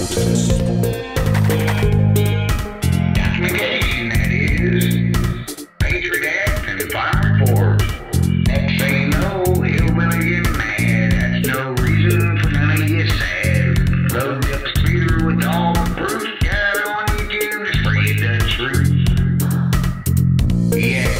Documentation, that is. Patriot Act and fire reports. Next thing you know, hillbilly getting mad. That's no reason for none of you sad. Load up the computer with all the proof. Gather on you can to spread the truth. Here.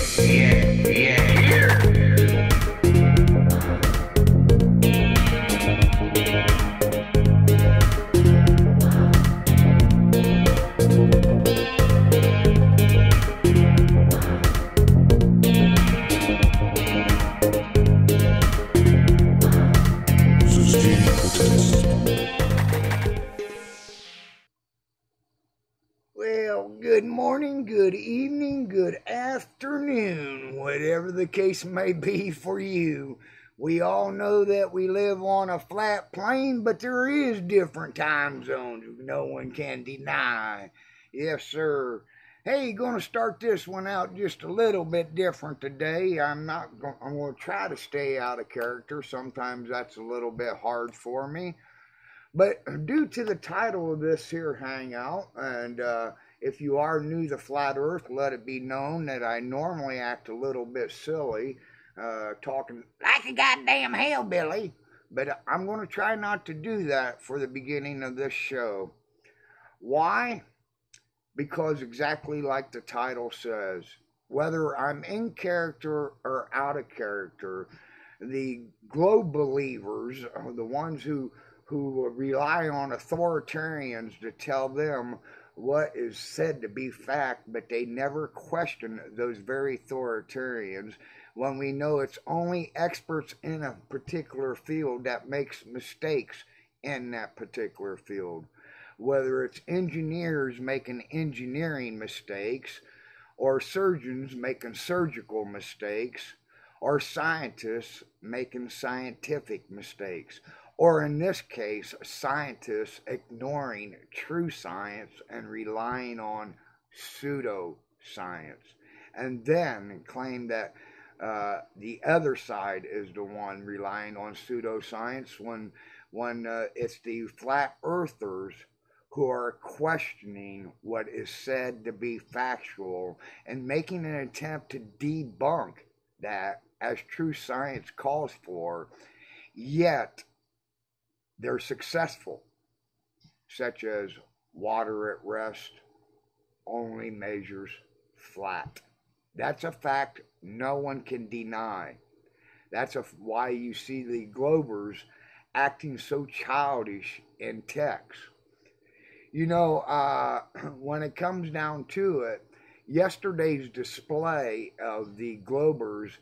Well, good morning, good evening, good afternoon, whatever the case may be for you. We all know that we live on a flat plane, but there is different time zones no one can deny. Yes, sir. Hey, going to start this one out just a little bit different today. I'm going to try to stay out of character. Sometimes that's a little bit hard for me. But due to the title of this here hangout, and if you are new to Flat Earth, let it be known that I normally act a little bit silly, talking like a goddamn hillbilly, but I'm going to try not to do that for the beginning of this show. Why? Because exactly like the title says, whether I'm in character or out of character, the globe believers, the ones who rely on authoritarians to tell them what is said to be fact, but they never question those very authoritarians when we know it's only experts in a particular field that makes mistakes in that particular field. Whether it's engineers making engineering mistakes, or surgeons making surgical mistakes, or scientists making scientific mistakes, or in this case, scientists ignoring true science and relying on pseudoscience, and then claim that the other side is the one relying on pseudoscience when it's the flat earthers who are questioning what is said to be factual and making an attempt to debunk that as true science calls for, yet they're successful, such as water at rest only measures flat. That's a fact no one can deny. That's why you see the globers acting so childish in text. You know, when it comes down to it, yesterday's display of the globers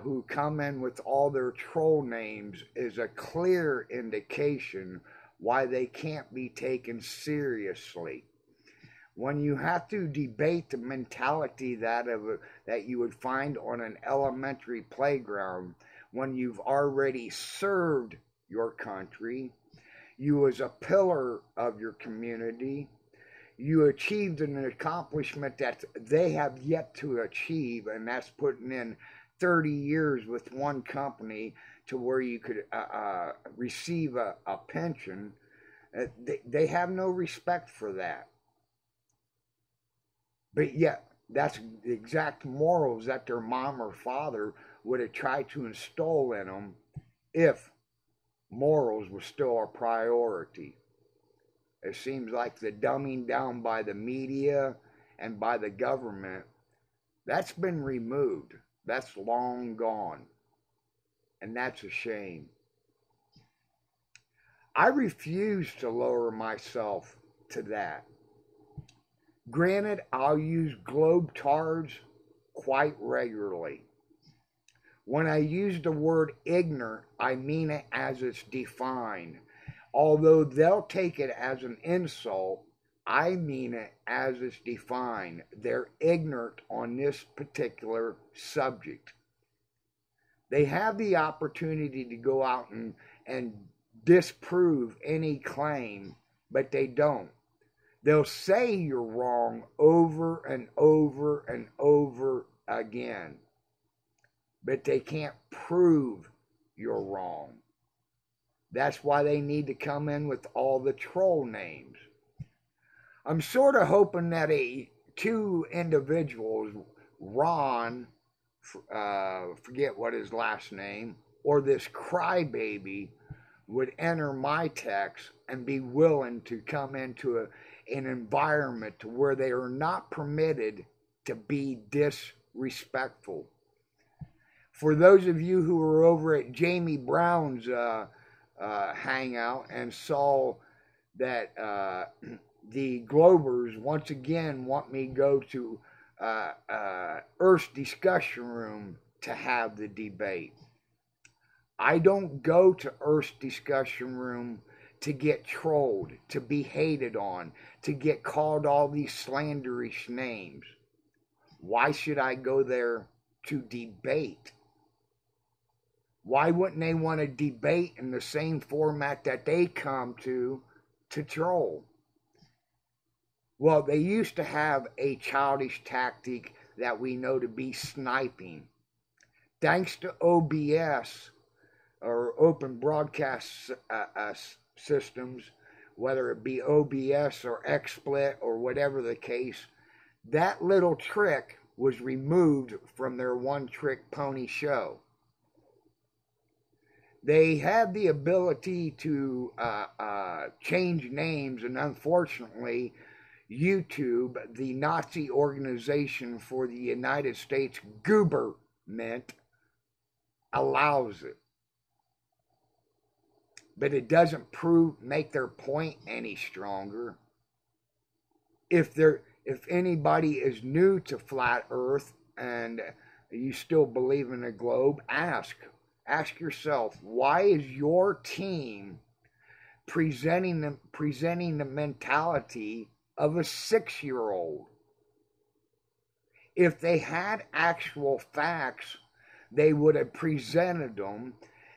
who come in with all their troll names is a clear indication why they can't be taken seriously. When you have to debate the mentality that you would find on an elementary playground, when you've already served your country, you was a pillar of your community, you achieved an accomplishment that they have yet to achieve, and that's putting in 30 years with one company to where you could receive a pension. They have no respect for that. But yet, that's the exact morals that their mom or father would have tried to install in them if morals were still a priority. It seems like the dumbing down by the media and by the government, that's been removed. That's long gone. And that's a shame. I refuse to lower myself to that. Granted, I'll use globetards quite regularly. When I use the word ignorant, I mean it as it's defined. Although they'll take it as an insult, I mean it as it's defined. They're ignorant on this particular subject. They have the opportunity to go out and disprove any claim, but they don't. They'll say you're wrong over and over and over again, but they can't prove you're wrong. That's why they need to come in with all the troll names. I'm sort of hoping that two individuals, Ron, forget what his last name, or this crybaby, would enter my text and be willing to come into an environment to where they are not permitted to be disrespectful. For those of you who were over at Jamie Brown's hangout and saw that the Globers once again want me to go to Earth's discussion room to have the debate. I don't go to Earth's discussion room to get trolled, to be hated on, to get called all these slanderish names. Why should I go there to debate? Why wouldn't they want to debate in the same format that they come to troll? Well, they used to have a childish tactic that we know to be sniping. Thanks to OBS, or open broadcast systems, whether it be OBS or XSplit or whatever the case, that little trick was removed from their one-trick pony show. They had the ability to change names, and unfortunately, YouTube, the Nazi organization for the United States government, allows it. But it doesn't make their point any stronger. If anybody is new to flat Earth and you still believe in a globe, ask yourself, why is your team presenting the mentality of a 6-year-old? If they had actual facts, they would have presented them.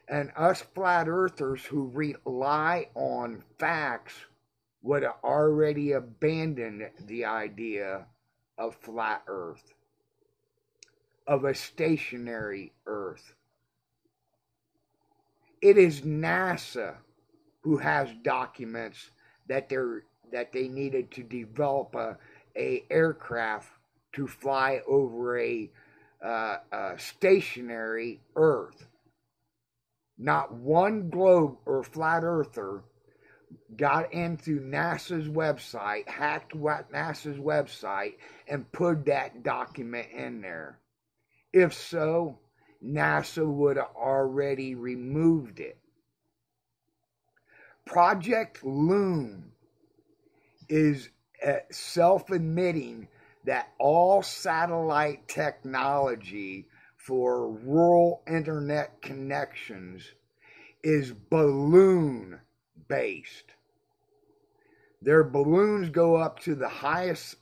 And us flat earthers who rely on facts would have already abandoned the idea of flat earth, of a stationary earth. It is NASA who has documents that they needed to develop a aircraft to fly over a stationary earth. Not one globe or flat earther got into NASA's website, hacked NASA's website, and put that document in there. If so, NASA would have already removed it. Project Loon is self-admitting that all satellite technology for rural internet connections is balloon-based. Their balloons go up to the highest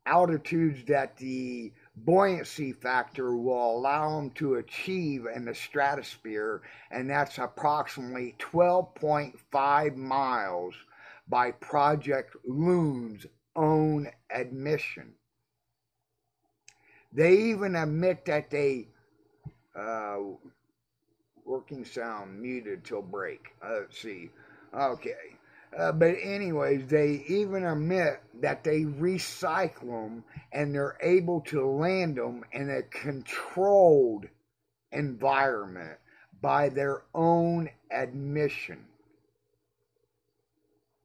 altitudes that the buoyancy factor will allow them to achieve in the stratosphere, and that's approximately 12.5 miles by Project Loon's own admission. They even admit that they, working sound muted till break. Let's see. Okay. But anyways, they even admit that they recycle them and they're able to land them in a controlled environment by their own admission.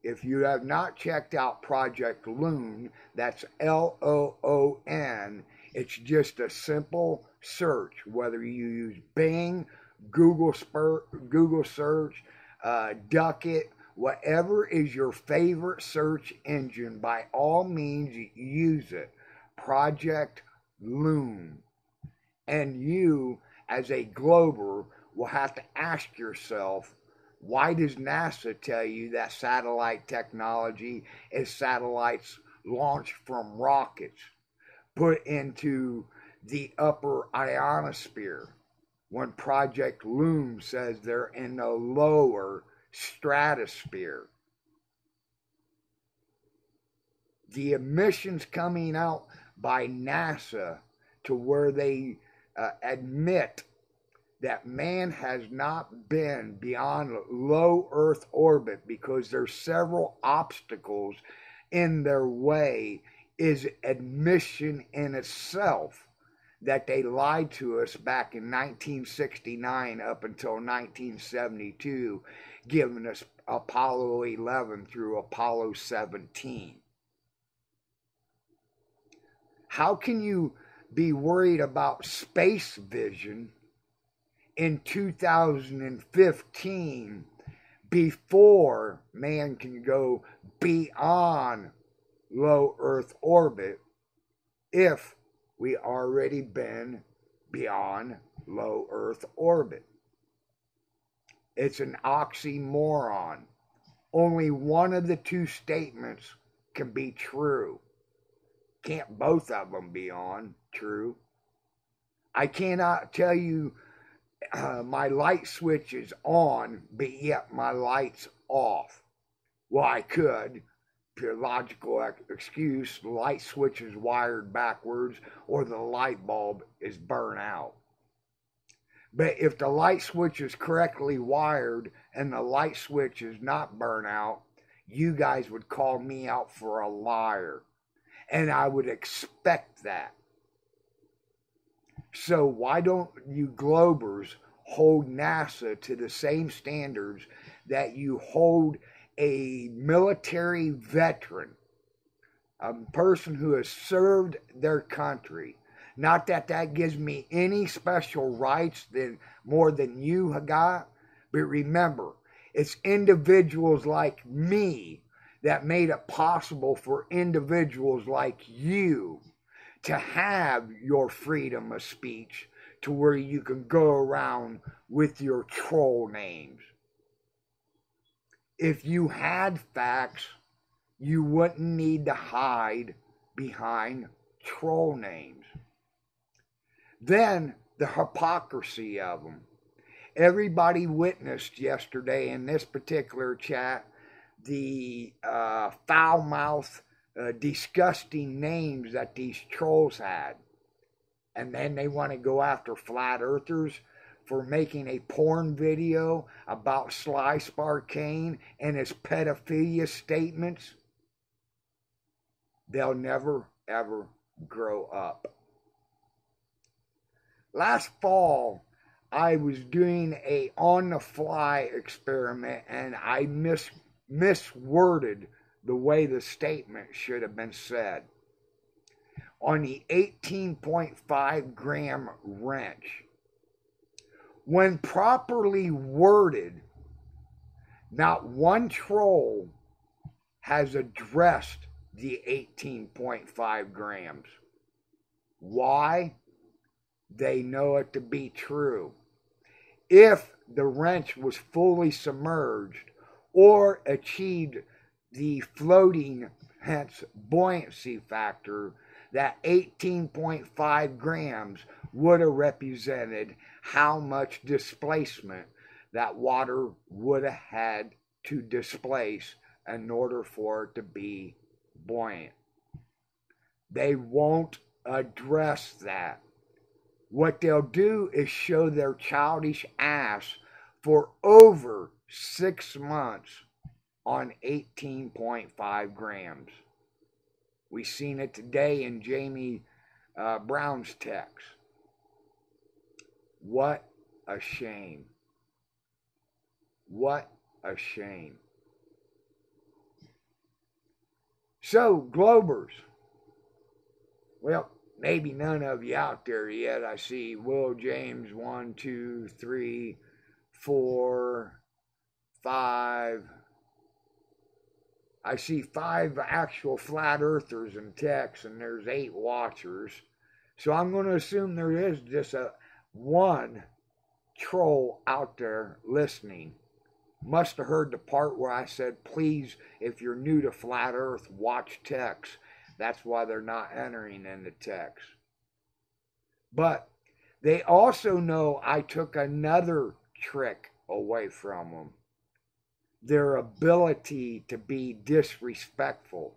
If you have not checked out Project Loon, that's Loon, it's just a simple search, whether you use Bing, Google search, Duckit, whatever is your favorite search engine, by all means use it. Project Loon. And you, as a glober, will have to ask yourself, why does NASA tell you that satellite technology is satellites launched from rockets put into the upper ionosphere, when Project Loon says they're in the lower stratosphere? The emissions coming out by NASA, to where they admit that man has not been beyond low Earth orbit because there's several obstacles in their way is admission in itself that they lied to us back in 1969 up until 1972, giving us Apollo 11 through Apollo 17. How can you be worried about space vision in 2015 before man can go beyond low Earth orbit if we already been beyond low Earth orbit? It's an oxymoron. Only one of the two statements can be true. Can't both of them be true? I cannot tell you my light switch is on, but yet my light's off. Well, I could. Pure logical excuse, the light switch is wired backwards or the light bulb is burnt out. But if the light switch is correctly wired and the light switch is not burnt out, you guys would call me out for a liar. And I would expect that. So why don't you Globers hold NASA to the same standards that you hold a military veteran, a person who has served their country? Not that that gives me any special rights more than you got, but remember, it's individuals like me that made it possible for individuals like you to have your freedom of speech to where you can go around with your troll names. If you had facts, you wouldn't need to hide behind troll names. Then the hypocrisy of them. Everybody witnessed yesterday in this particular chat the foul-mouthed, disgusting names that these trolls had. And then they want to go after flat earthers for making a porn video about Sly Sparkane and his pedophilia statements. They'll never, ever grow up. Last fall, I was doing a on-the-fly experiment and I misworded the way the statement should have been said. On the 18.5 gram wrench, when properly worded, not one troll has addressed the 18.5 grams. Why? They know it to be true. If the wrench was fully submerged or achieved the floating, hence buoyancy factor, that 18.5 grams would have represented how much displacement that water would have had to displace in order for it to be buoyant. They won't address that. What they'll do is show their childish ass for over 6 months on 18.5 grams. We seen it today in Jamie Brown's text. What a shame. What a shame. So, Globers, well, maybe none of you out there yet. I see Will James, 1, 2, 3, 4, 5. I see 5 actual flat earthers in text, and there's 8 watchers. So I'm going to assume there is just one troll out there listening. Must have heard the part where I said, please, if you're new to flat earth, watch text. That's why they're not entering in the text. But they also know I took another trick away from them. Their ability to be disrespectful.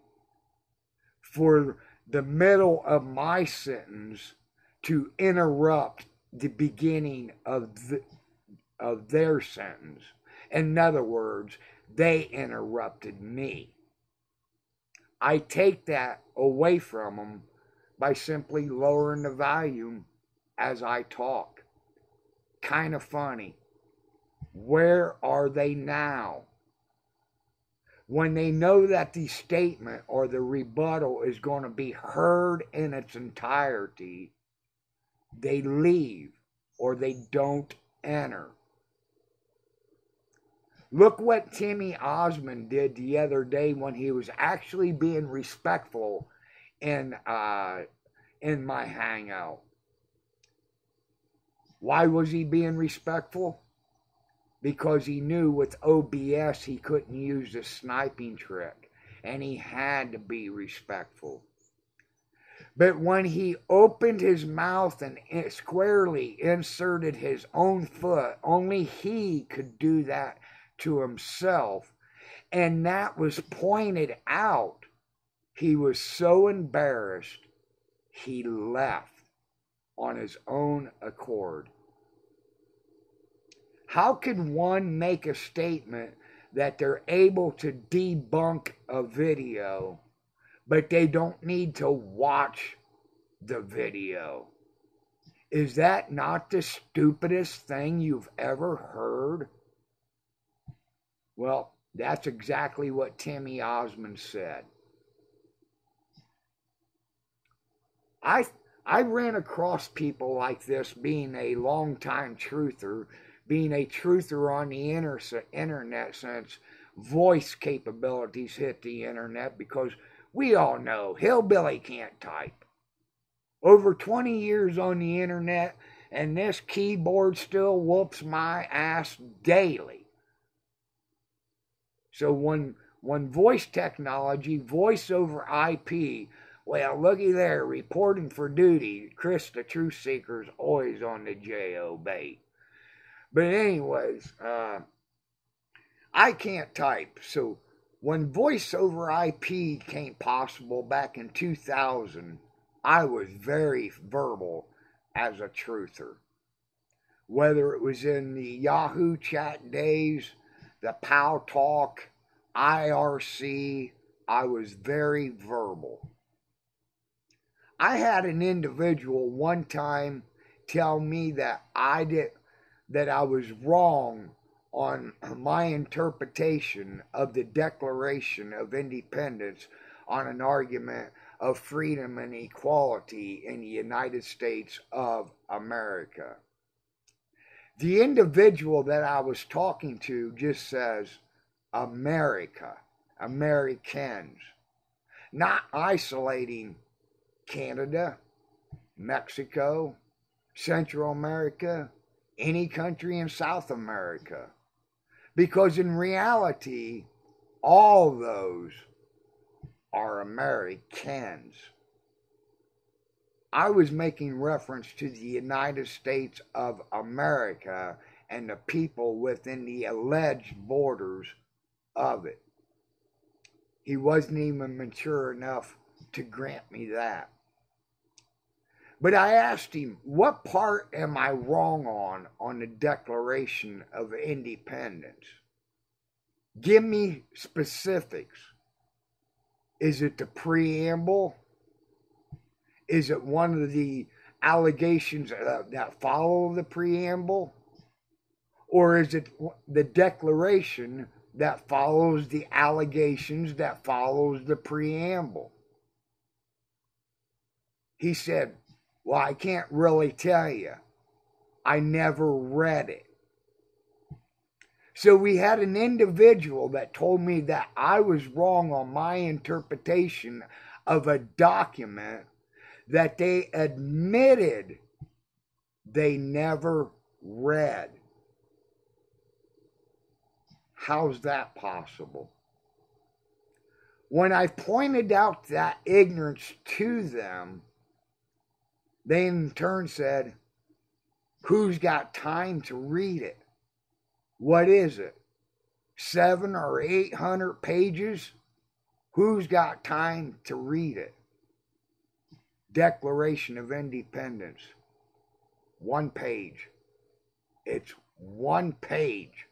For the middle of my sentence to interrupt the beginning of their sentence. In other words, they interrupted me. I take that away from them by simply lowering the volume as I talk. Kind of funny. Where are they now? When they know that the statement or the rebuttal is going to be heard in its entirety, they leave or they don't enter. Look what Timmy Osmond did the other day when he was actually being respectful in my hangout. Why was he being respectful? Because he knew with OBS he couldn't use the sniping trick, and he had to be respectful. But when he opened his mouth and squarely inserted his own foot, only he could do that to himself, and that was pointed out. He was so embarrassed, he left on his own accord. How could one make a statement that they're able to debunk a video, but they don't need to watch the video? Is that not the stupidest thing you've ever heard? Well, that's exactly what Timmy Osmond said. I ran across people like this, being a long-time truther, being a truther on the internet since voice capabilities hit the internet, because we all know Hillbilly can't type. Over 20 years on the internet, and this keyboard still whoops my ass daily. So when voice technology, voice over IP, well, looky there, reporting for duty, Chris the Truth Seeker's always on the J.O. bait. But anyways, I can't type. So when voice over IP became possible back in 2000, I was very verbal as a truther. Whether it was in the Yahoo chat days, the POW Talk, IRC, I was very verbal. I had an individual one time tell me that I was wrong on my interpretation of the Declaration of Independence on an argument of freedom and equality in the United States of America. The individual that I was talking to just says, America, Americans, not isolating Canada, Mexico, Central America, any country in South America. Because in reality, all those are Americans. I was making reference to the United States of America and the people within the alleged borders of it. He wasn't even mature enough to grant me that. But I asked him, what part am I wrong on the Declaration of Independence? Give me specifics. Is it the preamble? Is it one of the allegations that follow the preamble? Or is it the declaration that follows the allegations that follows the preamble? He said, well, I can't really tell you. I never read it. So we had an individual that told me that I was wrong on my interpretation of a document that they admitted they never read. How's that possible? When I pointed out that ignorance to them, they in turn said, who's got time to read it? What is it? 700 or 800 pages? Who's got time to read it? Declaration of Independence. One page. It's one page.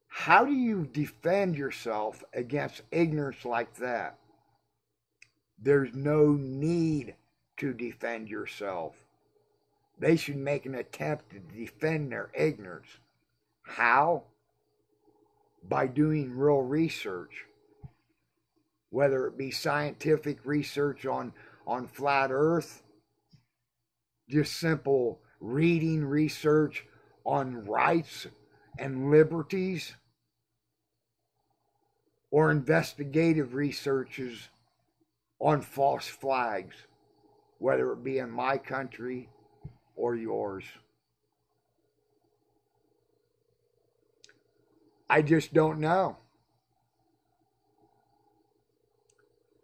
How do you defend yourself against ignorance like that? There's no need to defend yourself. They should make an attempt to defend their ignorance. How? By doing real research. Whether it be scientific research on flat earth, just simple reading research on rights and liberties, or investigative researches on false flags, whether it be in my country or yours. I just don't know.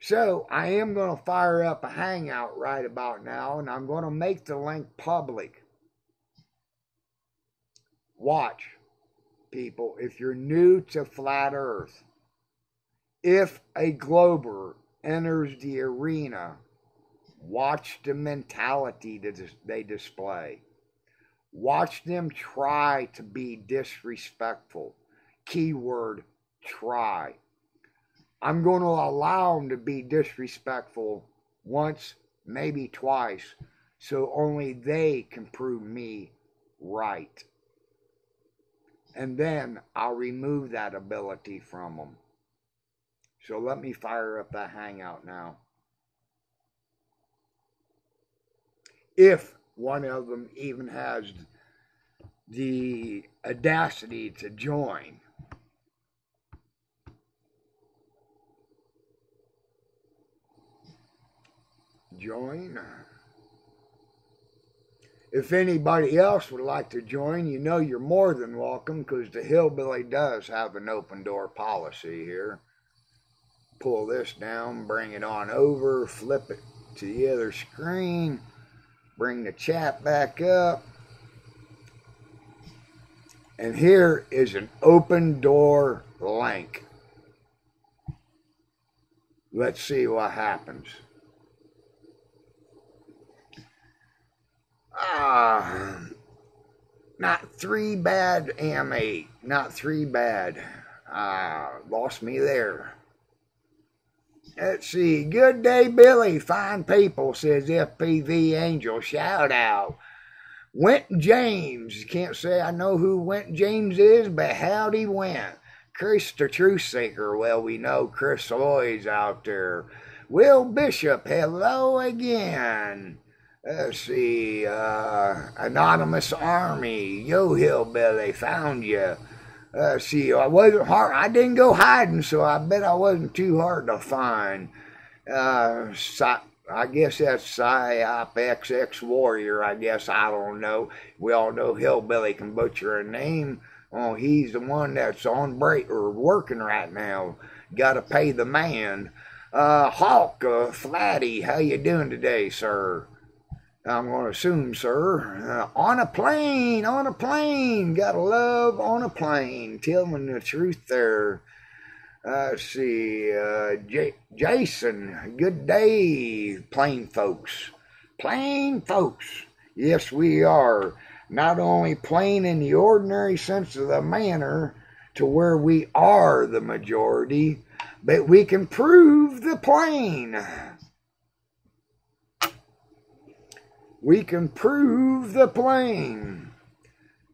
So I am going to fire up a Hangout right about now, and I'm going to make the link public. Watch, people, if you're new to flat earth, if a glober enters the arena, watch the mentality that they display. Watch them try to be disrespectful. Keyword, try. I'm going to allow them to be disrespectful once, maybe twice, so only they can prove me right. And then I'll remove that ability from them. So let me fire up that Hangout now. If one of them even has the audacity to join. Join. If anybody else would like to join, you know you're more than welcome, because the Hillbilly does have an open door policy here. Pull this down, bring it on over, flip it to the other screen, bring the chat back up. And here is an open door link. Let's see what happens. Not three bad, M8. Not three bad. Lost me there. Let's see. Good day, Billy. Fine people, says FPV Angel. Shout out. Went James. Can't say I know who Went James is, but howdy went. Chris the Truth Seeker. Well, we know Chris always out there. Will Bishop. Hello again. Let's see, Anonymous Army, Yo Hillbilly, found you. Let's see, I wasn't hard, I didn't go hiding, so I bet I wasn't too hard to find. I guess that's Psyop XX Warrior, I guess, I don't know. We all know Hillbilly can butcher a name. Oh, he's the one that's on break, or working right now. Gotta pay the man. Hawk, Flatty, how you doing today, sir? I'm going to assume, sir. On a plane, gotta love on a plane. Telling the truth there. Let's see, Jason, good day, plain folks. Plain folks. Yes, we are. Not only plain in the ordinary sense of the manner, to where we are the majority, but we can prove the plain. We can prove the plain.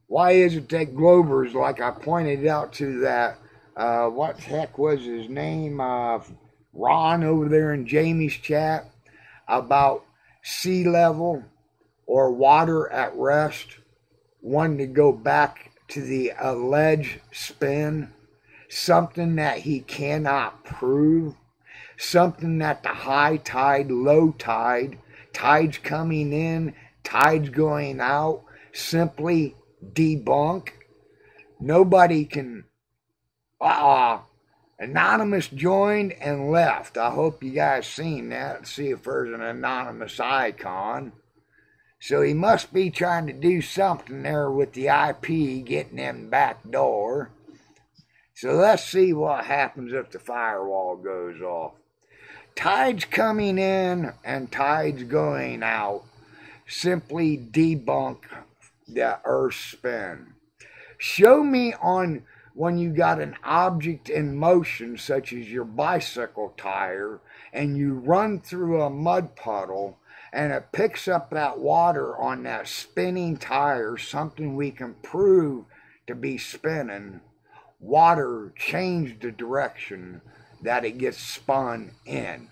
Why is it that Globers, like I pointed out to that, what the heck was his name, Ron over there in Jamie's chat, about sea level or water at rest, wanting to go back to the alleged spin, something that he cannot prove, something that the high tide, low tide, tides coming in, tides going out, simply debunk. Nobody can. Anonymous joined and left. I hope you guys seen that. See if there's an anonymous icon. So he must be trying to do something there with the IP, getting in back door. So let's see what happens if the firewall goes off. Tides coming in and tides going out. simply debunk the Earth's spin. Show me on when you got an object in motion, such as your bicycle tire, and you run through a mud puddle and it picks up that water on that spinning tire, something we can prove to be spinning. Water changed the direction that it gets spun in.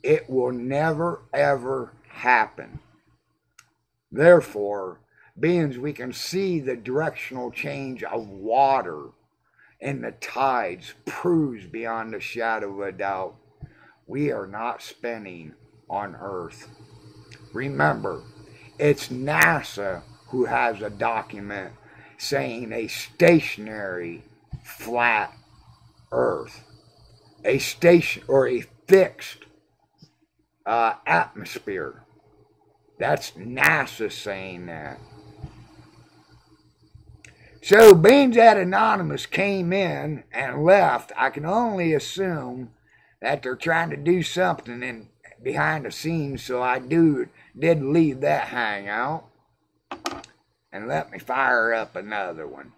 It will never ever happen. Therefore, being we can see the directional change of water in the tides proves beyond a shadow of a doubt we are not spinning on Earth. Remember, it's NASA who has a document saying a stationary flat Earth, a station or a fixed atmosphere. That's NASA saying that. So, being that Anonymous came in and left, I can only assume that they're trying to do something behind the scenes, so I did leave that hangout. And let me fire up another one.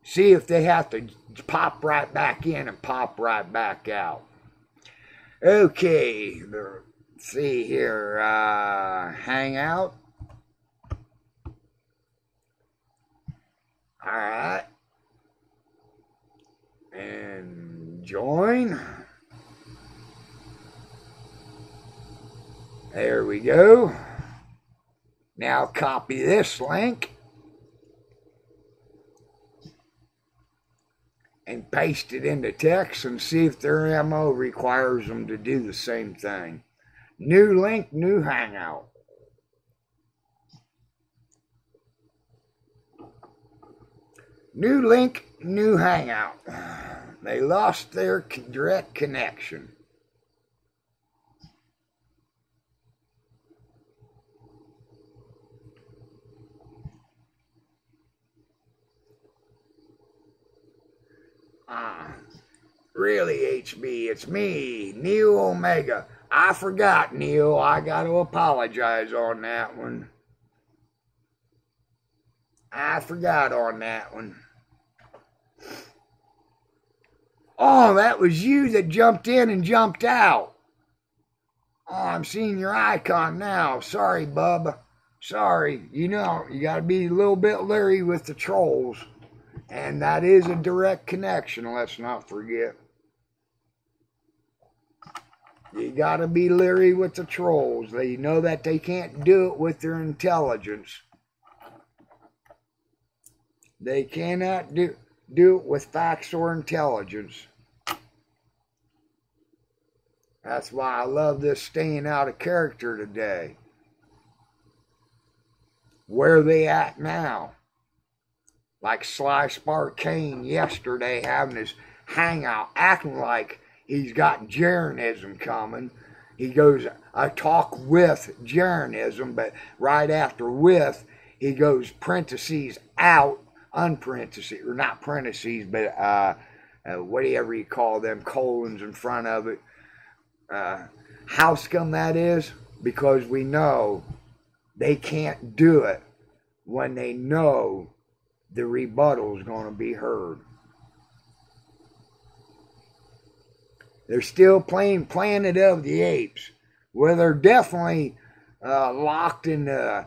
See if they have to pop right back in and pop right back out. Okay, let's see here. Hangout. All right. And join. There we go. Now copy this link and paste it into text and see if their MO requires them to do the same thing. New link, new hangout. New link, new hangout. They lost their direct connection. Really, HB, it's me, Neo Omega. I forgot, Neo. I got to apologize on that one. I forgot on that one. Oh, that was you that jumped in and jumped out. Oh, I'm seeing your icon now. Sorry, bub. Sorry. You know, you got to be a little bit leery with the trolls. And that is a direct connection, let's not forget. You got to be leery with the trolls. They know that they can't do it with their intelligence. They cannot do it with facts or intelligence. That's why I love this staying out of character today. Where are they at now? Like Sly Sparkane yesterday having his hangout, acting like he's got Jeranism coming. He goes, I talk with Jeranism, but right after with, he goes parentheses out, unparentheses, or not parentheses, but whatever you call them, colons in front of it. How come that is? Because we know they can't do it when they know the rebuttal is going to be heard. They're still playing Planet of the Apes, where they're definitely locked in the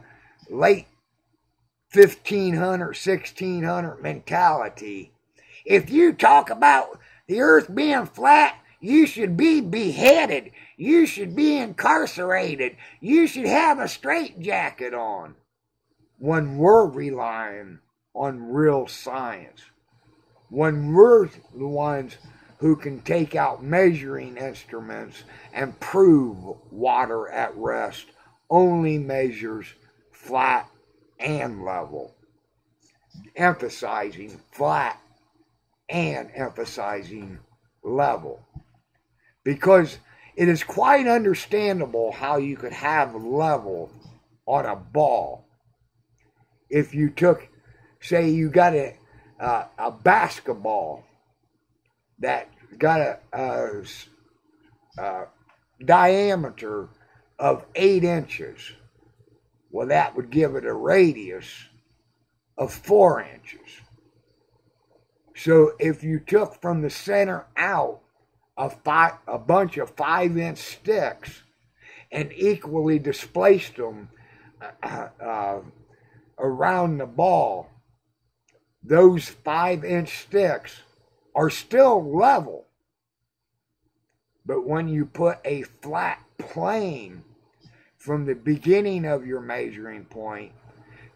late 1500, 1600 mentality. If you talk about the earth being flat, you should be beheaded. You should be incarcerated. You should have a straitjacket on. When we're relying on real science. When we're the ones who can take out measuring instruments and prove water at rest only measures flat and level. Emphasizing flat and emphasizing level. Because it is quite understandable how you could have level on a ball. If you took, say you got a basketball that got a diameter of 8 inches, well, that would give it a radius of 4 inches. So if you took from the center out a bunch of 5-inch sticks and equally displaced them around the ball, those 5-inch sticks are still level. But when you put a flat plane from the beginning of your measuring point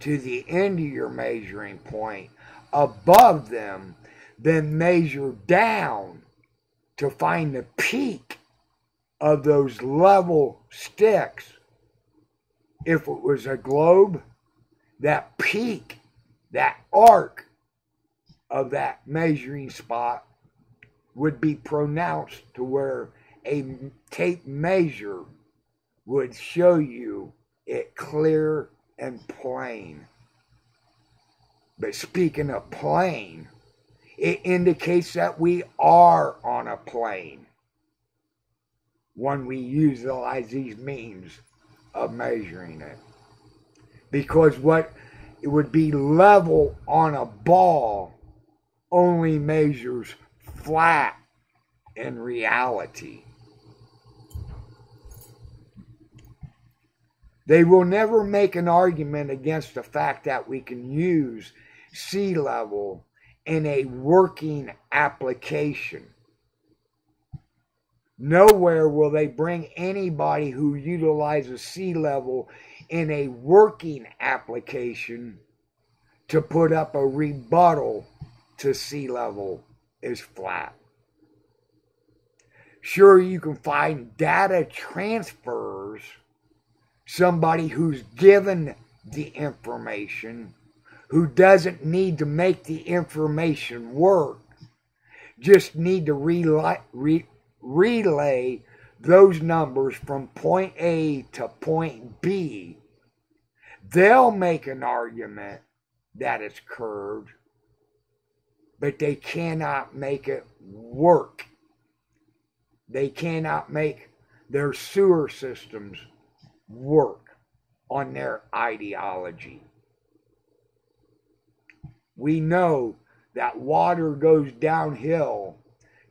to the end of your measuring point above them, then measure down to find the peak of those level sticks. If it was a globe, that peak, that arc of that measuring spot would be pronounced to where a tape measure would show you it clear and plain. But speaking of plane, it indicates that we are on a plane when we utilize these means of measuring it. Because what it would be level on a ball only measures flat in reality. They will never make an argument against the fact that we can use sea level in a working application. Nowhere will they bring anybody who utilizes sea level in a working application to put up a rebuttal to sea level is flat. Sure, you can find data transfers, somebody who's given the information, who doesn't need to make the information work, just need to relay those numbers from point A to point B. They'll make an argument that it's curved, but they cannot make it work. They cannot make their sewer systems work on their ideology. We know that water goes downhill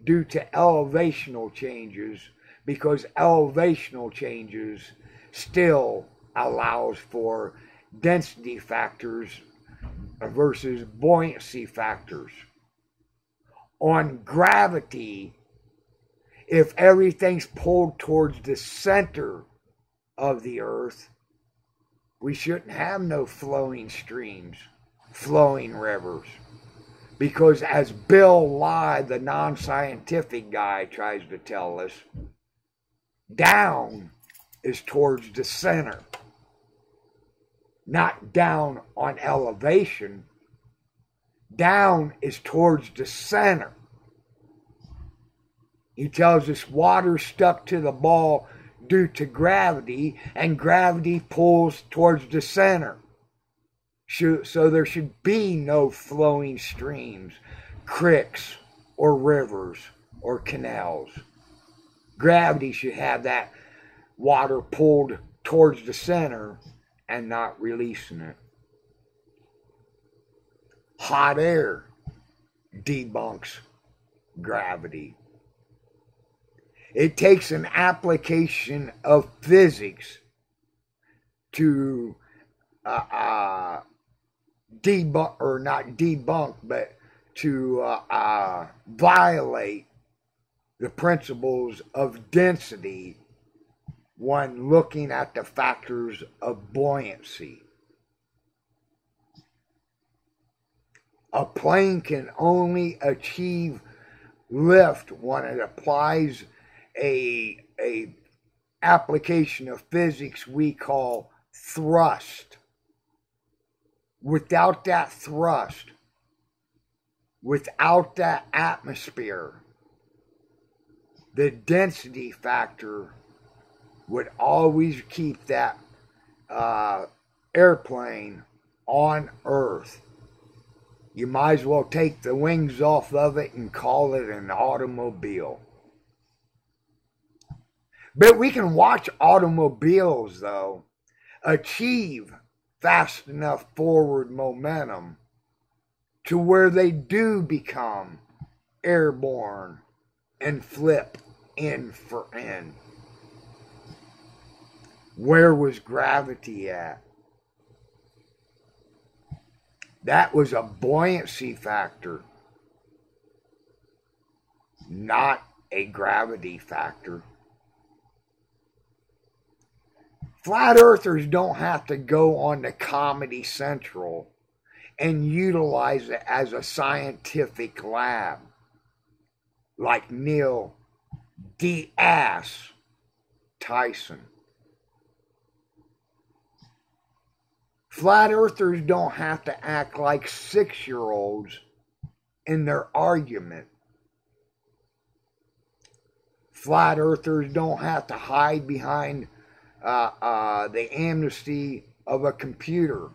due to elevational changes, because elevational changes still allows for density factors versus buoyancy factors. On gravity, if everything's pulled towards the center of the earth, we shouldn't have no flowing streams, flowing rivers. Because as Bill Nye, the non-scientific guy, tries to tell us, down is towards the center. Not down on elevation. Down is towards the center. He tells us water stuck to the ball due to gravity, and gravity pulls towards the center. So there should be no flowing streams, creeks, or rivers, or canals. Gravity should have that water pulled towards the center and not releasing it. Hot air debunks gravity. It takes an application of physics to debunk, or not debunk, but to violate the principles of density when looking at the factors of buoyancy. A plane can only achieve lift when it applies a application of physics we call thrust. Without that thrust, without that atmosphere, the density factor would always keep that airplane on Earth. You might as well take the wings off of it and call it an automobile. But we can watch automobiles, though, achieve fast enough forward momentum to where they do become airborne and flip end for end. Where was gravity at? That was a buoyancy factor, not a gravity factor. Flat earthers don't have to go on to Comedy Central and utilize it as a scientific lab like Neil deGrasse Tyson. Flat earthers don't have to act like 6-year-olds in their argument. Flat earthers don't have to hide behind the amnesty of a computer.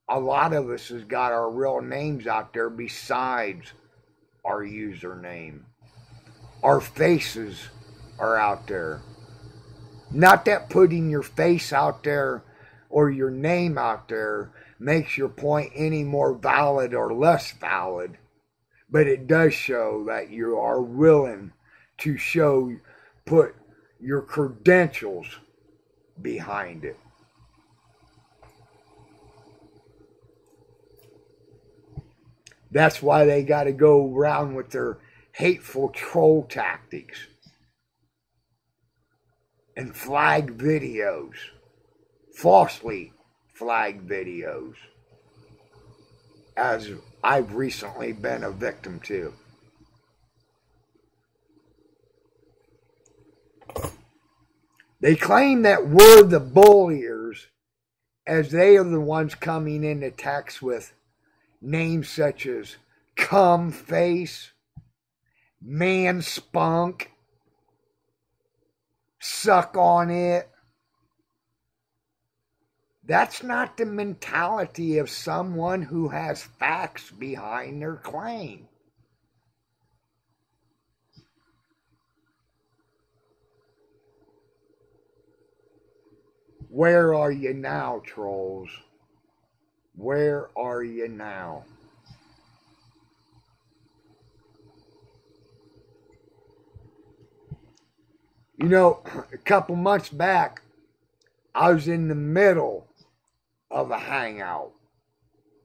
A lot of us has got our real names out there besides our username. Our faces are out there. Not that putting your face out there or your name out there makes your point any more valid or less valid, but it does show that you are willing to put your credentials behind it. That's why they got to go around with their hateful troll tactics and flag videos, falsely flagged videos, as I've recently been a victim to. They claim that we're the bulliers, as they are the ones coming into text with names such as cum face, man spunk, suck on it. That's not the mentality of someone who has facts behind their claim. Where are you now, trolls? Where are you now? You know, a couple months back, I was in the middle of a hangout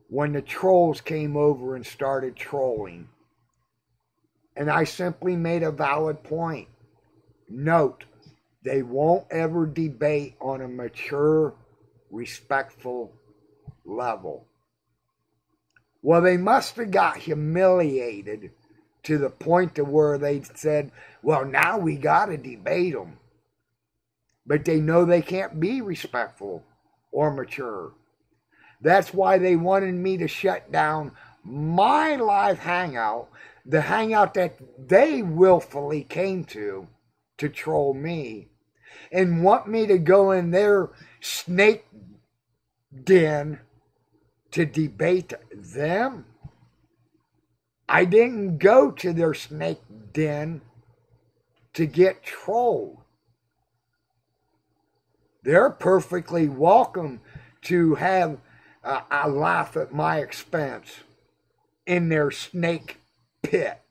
when the trolls came over and started trolling. And I simply made a valid point. Note, they won't ever debate on a mature, respectful level. Well, they must have got humiliated to the point to where they said, well, now we got to debate them. But they know they can't be respectful or mature. That's why they wanted me to shut down my live hangout, the hangout that they willfully came to troll me, and want me to go in their snake den to debate them. I didn't go to their snake den to get trolled. They're perfectly welcome to have a laugh at my expense in their snake pit.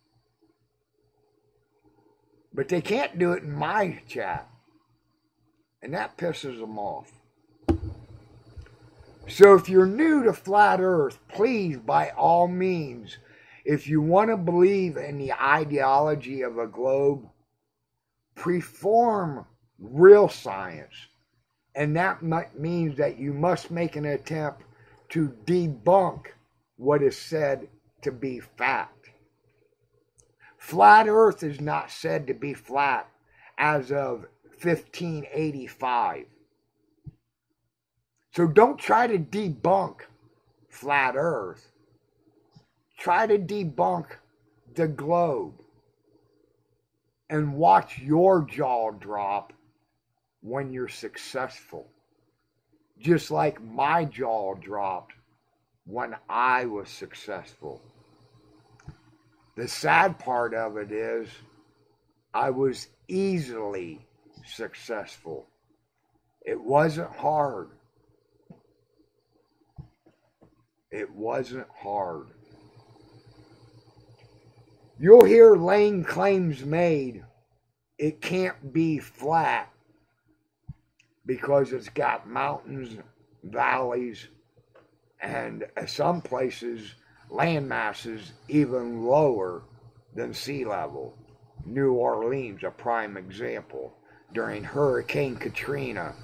But they can't do it in my chat. And that pisses them off. So if you're new to Flat Earth, please, by all means, if you want to believe in the ideology of a globe, perform real science. And that means that you must make an attempt to debunk what is said to be fact. Flat Earth is not said to be flat as of 1585. So don't try to debunk Flat Earth. Try to debunk the globe. And watch your jaw drop when you're successful. Just like my jaw dropped when I was successful. The sad part of it is I was easily successful. It wasn't hard. It wasn't hard. You'll hear lane claims made. It can't be flat because it's got mountains, valleys, and some places land masses even lower than sea level. New Orleans, a prime example. During Hurricane Katrina,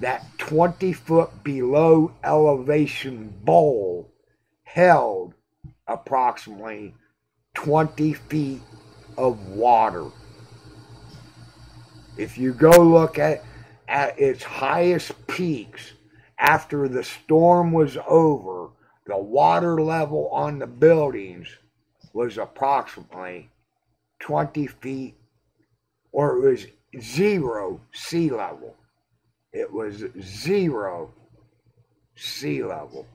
that 20-foot below elevation bowl held approximately 20 feet of water. If you go look at its highest peaks after the storm was over, the water level on the buildings was approximately 20 feet, or it was zero sea level. It was zero sea level.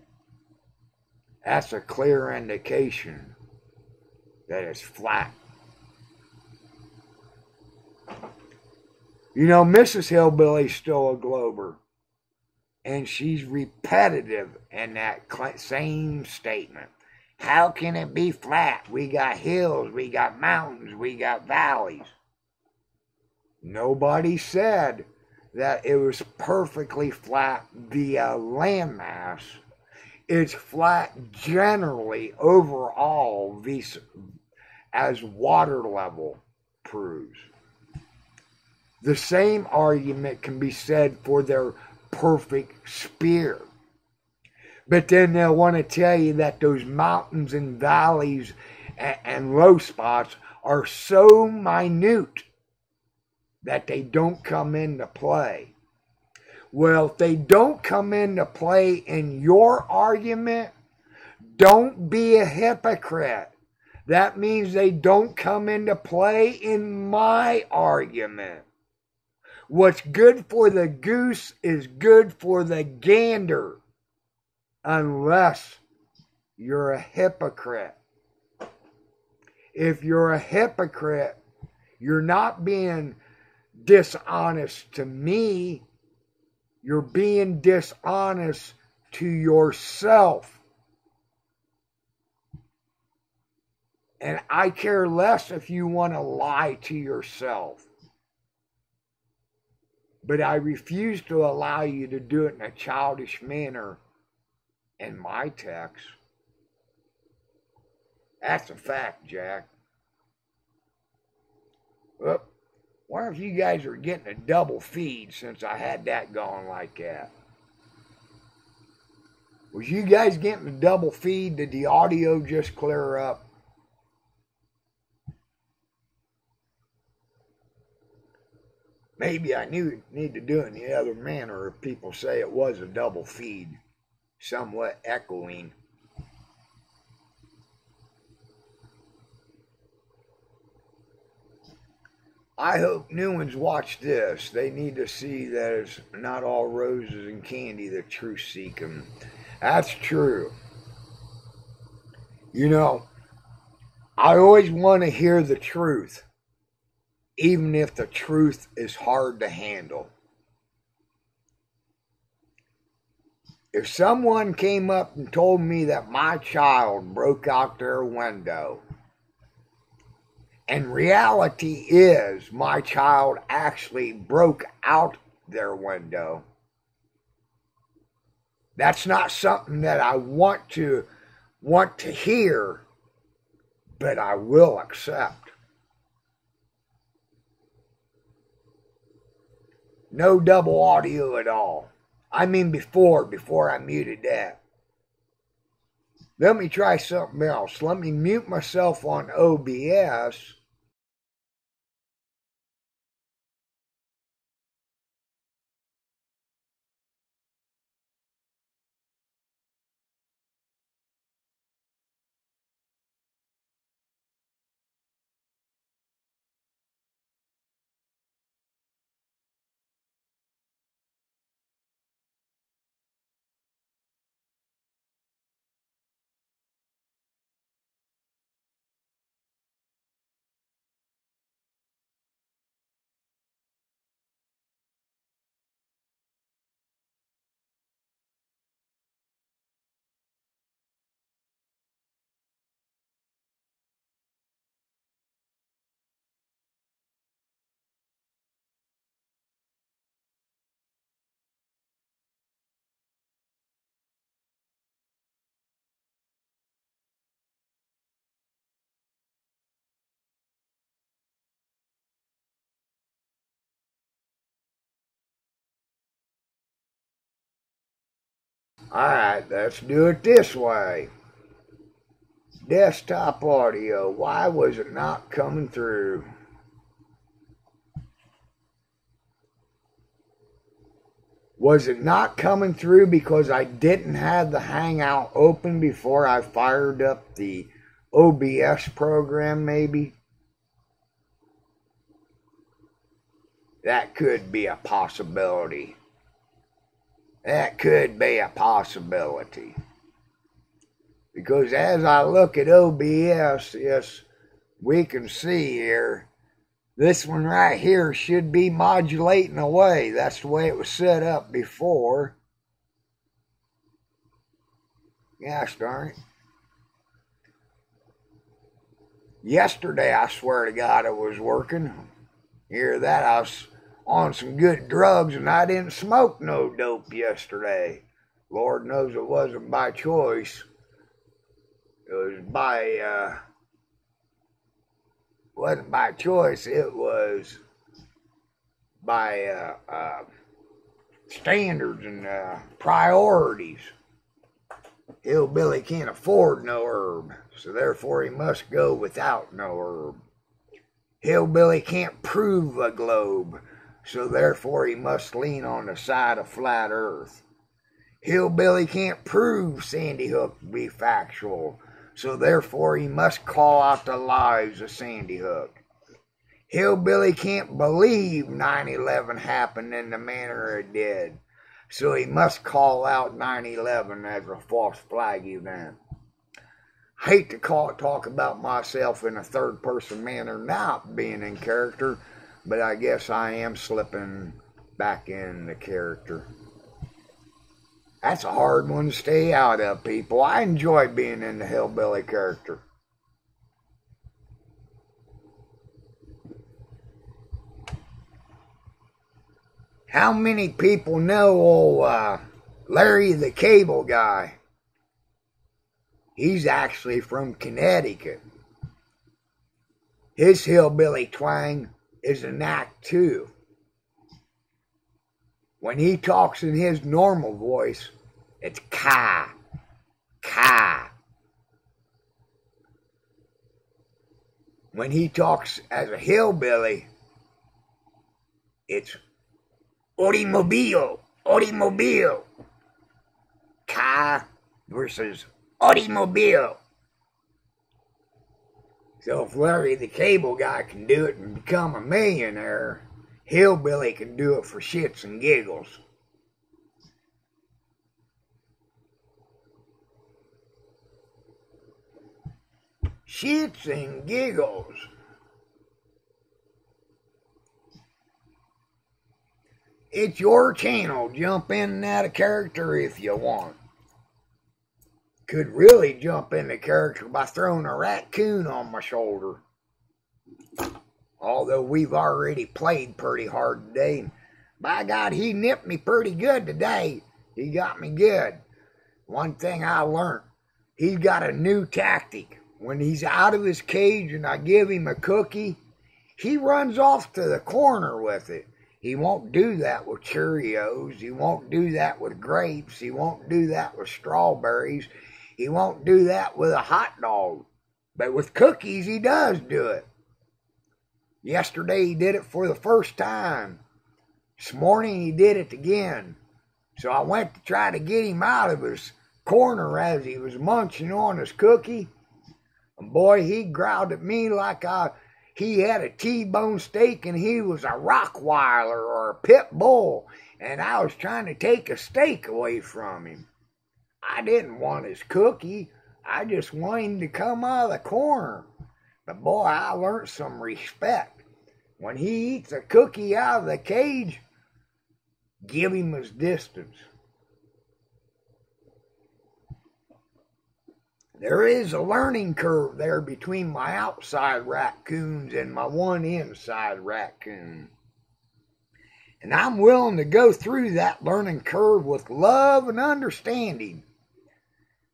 That's a clear indication that it's flat. You know, Mrs. Hillbilly's still a Glober, and she's repetitive in that same statement. How can it be flat? We got hills, we got mountains, we got valleys. Nobody said that it was perfectly flat via landmass. It's flat generally overall as water level proves. The same argument can be said for their perfect sphere. But then they'll want to tell you that those mountains and valleys and low spots are so minute that they don't come into play. Well, if they don't come into play in your argument, don't be a hypocrite. That means they don't come into play in my argument. What's good for the goose is good for the gander, unless you're a hypocrite. If you're a hypocrite, you're not being dishonest to me. You're being dishonest to yourself. And I care less if you want to lie to yourself. But I refuse to allow you to do it in a childish manner in my text. That's a fact, Jack. Well, wonder if you guys are getting a double feed since I had that going like that. Was you guys getting a double feed? Did the audio just clear up? Maybe I need to do it in the other manner if people say it was a double feed, somewhat echoing. I hope new ones watch this. They need to see that it's not all roses and candy that truth seeking. That's true. You know, I always want to hear the truth, even if the truth is hard to handle. If someone came up and told me that my child broke out their window, and reality is my child actually broke out their window, that's not something that I want to hear, but I will accept. No double audio at all. I mean before I muted that. Let me try something else. Let me mute myself on OBS. Alright, let's do it this way. Desktop audio. Why was it not coming through? Was it not coming through because I didn't have the Hangout open before I fired up the OBS program, maybe? That could be a possibility. That could be a possibility. Because as I look at OBS, yes, we can see here, this one right here should be modulating away. That's the way it was set up before. Gosh darn it. Yesterday, I swear to God, it was working. Hear that? I was on some good drugs and I didn't smoke no dope yesterday. Lord knows it wasn't by choice. It was wasn't by choice, it was by standards and priorities. Hillbilly can't afford no herb, so therefore he must go without no herb. Hillbilly can't prove a globe, so therefore he must lean on the side of flat earth. Hillbilly can't prove Sandy Hook to be factual, so therefore he must call out the lies of Sandy Hook. Hillbilly can't believe 9/11 happened in the manner it did, so he must call out 9/11 as a false flag event. I hate to talk about myself in a third-person manner, not being in character, but I guess I am slipping back in the character. That's a hard one to stay out of, people. I enjoy being in the hillbilly character. How many people know old Larry the Cable Guy? He's actually from Connecticut. His hillbilly twang is an act too. When he talks in his normal voice, it's ka, ka. When he talks as a hillbilly, it's automobile, automobile. Ka versus automobile. So if Larry the Cable Guy can do it and become a millionaire, hillbilly can do it for shits and giggles. Shits and giggles. It's your channel. Jump in and out of character if you want. Could really jump into character by throwing a raccoon on my shoulder. Although we've already played pretty hard today. By God, he nipped me pretty good today. He got me good. One thing I learned, he's got a new tactic. When he's out of his cage and I give him a cookie, he runs off to the corner with it. He won't do that with Cheerios. He won't do that with grapes. He won't do that with strawberries. He won't do that with a hot dog. But with cookies, he does do it. Yesterday, he did it for the first time. This morning, he did it again. So I went to try to get him out of his corner as he was munching on his cookie. And boy, he growled at me like he had a T-bone steak and he was a Rottweiler or a pit bull. And I was trying to take a steak away from him. I didn't want his cookie. I just wanted him to come out of the corner. But boy, I learned some respect. When he eats a cookie out of the cage, give him his distance. There is a learning curve there between my outside raccoons and my one inside raccoon. And I'm willing to go through that learning curve with love and understanding.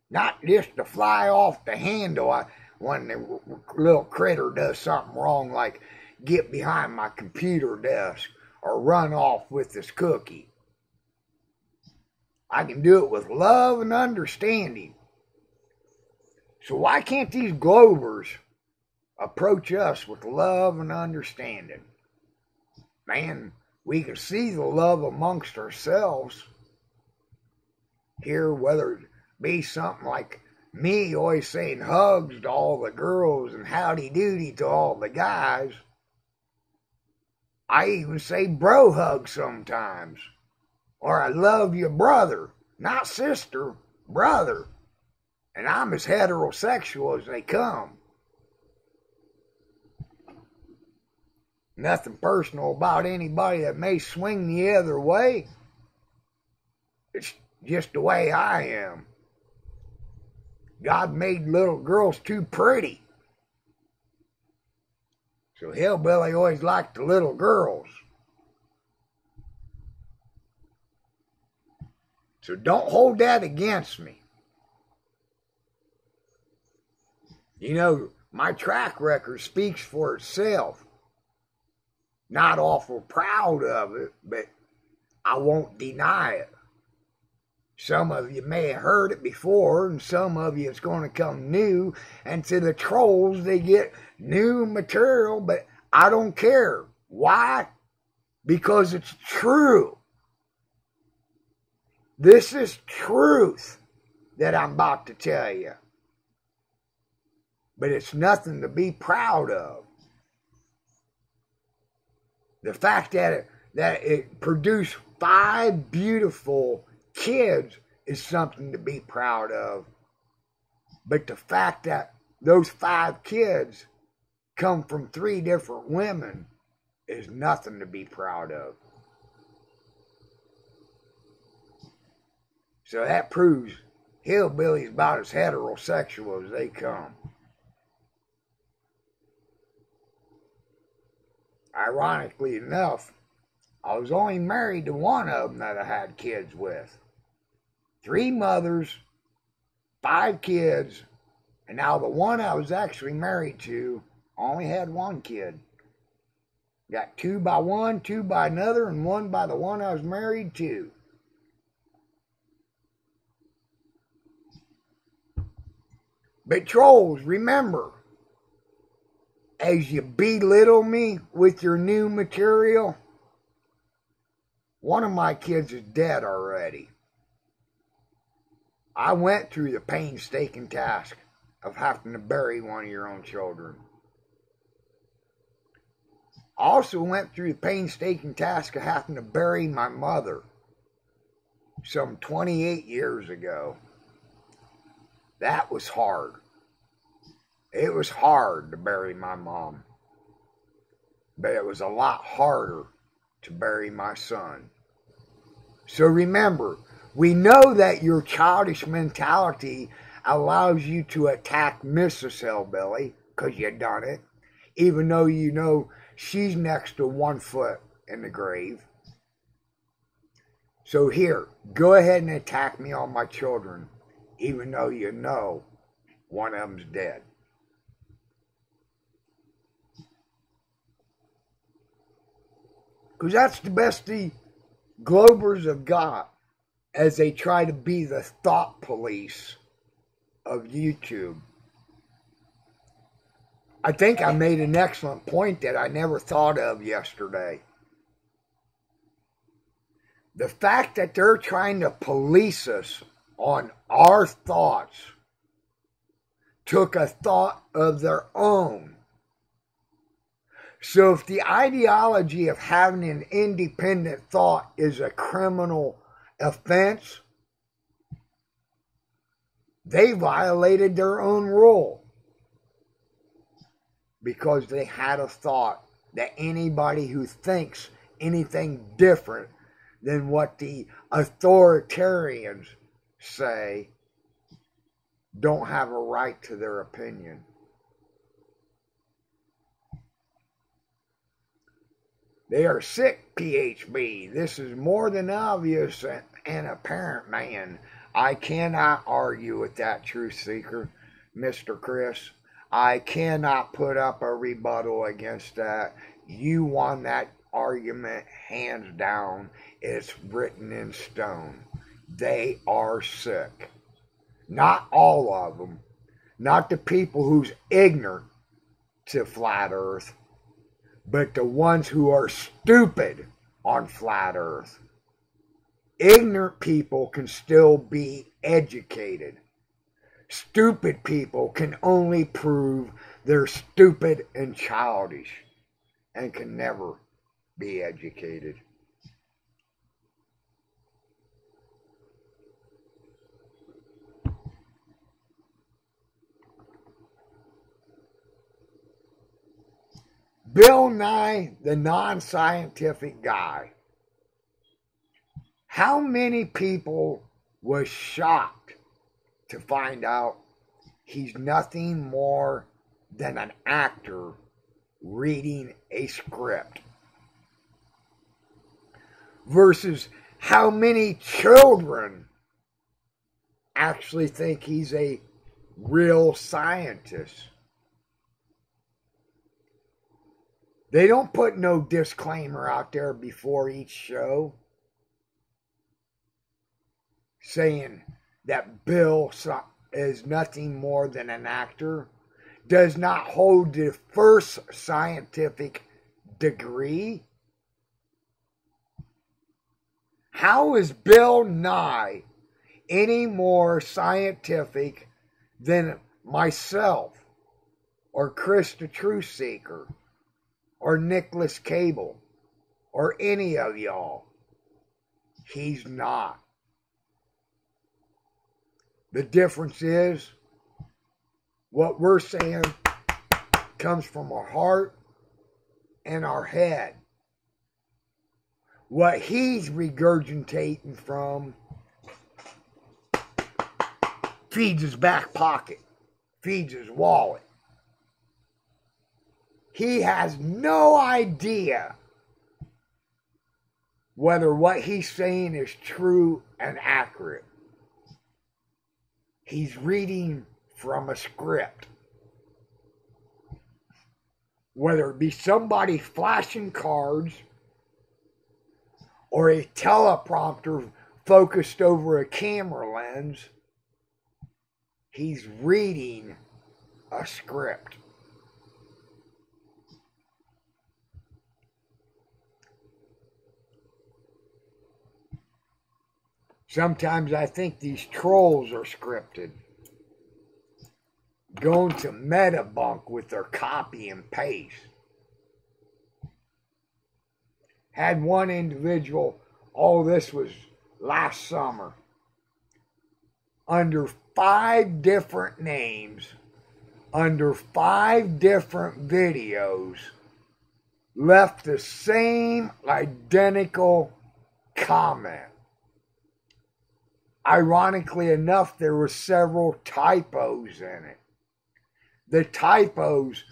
Not just to fly off the handle when the little critter does something wrong, like get behind my computer desk or run off with his cookie. I can do it with love and understanding. So why can't these Globers approach us with love and understanding? Man, we can see the love amongst ourselves here, whether it be something like me always saying hugs to all the girls and howdy doody to all the guys. I even say bro hug sometimes. Or I love you, brother. Not sister, brother. And I'm as heterosexual as they come. Nothing personal about anybody that may swing the other way. It's just the way I am. God made little girls too pretty. So Hillbilly always liked the little girls. So don't hold that against me. You know, my track record speaks for itself. Not awful proud of it, but I won't deny it. Some of you may have heard it before, and some of you it's going to come new. And to the trolls, they get new material, but I don't care. Why? Because it's true. This is truth that I'm about to tell you. But it's nothing to be proud of. The fact that it produced 5 beautiful kids is something to be proud of. But the fact that those 5 kids come from 3 different women is nothing to be proud of. So that proves Hillbilly's about as heterosexual as they come. Ironically enough, I was only married to one of them that I had kids with. 3 mothers, 5 kids, and now the one I was actually married to only had 1 kid. Got 2 by one, 2 by another, and 1 by the one I was married to. But trolls, remember, as you belittle me with your new material, one of my kids is dead already. I went through the painstaking task of having to bury one of your own children. I also went through the painstaking task of having to bury my mother some 28 years ago. That was hard. It was hard to bury my mom. But it was a lot harder to bury my son. So remember, we know that your childish mentality allows you to attack Mrs. Hillbilly, because you done it, even though you know she's next to 1 foot in the grave. So here, go ahead and attack me on my children, even though you know one of them's dead. Because that's the best the Globers have got as they try to be the thought police of YouTube. I think I made an excellent point that I never thought of yesterday. The fact that they're trying to police us on our thoughts took a thought of their own. So if the ideology of having an independent thought is a criminal offense, they violated their own rule because they had a thought that anybody who thinks anything different than what the authoritarians say don't have a right to their opinion. They are sick, PHB. This is more than obvious and apparent, man. I cannot argue with that, truth seeker, Mr. Chris. I cannot put up a rebuttal against that. You won that argument hands down. It's written in stone. they are sick. Not all of them. Not the people who's ignorant to flat earth, but the ones who are stupid on flat earth. Ignorant people can still be educated. Stupid people can only prove they're stupid and childish and can never be educated. Bill Nye, the non-scientific guy. How many people was shocked to find out he's nothing more than an actor reading a script? Versus how many children actually think he's a real scientist? They don't put no disclaimer out there before each show saying that Bill is nothing more than an actor, does not hold the first scientific degree. How is Bill Nye any more scientific than myself or Chris the Truth Seeker or Nicholas Cable or any of y'all? He's not. The difference is what we're saying comes from our heart and our head. What he's regurgitating from feeds his back pocket, feeds his wallet. He has no idea whether what he's saying is true and accurate. He's reading from a script. Whether it be somebody flashing cards or a teleprompter focused over a camera lens, he's reading a script. Sometimes I think these trolls are scripted. Going to Metabunk with their copy and paste. Had one individual, this was last summer, under 5 different names, under 5 different videos, left the same identical comment. Ironically enough, there were several typos in it. The typos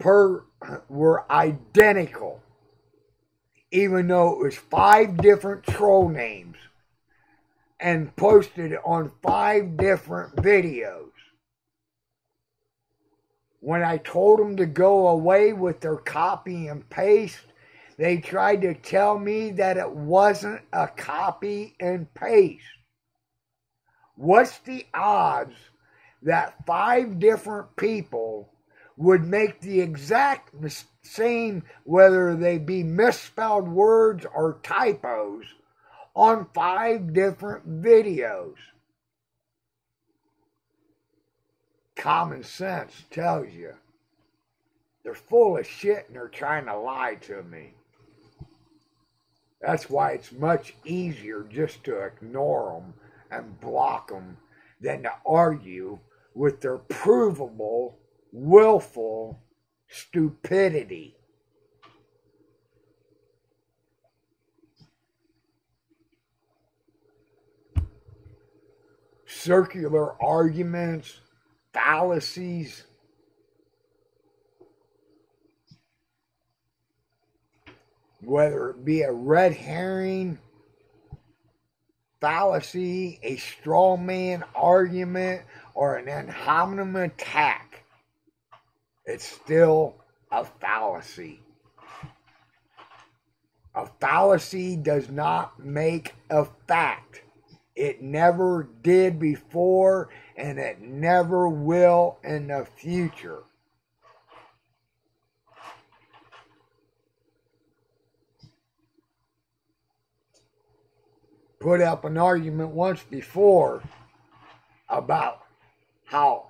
were identical, even though it was 5 different troll names and posted on 5 different videos. When I told them to go away with their copy and paste, they tried to tell me that it wasn't a copy and paste. What's the odds that 5 different people would make the exact same, whether they be misspelled words or typos, on 5 different videos? Common sense tells you they're full of shit and they're trying to lie to me. That's why it's much easier just to ignore them and block them than to argue with their provable, willful stupidity. Circular arguments, fallacies, whether it be a red herring fallacy, a straw man argument, or an ad hominem attack, it's still a fallacy. A fallacy does not make a fact. It never did before, and it never will in the future. Put up an argument once before about how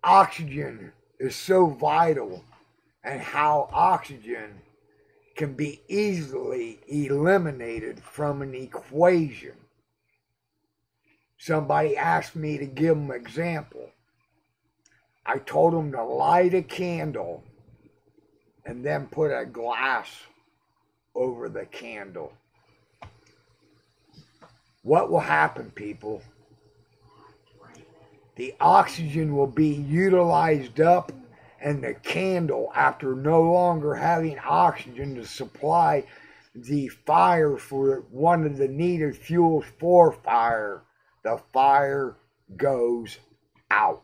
oxygen is so vital and how oxygen can be easily eliminated from an equation. Somebody asked me to give them an example. I told them to light a candle and then put a glass over the candle. What will happen, people? The oxygen will be utilized up, and the candle, after no longer having oxygen to supply the fire for one of the needed fuels for fire, the fire goes out.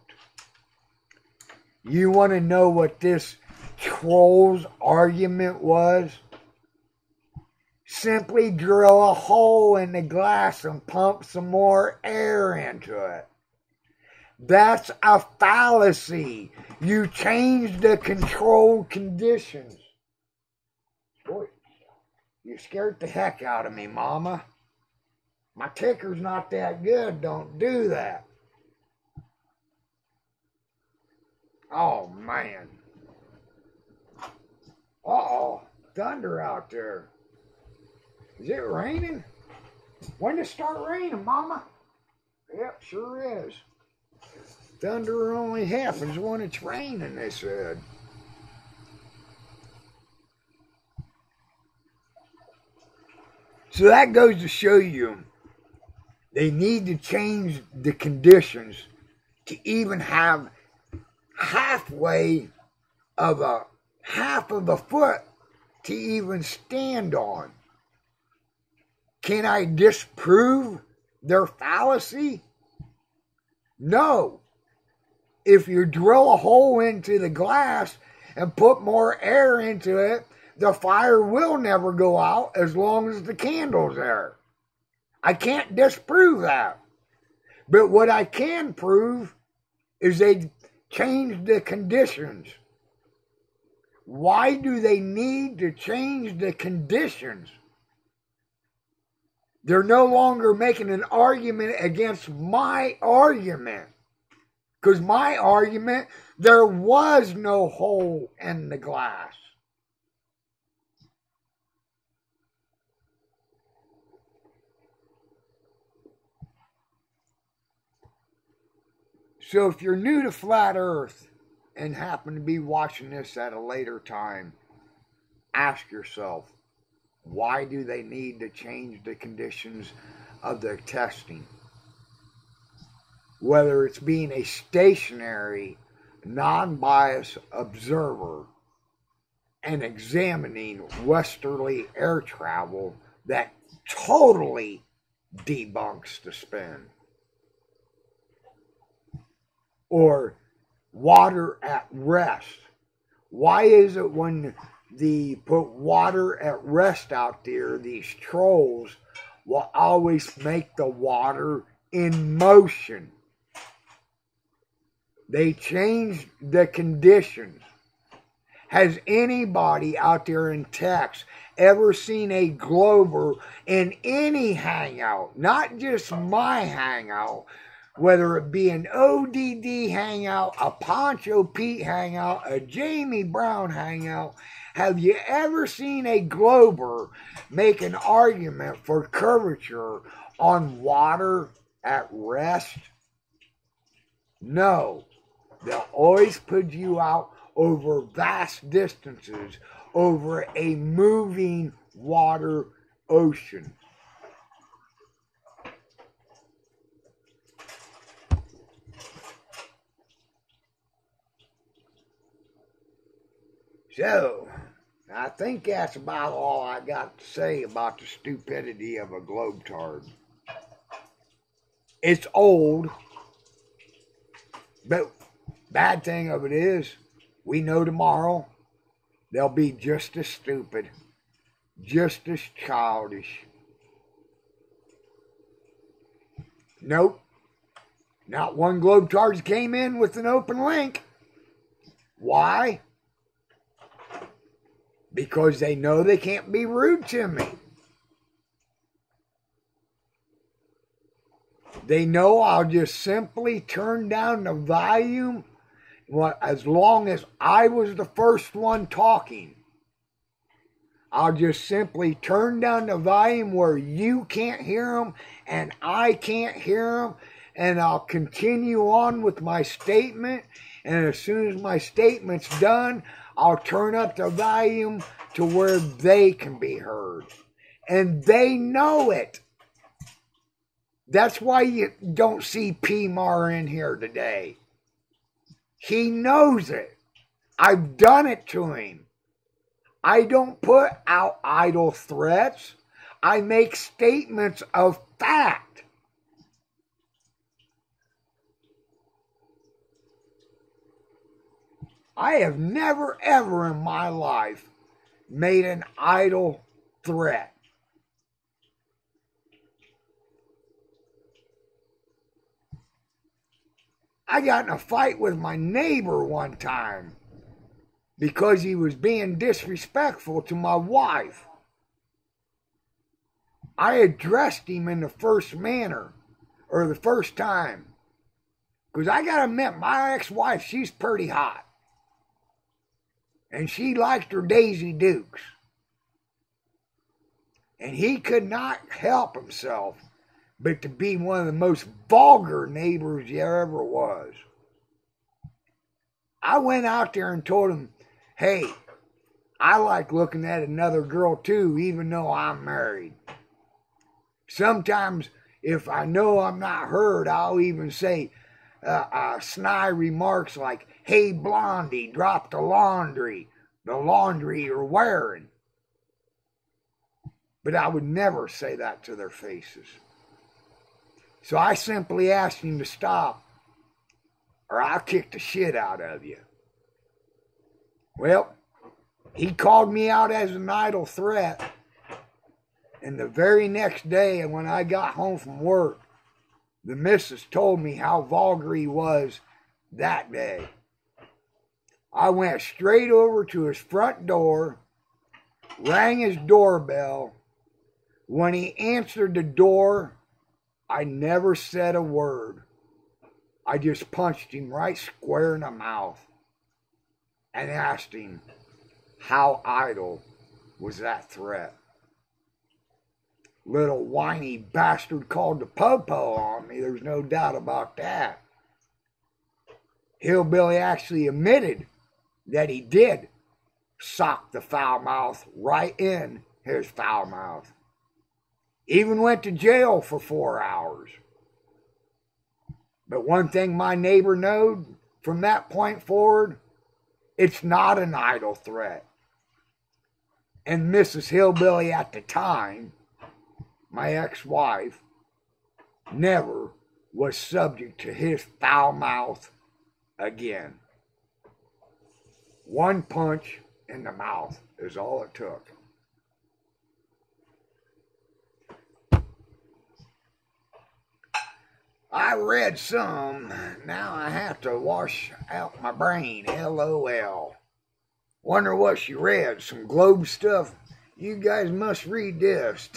You want to know what this troll's argument was? Simply drill a hole in the glass and pump some more air into it. That's a fallacy. You changed the controlled conditions. Boy, you scared the heck out of me, Mama. My ticker's not that good. Don't do that. Oh, man. Uh-oh. Thunder out there. Is it raining? When did it start raining, Mama? Yep, sure is. Thunder only happens when it's raining, they said. So that goes to show you they need to change the conditions to even have halfway of a half of a foot to even stand on. Can I disprove their fallacy? No. If you drill a hole into the glass and put more air into it, the fire will never go out as long as the candle's there. I can't disprove that. But what I can prove is they changed the conditions. Why do they need to change the conditions? They're no longer making an argument against my argument. Because my argument, there was no hole in the glass. So if you're new to Flat Earth and happen to be watching this at a later time, ask yourself, why do they need to change the conditions of their testing? Whether it's being a stationary, non-biased observer and examining westerly air travel that totally debunks the spin. Or water at rest. Why is it when they put water at rest out there, these trolls will always make the water in motion? They changed the conditions. Has anybody out there in Texas ever seen a glober in any hangout? Not just my hangout, whether it be an ODD hangout, a Poncho Pete hangout, a Jamie Brown hangout. Have you ever seen a glober make an argument for curvature on water at rest? No. They'll always put you out over vast distances, over a moving water ocean. So, I think that's about all I got to say about the stupidity of a globetard. It's old, but bad thing of it is, we know tomorrow they'll be just as stupid, just as childish. Nope. Not one Globetrotters came in with an open link. Why? Because they know they can't be rude to me. They know I'll just simply turn down the volume as long as I was the first one talking. I'll just simply turn down the volume where you can't hear them and I can't hear them, and I'll continue on with my statement. And as soon as my statement's done, I'll turn up the volume to where they can be heard. And they know it. That's why you don't see PMAR in here today. He knows it. I've done it to him. I don't put out idle threats. I make statements of fact. I have never, ever in my life made an idle threat. I got in a fight with my neighbor one time because he was being disrespectful to my wife. I addressed him in the first manner, or the first time. Because I gotta admit, my ex-wife, she's pretty hot. And she liked her Daisy Dukes. And he could not help himself but to be one of the most vulgar neighbors there ever was. I went out there and told him, hey, I like looking at another girl too, even though I'm married. Sometimes, if I know I'm not heard, I'll even say snide remarks like, hey, Blondie, drop the laundry you're wearing. But I would never say that to their faces. So I simply asked him to stop, or I'll kick the shit out of you. Well, he called me out as an idle threat. And the very next day, when I got home from work, the missus told me how vulgar he was that day. I went straight over to his front door, rang his doorbell. When he answered the door, I never said a word. I just punched him right square in the mouth and asked him, how idle was that threat? Little whiny bastard called the po-po on me, there's no doubt about that. Hillbilly actually admitted that he did sock the foul mouth right in his foul mouth. Even went to jail for 4 hours. But one thing my neighbor knowed from that point forward, it's not an idle threat. And Mrs. Hillbilly at the time, my ex-wife, never was subject to his foul mouth again. One punch in the mouth is all it took. I read some, now I have to wash out my brain, LOL. Wonder what she read, some Globe stuff. You guys must read this.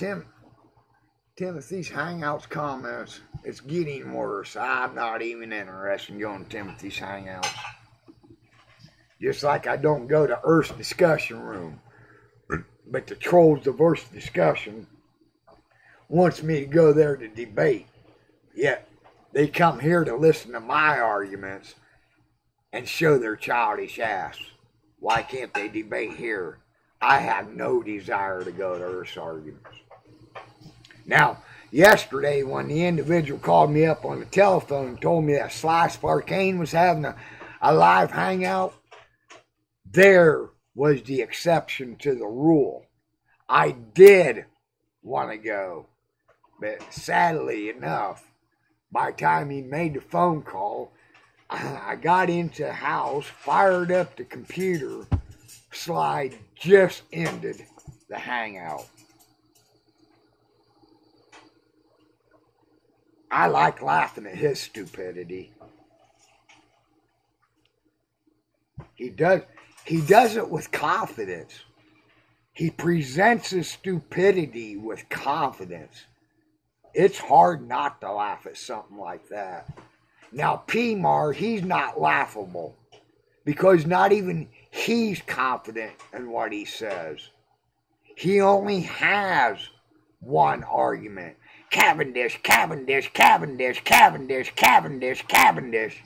Timothy's Hangouts comments. It's getting worse. I'm not even interested in going to Timothy's Hangouts. Just like I don't go to Earth's discussion room. But the Trolls Diverse Discussion wants me to go there to debate. Yet they come here to listen to my arguments and show their childish ass. Why can't they debate here? I have no desire to go to Earth's arguments. Now, yesterday when the individual called me up on the telephone and told me that Sly Sparkane was having a live hangout, there was the exception to the rule. I did want to go, but sadly enough, by the time he made the phone call, I got into the house, fired up the computer, Sly just ended the hangout. I like laughing at his stupidity. He does it with confidence. He presents his stupidity with confidence. It's hard not to laugh at something like that. Now, PMAR, he's not laughable because not even he's confident in what he says. He only has one argument. Cavendish, Cavendish, Cavendish, Cavendish, Cavendish, Cavendish.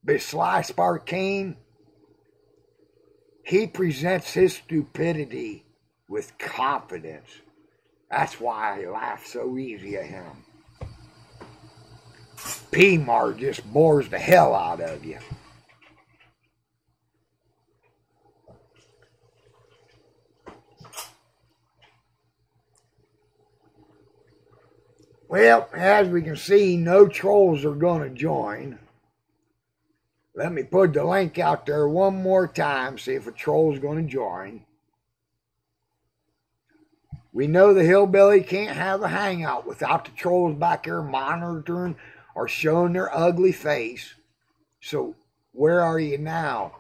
But Sly Sparkane, he presents his stupidity with confidence. That's why I laugh so easy at him. PMAR just bores the hell out of you. Well, as we can see, no trolls are going to join. Let me put the link out there one more time, see if a troll's going to join. We know the hillbilly can't have a hangout without the trolls back there monitoring or showing their ugly face. So where are you now?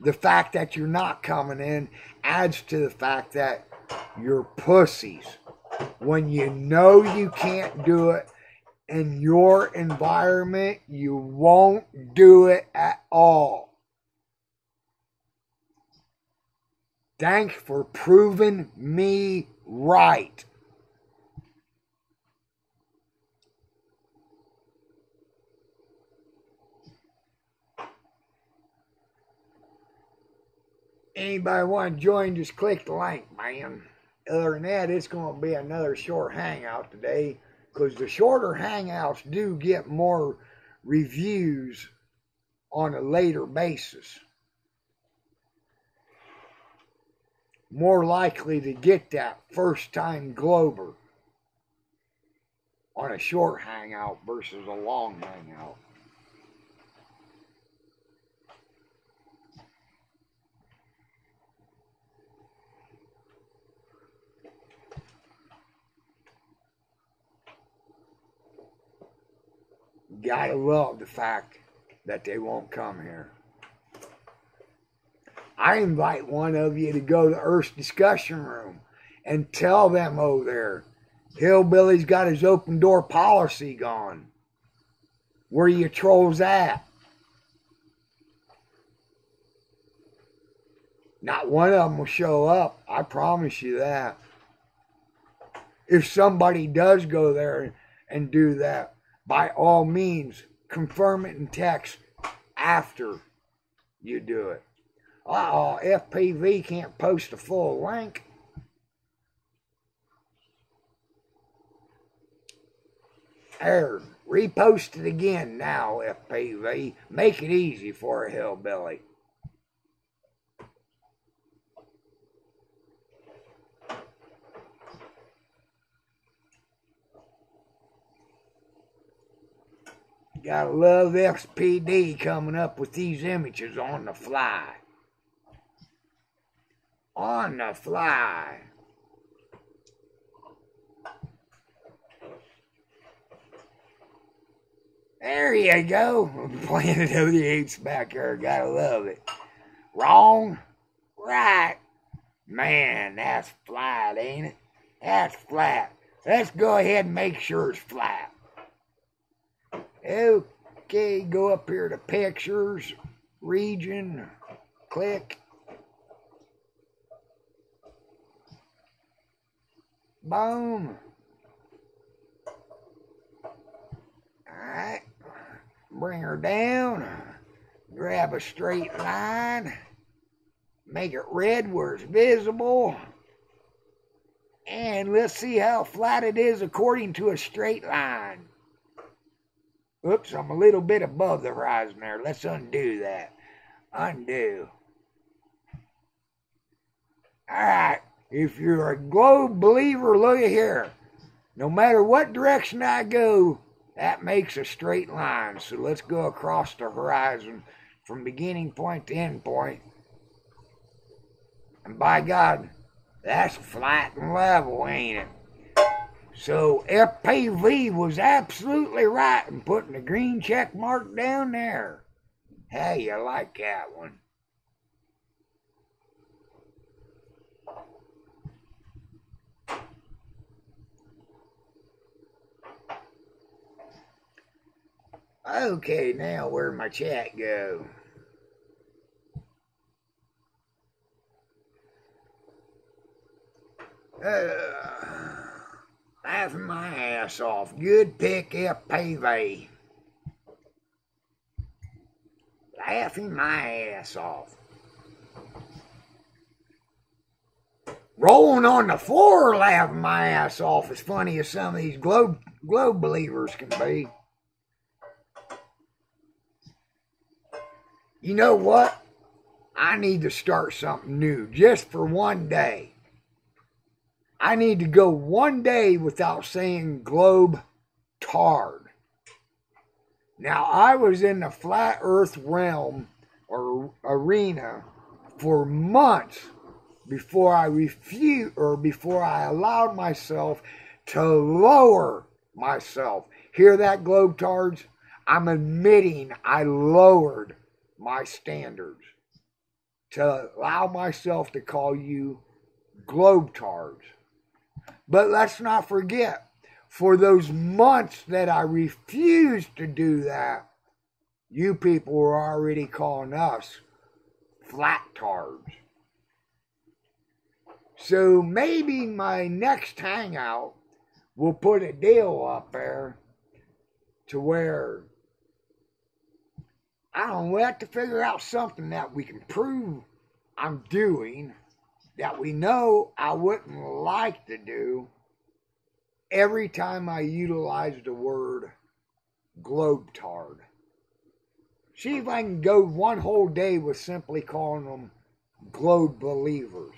The fact that you're not coming in adds to the fact that you're pussies. When you know you can't do it in your environment, you won't do it at all. Thanks for proving me right. Anybody want to join, just click the link, man. Other than that, it's going to be another short hangout today, because the shorter hangouts do get more reviews on a later basis. More likely to get that first time Glober on a short hangout versus a long hangout. Gotta love the fact that they won't come here. I invite one of you to go to Earth's discussion room and tell them over there, Hillbilly's got his open door policy gone. Where are you trolls at? Not one of them will show up. I promise you that. If somebody does go there and do that, by all means, confirm it in text after you do it. Uh-oh, FPV can't post a full link. There, repost it again now, FPV. Make it easy for a hillbilly. Gotta love SPD coming up with these images on the fly. On the fly. There you go. Planet of the Apes back there. Gotta love it. Wrong? Right. Man, that's flat, ain't it? That's flat. Let's go ahead and make sure it's flat. Okay, go up here to pictures, region, click. Boom. Alright, bring her down, grab a straight line, make it red where it's visible, and let's see how flat it is according to a straight line. Oops, I'm a little bit above the horizon there. Let's undo that. Undo. Alright, if you're a globe believer, look at here. No matter what direction I go, that makes a straight line. So let's go across the horizon from beginning point to end point. And by God, that's flat and level, ain't it? So FPV was absolutely right in putting the green check mark down there. Hey, you like that one? Okay, now where'd my chat go? Laughing my ass off. Good pick, FPV. Laughing my ass off. Rolling on the floor, laughing my ass off. As funny as some of these globe believers can be. You know what? I need to start something new just for one day. I need to go one day without saying globe tard. Now, I was in the flat earth realm or arena for months before I allowed myself to lower myself. Hear that, globe tards? I'm admitting I lowered my standards to allow myself to call you globetards. But let's not forget, for those months that I refused to do that, you people were already calling us flat-tards. So maybe my next hangout will put a deal up there to where, I don't know, we have to figure out something that we can prove I'm doing that we know I wouldn't like to do every time I utilize the word globetard. See if I can go one whole day with simply calling them globe believers.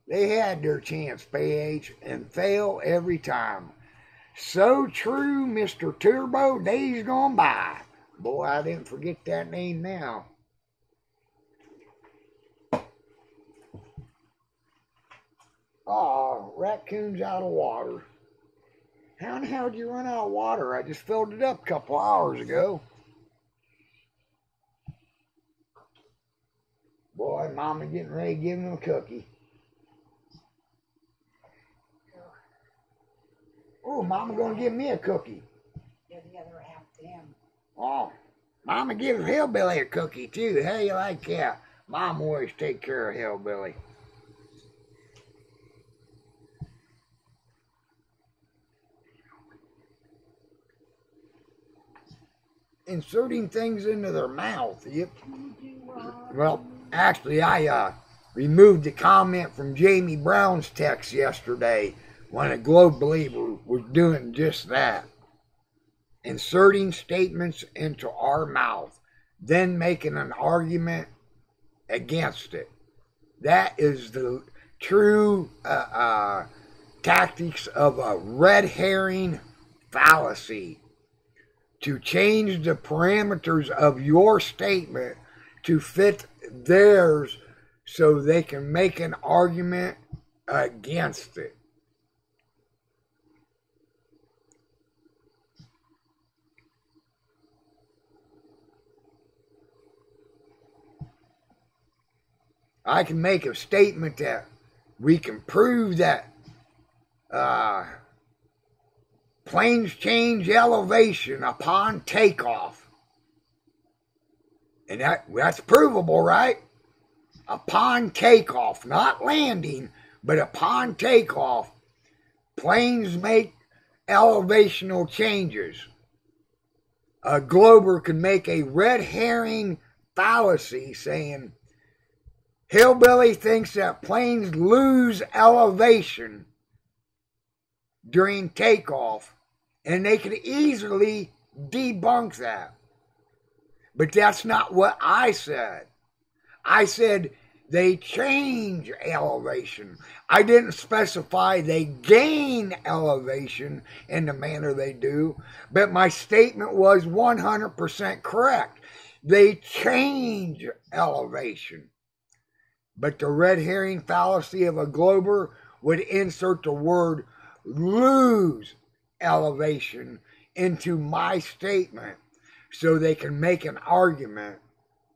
They had their chance, PH, and fail every time. So true, Mr. Turbo, days gone by. Boy, I didn't forget that name now. Oh, raccoon's out of water. How in the hell did you run out of water? I just filled it up a couple hours ago. Boy, Mama getting ready to give him a cookie. Oh, Mama gonna give me a cookie. They're the other half them. Oh, Mama gives Hillbilly a cookie too. How you like that? Mom always take care of Hillbilly. Inserting things into their mouth. Yep. Well, actually, I removed the comment from Jamie Brown's text yesterday when a globe believer was doing just that. Inserting statements into our mouth, then making an argument against it. That is the true tactics of a red herring fallacy. To change the parameters of your statement to fit theirs so they can make an argument against it. I can make a statement that we can prove that planes change elevation upon takeoff. And that's provable, right? Upon takeoff, not landing, but upon takeoff, planes make elevational changes. A glober could make a red herring fallacy saying, Hillbilly thinks that planes lose elevation during takeoff, and they could easily debunk that. But that's not what I said. I said they change elevation. I didn't specify they gain elevation in the manner they do, but my statement was 100% correct. they change elevation. But the red herring fallacy of a glober would insert the word lose elevation into my statement so they can make an argument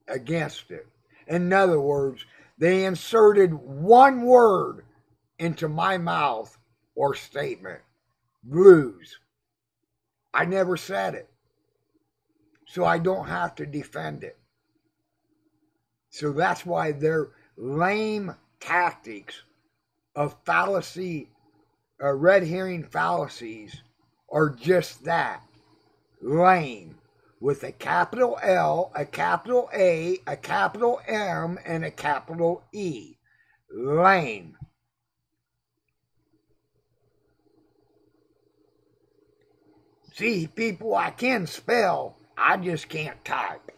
against it. In other words, they inserted one word into my mouth or statement. Lose. I never said it. So I don't have to defend it. So that's why their lame tactics of fallacy, red herring fallacies are just that. Lame. With a capital L, a capital A, a capital M, and a capital E. Lame. See, people, I can spell, I just can't type.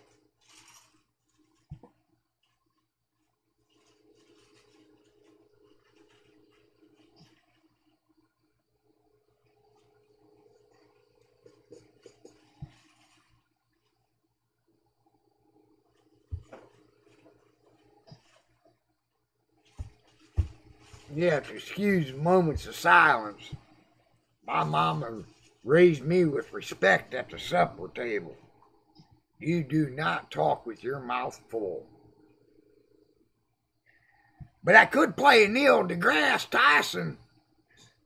You have to excuse moments of silence. My mama raised me with respect at the supper table. You do not talk with your mouth full. But I could play Neil deGrasse Tyson,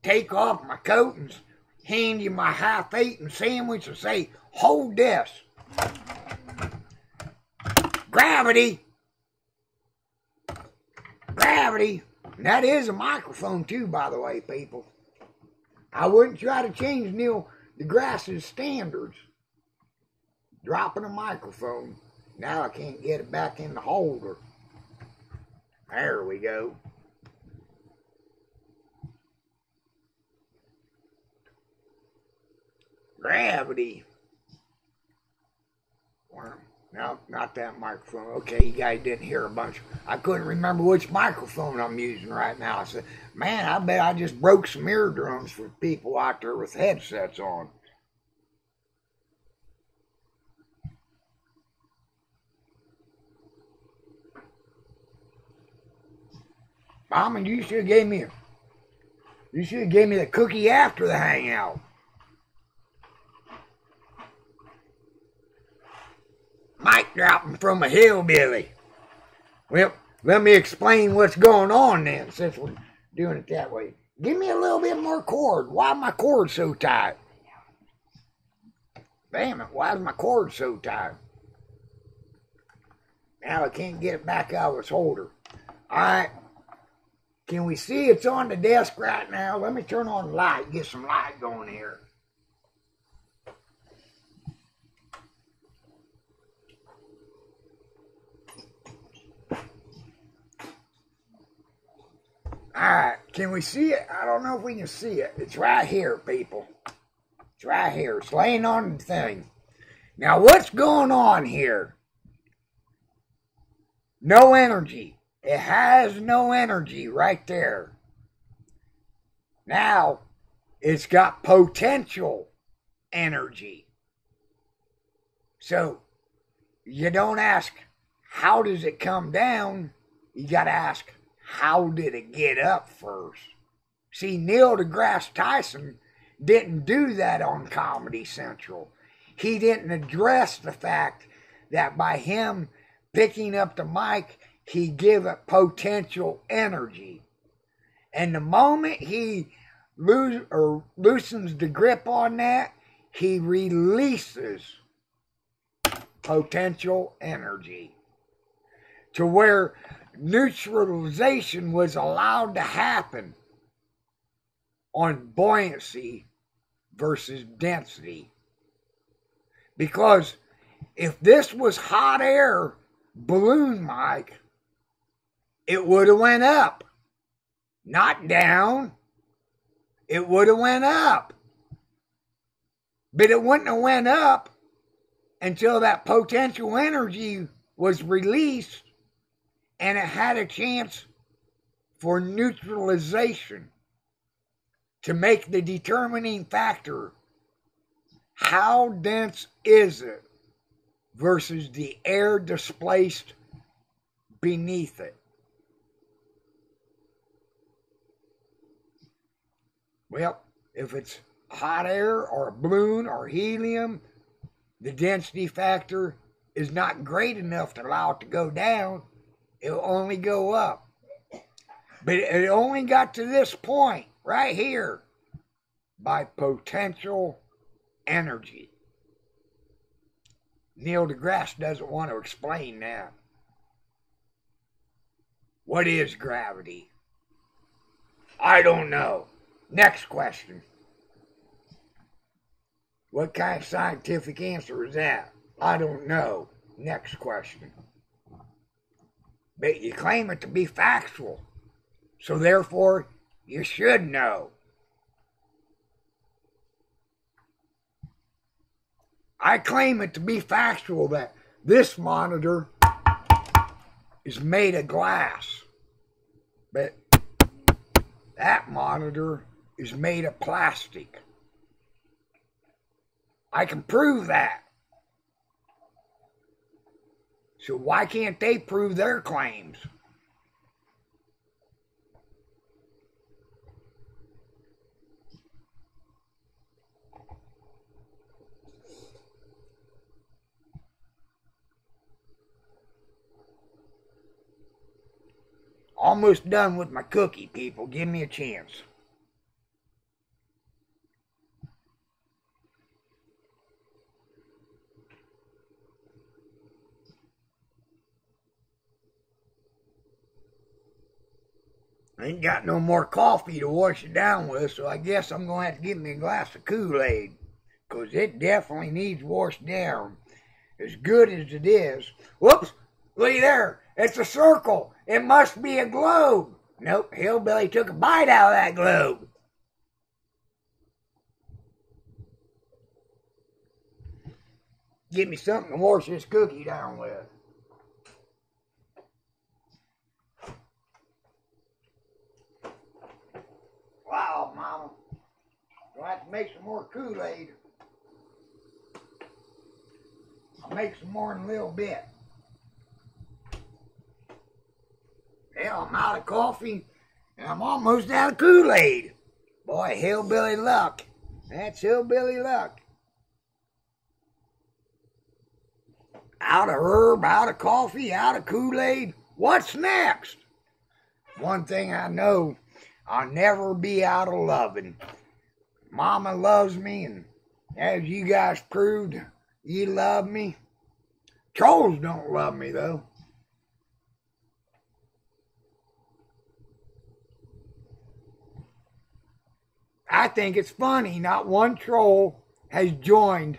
take off my coat and hand you my half-eaten sandwich and say, hold this. Gravity. Gravity. And that is a microphone too, by the way, people. I wouldn't try to change Neil deGrasse's standards. Dropping a microphone. Now I can't get it back in the holder. There we go. Gravity. No, not that microphone. Okay, you guys didn't hear a bunch. I couldn't remember which microphone I'm using right now. I said, man, I bet I just broke some eardrums for people out there with headsets on. Mama, you should have gave me the cookie after the hangout. Mic dropping from a hillbilly. Well, let me explain what's going on then, since we're doing it that way. Give me a little bit more cord. Why is my cord so tight? Damn it, why is my cord so tight? Now I can't get it back out of its holder. Alright. Can we see it's on the desk right now? Let me turn on the light, get some light going here. Alright, can we see it? I don't know if we can see it. It's right here, people. It's right here. It's laying on the thing. Now, what's going on here? No energy. It has no energy right there. Now, it's got potential energy. So, you don't ask, how does it come down? You got to ask, how did it get up first? See, Neil deGrasse Tyson didn't do that on Comedy Central. He didn't address the fact that by him picking up the mic, he give it potential energy. And the moment he loosens the grip on that, he releases potential energy to where neutralization was allowed to happen on buoyancy versus density. Because if this was hot air balloon mic, it would have went up, not down. It would have went up. But it wouldn't have went up until that potential energy was released and it had a chance for neutralization to make the determining factor. How dense is it? versus the air displaced beneath it? Well, if it's hot air or a balloon or helium, the density factor is not great enough to allow it to go down. It'll only go up. But it only got to this point right here by potential energy. Neil deGrasse doesn't want to explain that. What is gravity? I don't know. Next question. What kind of scientific answer is that? I don't know. Next question. But you claim it to be factual, so therefore you should know. I claim it to be factual that this monitor is made of glass, but that monitor is made of plastic. I can prove that. So why can't they prove their claims? Almost done with my cookie, people. Give me a chance. I ain't got no more coffee to wash it down with, so I guess I'm going to have to get me a glass of Kool-Aid, because it definitely needs washed down. As good as it is. Whoops! Look there! It's a circle! It must be a globe! Nope, Hillbilly took a bite out of that globe. Give me something to wash this cookie down with. Wow, Mama. I'll have to make some more Kool-Aid. I'll make some more in a little bit. Hell, I'm out of coffee, and I'm almost out of Kool-Aid. Boy, hillbilly luck. That's hillbilly luck. Out of herb, out of coffee, out of Kool-Aid. What's next? One thing I know, I'll never be out of loving. Mama loves me, and as you guys proved, you love me. Trolls don't love me, though. I think it's funny, not one troll has joined.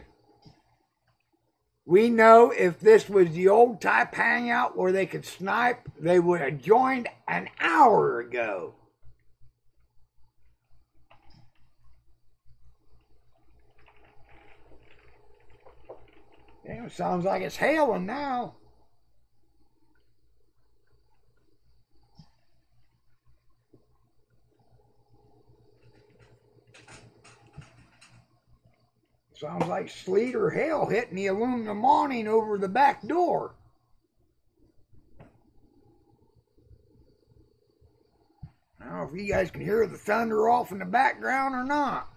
We know if this was the old type hangout where they could snipe, they would have joined an hour ago. Damn, sounds like it's hailing now. Sounds like sleet or hail hitting the aluminum awning over the back door. I don't know if you guys can hear the thunder off in the background or not.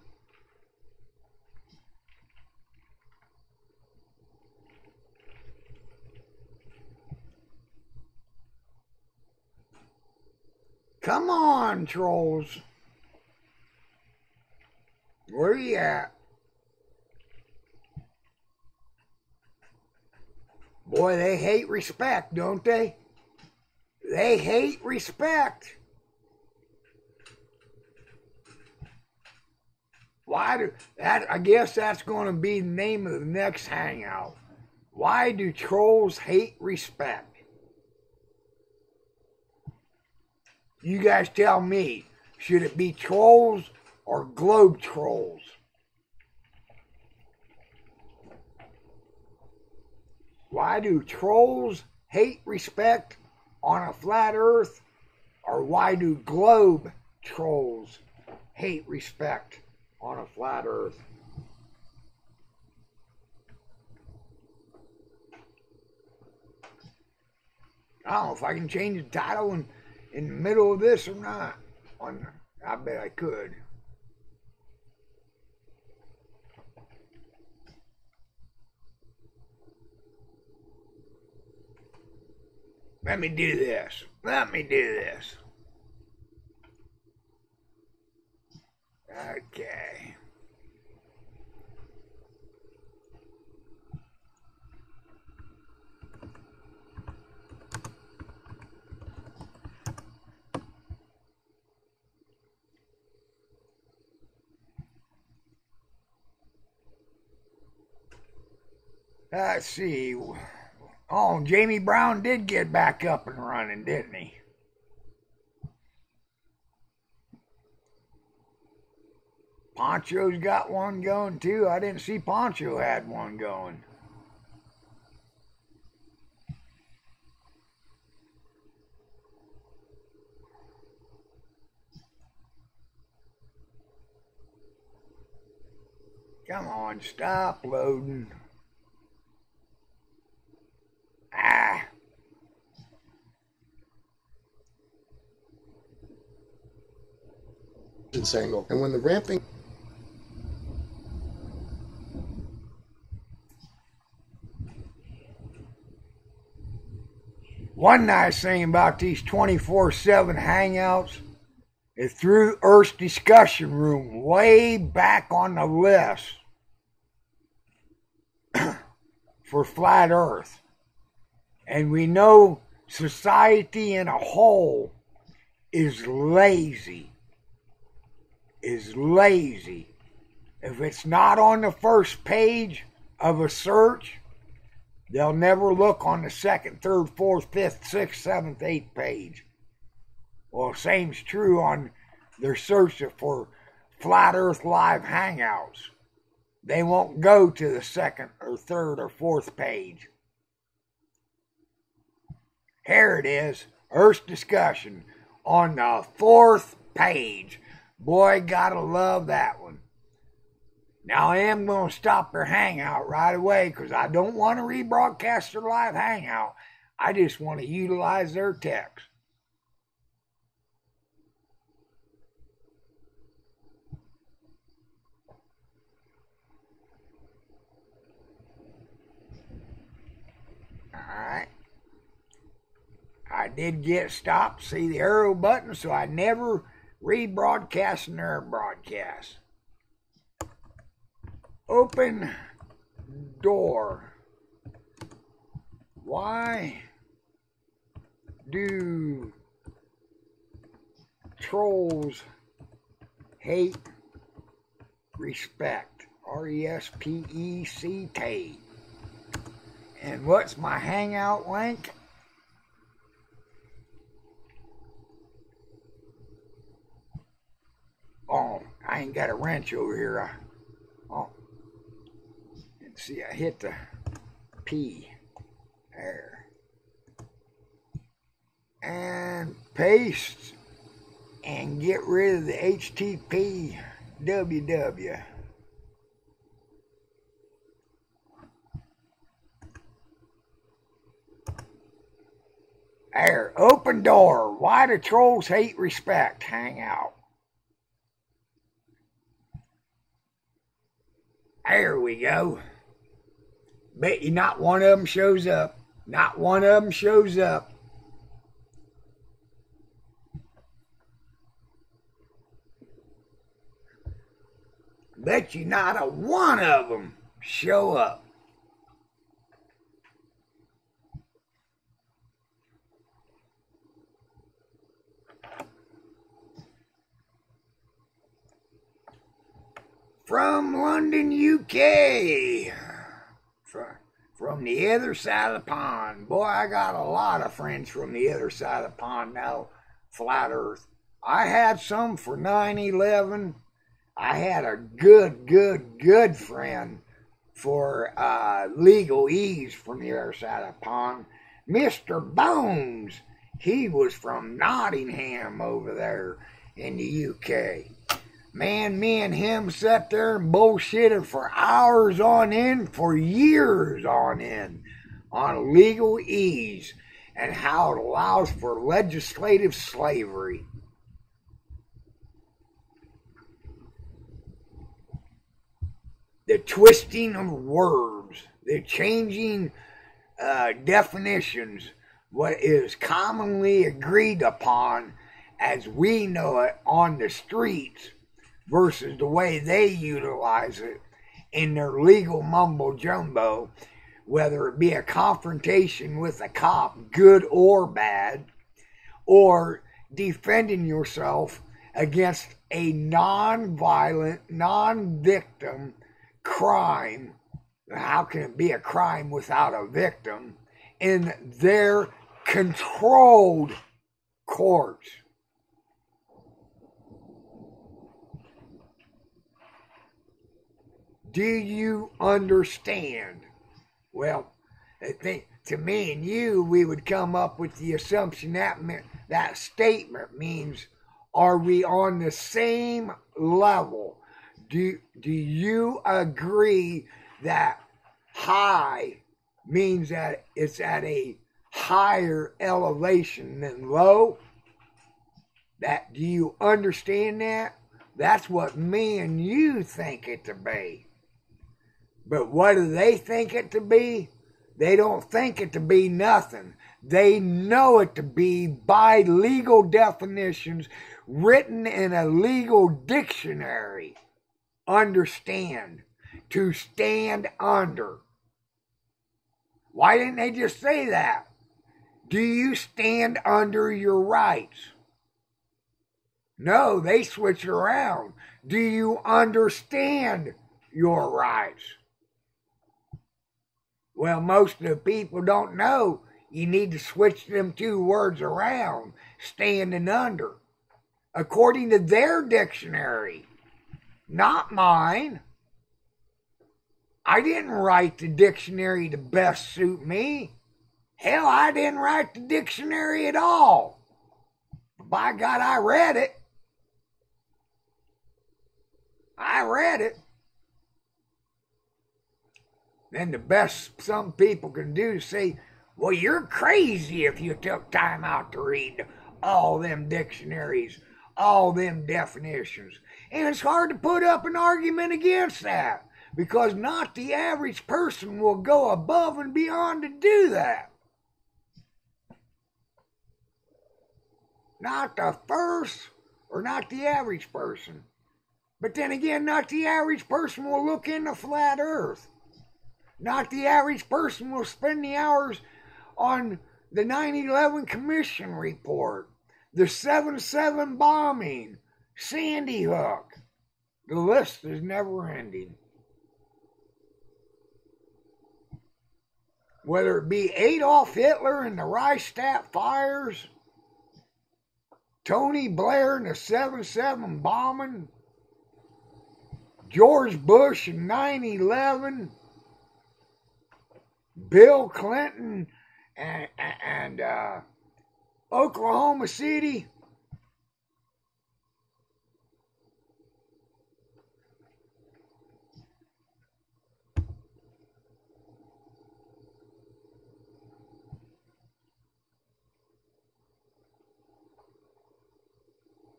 Come on, trolls. Where you at? Boy, they hate respect, don't they? They hate respect. Why do that? I guess that's going to be the name of the next hangout. Why do trolls hate respect? You guys tell me. Should it be trolls or globe trolls? Why do trolls hate respect on a flat earth? Or why do globe trolls hate respect on a flat earth? I don't know if I can change the title in the middle of this or not. I bet I could. Let me do this. Okay. Let's see. Oh, Jamie Brown did get back up and running, didn't he? Poncho's got one going too. I didn't see Poncho had one going. Come on, stop loading. Angle. And when the ramping one nice thing about these 24/7 hangouts is through Earth's discussion room, way back on the list for flat Earth. And we know society in a whole is lazy. If it's not on the first page of a search, they'll never look on the second, third, fourth, fifth, sixth, seventh, eighth page. Well, same's true on their search for Flat Earth Live Hangouts. They won't go to the second or third or fourth page. Here it is, Earth's discussion on the fourth page. Boy, gotta love that one. Now, I am going to stop their hangout right away because I don't want to rebroadcast their live hangout. I just want to utilize their text. Alright. I did get stopped. See the arrow button, so I never rebroadcast their broadcast. Open door. Why do trolls hate respect? RESPECT. And what's my hangout link? Oh, I ain't got a wrench over here. Oh, let's see, I hit the P there. And paste and get rid of the HTTP www. There, open door. Why do trolls hate respect? Hangout. There we go. Bet you not one of them shows up. Not one of them shows up. Bet you not a one of them show up. From London, UK. From the other side of the pond. Boy, I got a lot of friends from the other side of the pond now. Flat Earth. I had some for 9/11. I had a good friend for Legal Ease from the other side of the pond. Mr. Bones. He was from Nottingham over there in the UK. Man, me and him sat there and bullshitted for hours on end, for years on end, on Legal Ease. and how it allows for legislative slavery. The twisting of words, the changing definitions, what is commonly agreed upon as we know it on the streets versus the way they utilize it in their legal mumbo jumbo, whether it be a confrontation with a cop, good or bad, or defending yourself against a non-violent, non-victim crime. How can it be a crime without a victim in their controlled courts? Do you understand? Well, I think to me and you, we would come up with the assumption that statement means, are we on the same level? Do you agree that high means that it's at a higher elevation than low? Do you understand that? That's what me and you think it to be. But what do they think it to be? They don't think it to be nothing. They know it to be by legal definitions written in a legal dictionary. Understand. To stand under. Why didn't they just say that? Do you stand under your rights? No, they switch it around. Do you understand your rights? Well, most of the people don't know. You need to switch them two words around, standing under, according to their dictionary, not mine. I didn't write the dictionary to best suit me. Hell, I didn't write the dictionary at all. By God, I read it. I read it. Then the best some people can do is say, well, you're crazy if you took time out to read all them dictionaries, all them definitions. And it's hard to put up an argument against that, because not the average person will go above and beyond to do that. Not the first, or not the average person. But then again, not the average person will look into flat earth. Not the average person will spend the hours on the 9/11 Commission report, the 7/7 bombing, Sandy Hook. The list is never ending. Whether it be Adolf Hitler and the Reichstag fires, Tony Blair and the 7/7 bombing, George Bush and 9/11, Bill Clinton and Oklahoma City.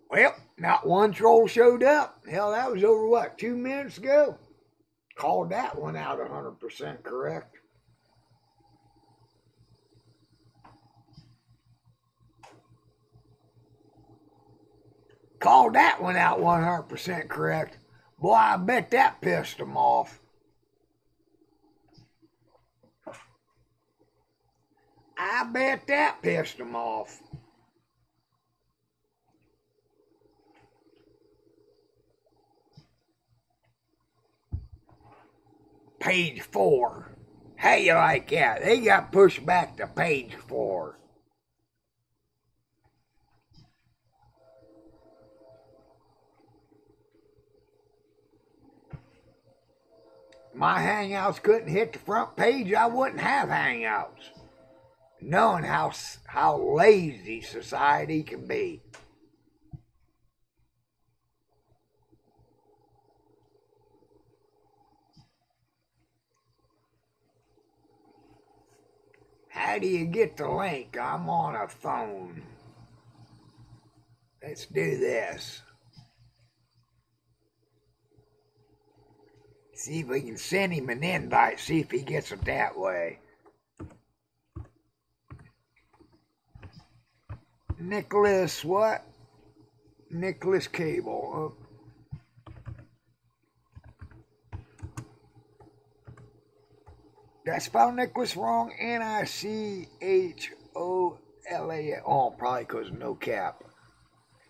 Well, not one troll showed up. Hell, that was over, what, 2 minutes ago? Called that one out 100% correct. Called that one out 100% correct. Boy, I bet that pissed them off. I bet that pissed them off. Page 4. How you like that? They got pushed back to page 4. My Hangouts couldn't hit the front page, I wouldn't have Hangouts. Knowing how lazy society can be. How do you get the link? I'm on a phone. Let's do this. See if we can send him an invite, see if he gets it that way. Nicholas what? Nicholas Cable. Did I spell Nicholas wrong? Nicholas. Oh, probably because of no cap.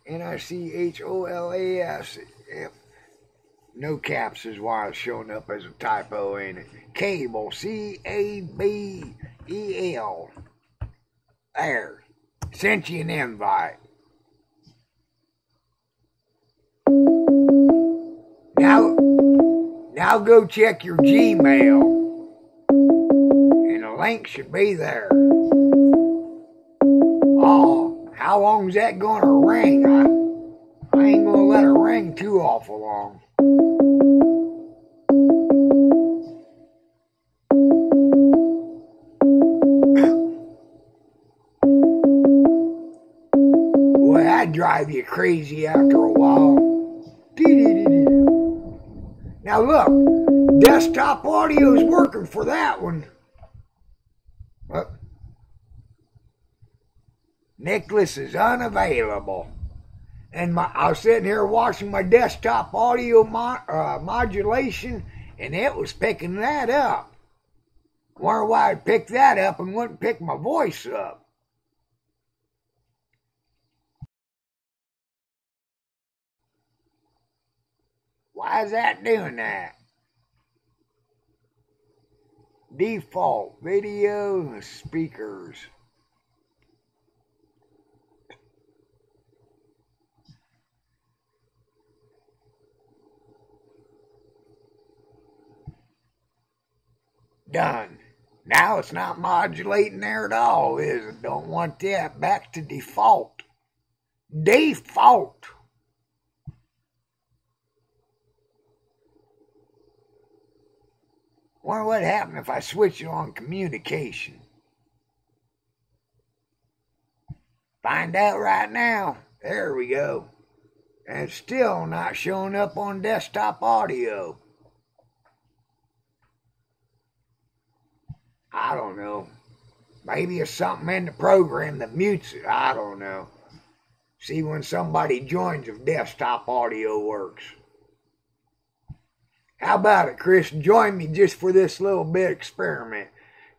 Nicholas. Yep. No caps is why it's showing up as a typo, ain't it? Cable. Cabel. There. Sent you an invite. Now go check your Gmail. And the link should be there. Oh, how long is that going to ring? I ain't going to let it ring too awful long. Boy, that'd drive you crazy after a while. Now look, desktop audio is working for that one. Nicholas is unavailable. And I was sitting here watching my desktop audio modulation, and it was picking that up. Wonder why I'd pick that up and wouldn't pick my voice up. Why is that doing that? Default video speakers. Done. Now it's not modulating there at all, is it? Don't want that. Back to default. Default. Wonder what happened if I switch it on communication. Find out right now. There we go. And it's still not showing up on desktop audio. I don't know. Maybe it's something in the program that mutes it. I don't know. See when somebody joins if desktop audio works. How about it, Chris? Join me just for this little bit experiment.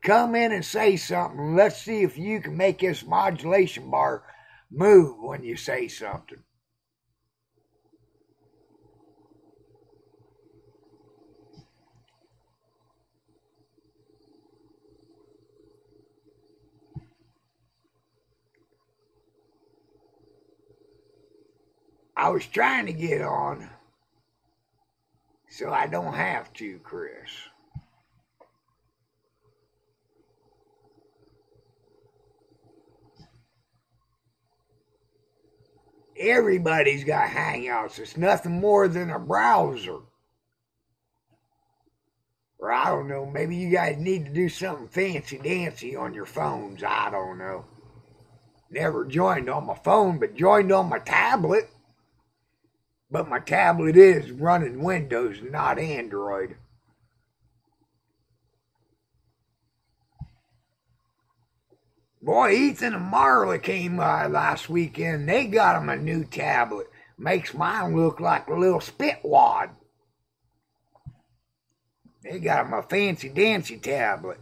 Come in and say something. Let's see if you can make this modulation bar move when you say something. I was trying to get on, so I don't have to, Chris. Everybody's got Hangouts. It's nothing more than a browser. Or I don't know, maybe you guys need to do something fancy-dancy on your phones. I don't know. Never joined on my phone, but joined on my tablet. But my tablet is running Windows, not Android. Boy, Ethan and Marla came by last weekend. They got them a new tablet. Makes mine look like a little spitwad. They got them a fancy-dancy tablet.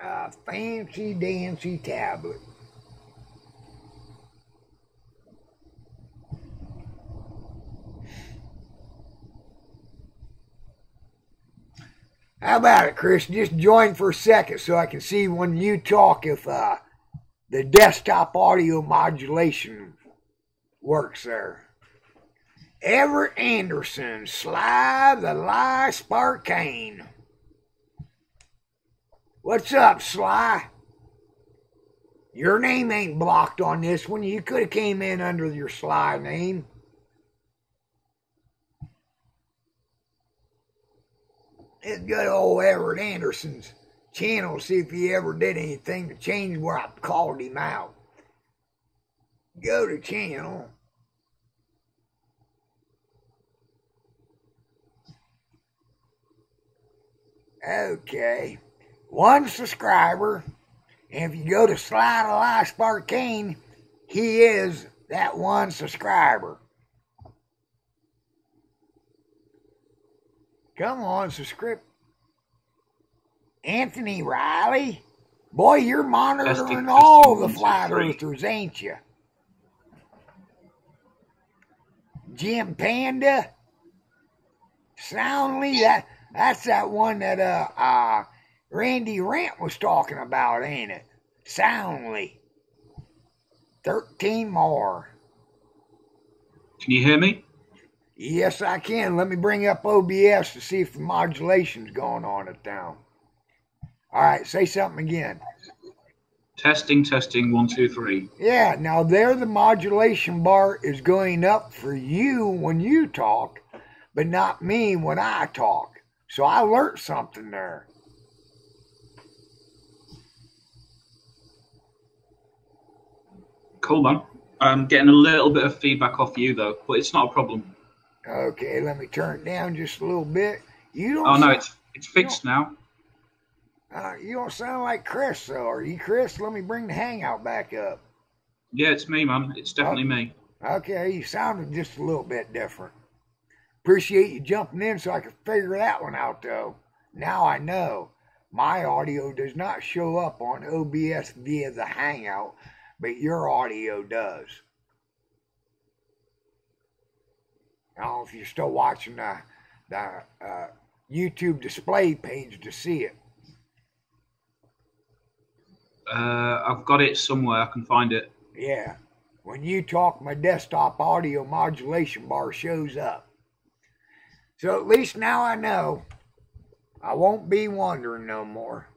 A fancy-dancy tablet. How about it, Chris? Just join for a second so I can see when you talk if the desktop audio modulation works there. Everett Anderson, Sly the Lie Sparkane. What's up, Sly? Your name ain't blocked on this one. You could have came in under your Sly name. It's good old Everett Anderson's channel. See if he ever did anything to change where I called him out. Go to channel. Okay. 1 subscriber. And if you go to Sly the Lie Sparkane, he is that 1 subscriber. Come on, subscribe. Anthony Riley. Boy, you're monitoring all the flat earthers, ain't you? Jim Panda. Soundly, that's that one that Randy Rant was talking about, ain't it? Soundly. 13 more. Can you hear me? Yes, I can. Let me bring up OBS to see if the modulation's going on at down. All right, say something again. Testing, 1, 2, 3. Yeah, now there the modulation bar is going up for you when you talk, but not me when I talk. So I learned something there. Cool, man. I'm getting a little bit of feedback off you, though, but it's not a problem. Okay, let me turn it down just a little bit. You don't. Oh no, it's fixed now. You don't sound like Chris, though. Are you Chris? Let me bring the Hangout back up. Yeah, it's me, man. It's definitely me. Okay, you sounded just a little bit different. Appreciate you jumping in so I could figure that one out, though. Now I know. My audio does not show up on OBS via the Hangout, but your audio does. I don't know if you're still watching the YouTube display page to see it. I've got it somewhere. I can find it. Yeah. When you talk, my desktop audio modulation bar shows up. So at least now I know. I won't be wondering no more.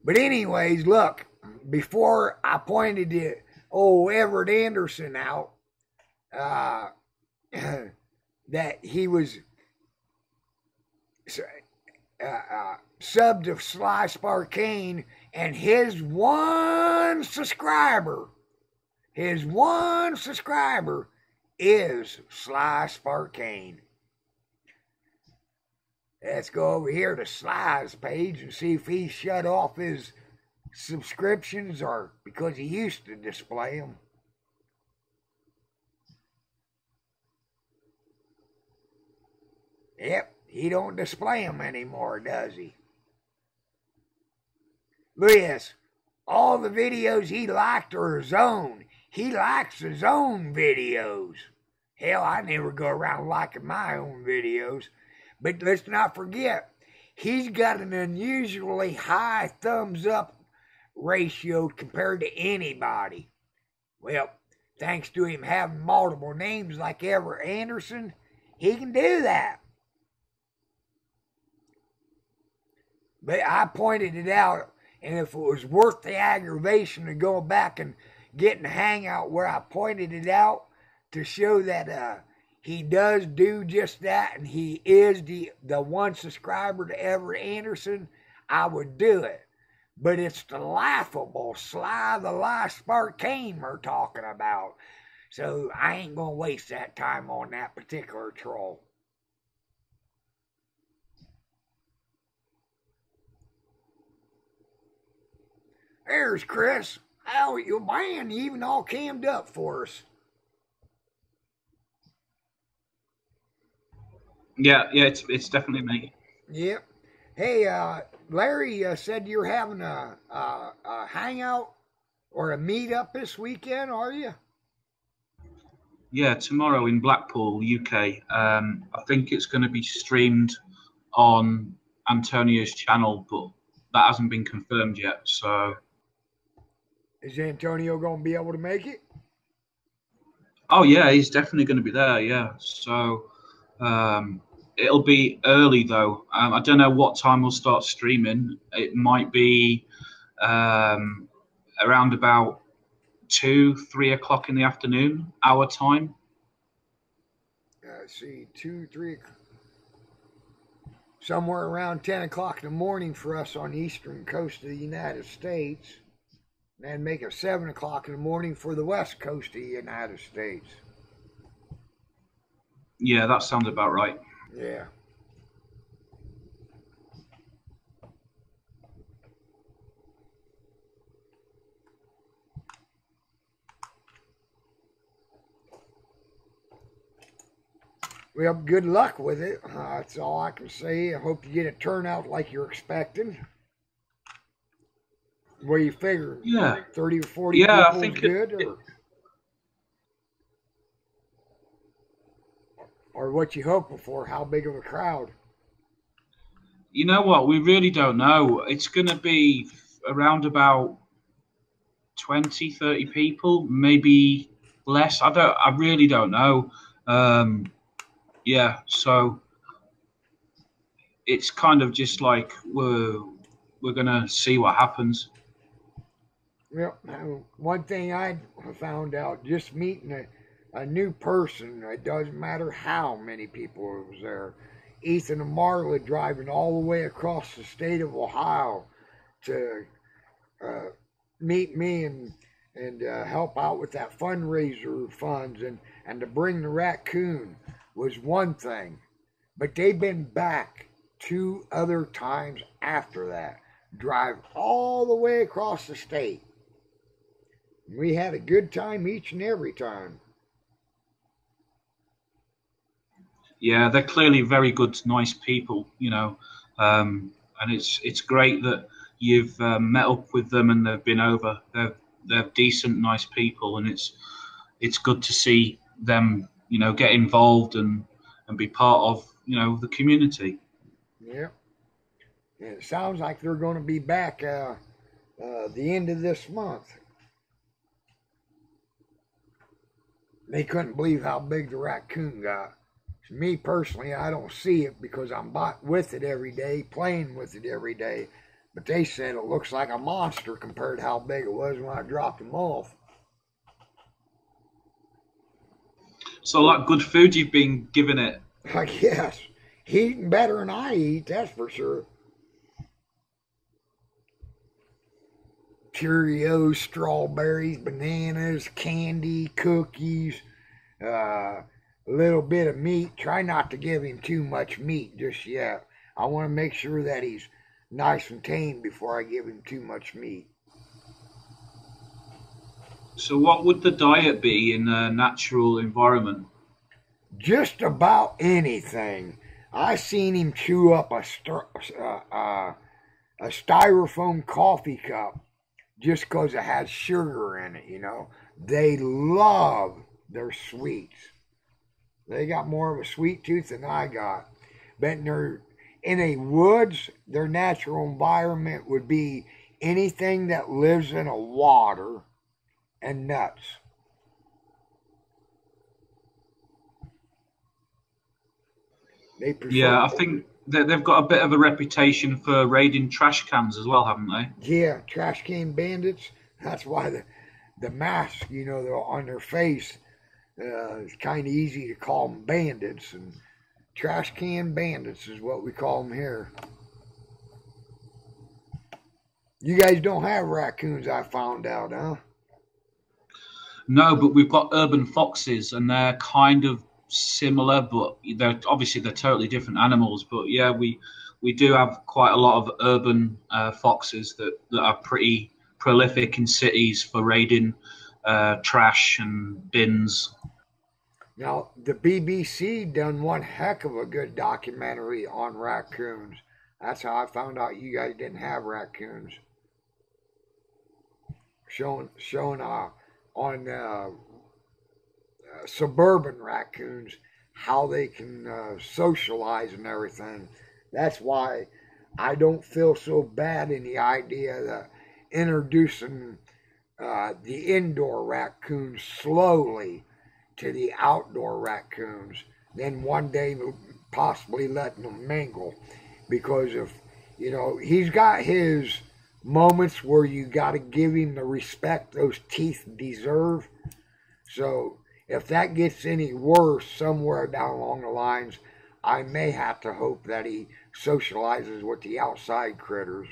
But anyways, look, before I pointed Everett Anderson out, that he was subbed to Sly Sparkane, and his 1 subscriber is Sly Sparkane. Let's go over here to Sly's page and see if he shut off his subscriptions or because he used to display them. Yep, he don't display them anymore, does he? Look at this. All the videos he liked are his own. He likes his own videos. Hell, I never go around liking my own videos. But let's not forget, he's got an unusually high thumbs up ratio compared to anybody. Well, thanks to him having multiple names like Everett Anderson, he can do that. But I pointed it out, and if it was worth the aggravation to go back and get in the Hangout where I pointed it out to show that he does do just that, and he is the 1 subscriber to Everett Anderson, I would do it. But it's the laughable Sly the Lie Sparkane we're talking about. So I ain't going to waste that time on that particular troll. There's Chris. How are you, man? You even all cammed up for us. Yeah, it's definitely me. Yep. Hey, Larry said you're having a hangout or a meetup this weekend, are you? Yeah, tomorrow in Blackpool, UK. I think it's going to be streamed on Antonio's channel, but that hasn't been confirmed yet. So, is Antonio going to be able to make it? Oh yeah, he's definitely going to be there. Yeah, so it'll be early though. I don't know what time we'll start streaming. It might be around about 2-3 o'clock in the afternoon, our time. Let's see, 2, 3, somewhere around 10 o'clock in the morning for us on the eastern coast of the United States, and make it 7 o'clock in the morning for the west coast of the United States. Yeah, that sounds about right. Yeah. Well, good luck with it. That's all I can say. I hope you get a turnout like you're expecting. What do you figure? Yeah. 30 or 40 Yeah, people I think is good? Or what you hoping for? How big of a crowd? You know what? We really don't know. It's going to be around about 20, 30 people, maybe less. I really don't know. Yeah, so it's kind of just like we're gonna see what happens. Well, one thing I found out just meeting a new person, it doesn't matter how many people was there. Ethan and Marla driving all the way across the state of Ohio to meet me and help out with that fundraiser funds and to bring the raccoon was one thing, but they've been back 2 other times after that. Drive all the way across the state. We had a good time each and every time. Yeah, they're clearly very good, nice people, you know, and it's great that you've met up with them and they've been over. They're decent, nice people, and it's good to see them, you know, get involved and be part of, you know, the community. Yeah. And it sounds like they're going to be back the end of this month. They couldn't believe how big the raccoon got. To me personally, I don't see it because I'm with it every day, playing with it every day. But they said it looks like a monster compared to how big it was when I dropped him off. So, like good food you've been giving it? I guess. He's eating better than I eat, that's for sure. Cheerios, strawberries, bananas, candy, cookies, a little bit of meat. Try not to give him too much meat just yet. I want to make sure that he's nice and tame before I give him too much meat. So what would the diet be in a natural environment? Just about anything. I seen him chew up a styrofoam coffee cup just because it has sugar in it, you know. They love their sweets. They got more of a sweet tooth than I got. But in a woods, their natural environment would be anything that lives in a water and nuts. They prefer. Yeah, I think they've got a bit of a reputation for raiding trash cans as well, haven't they? Yeah, trash can bandits. That's why the mask, you know, they're on their face, it's kind of easy to call them bandits. And trash can bandits is what we call them here. You guys don't have raccoons, I found out, huh? No, but we've got urban foxes, and they're kind of similar, but they're totally different animals. But yeah, we do have quite a lot of urban foxes that are pretty prolific in cities for raiding trash and bins. Now, the BBC done one heck of a good documentary on raccoons. That's how I found out you guys didn't have raccoons. Showing on suburban raccoons how they can socialize and everything. That's why I don't feel so bad in the idea that introducing the indoor raccoons slowly to the outdoor raccoons, then one day possibly letting them mingle, because if, you know, he's got his moments where you got to give him the respect those teeth deserve. So if that gets any worse somewhere down along the lines, I may have to hope that he socializes with the outside critters.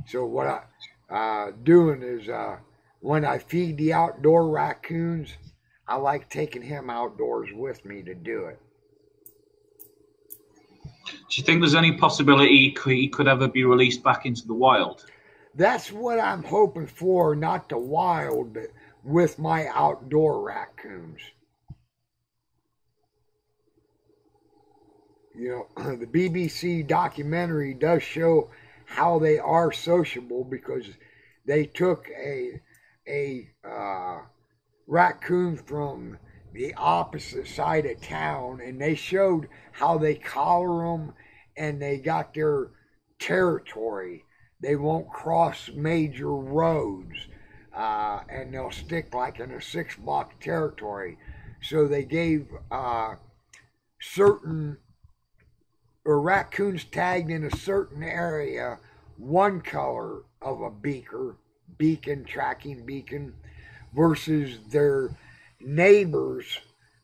So what I doing is when I feed the outdoor raccoons, I like taking him outdoors with me to do it. Do you think there's any possibility he could ever be released back into the wild? That's what I'm hoping for, not the wild, but with my outdoor raccoons. You know, the BBC documentary does show how they are sociable, because they took a raccoon from the opposite side of town, and they showed how they collar them, and they got their territory. They won't cross major roads, and they'll stick like in a 6-block territory. So they gave certain raccoons tagged in a certain area one color of a tracking beacon, versus their neighbors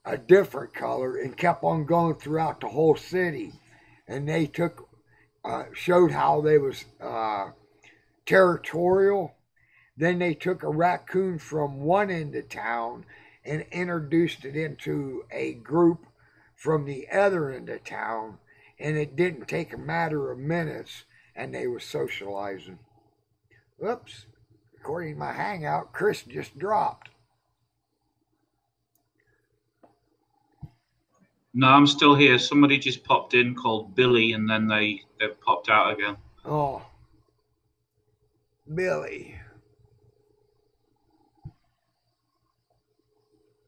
a different color, and kept on going throughout the whole city. And they took showed how they was territorial. Then they took a raccoon from one end of town and introduced it into a group from the other end of town, and it didn't take a matter of minutes, and they were socializing. Whoops, according to my Hangout, Chris just dropped. No, I'm still here. Somebody just popped in called Billy, and then they popped out again. Oh, Billy.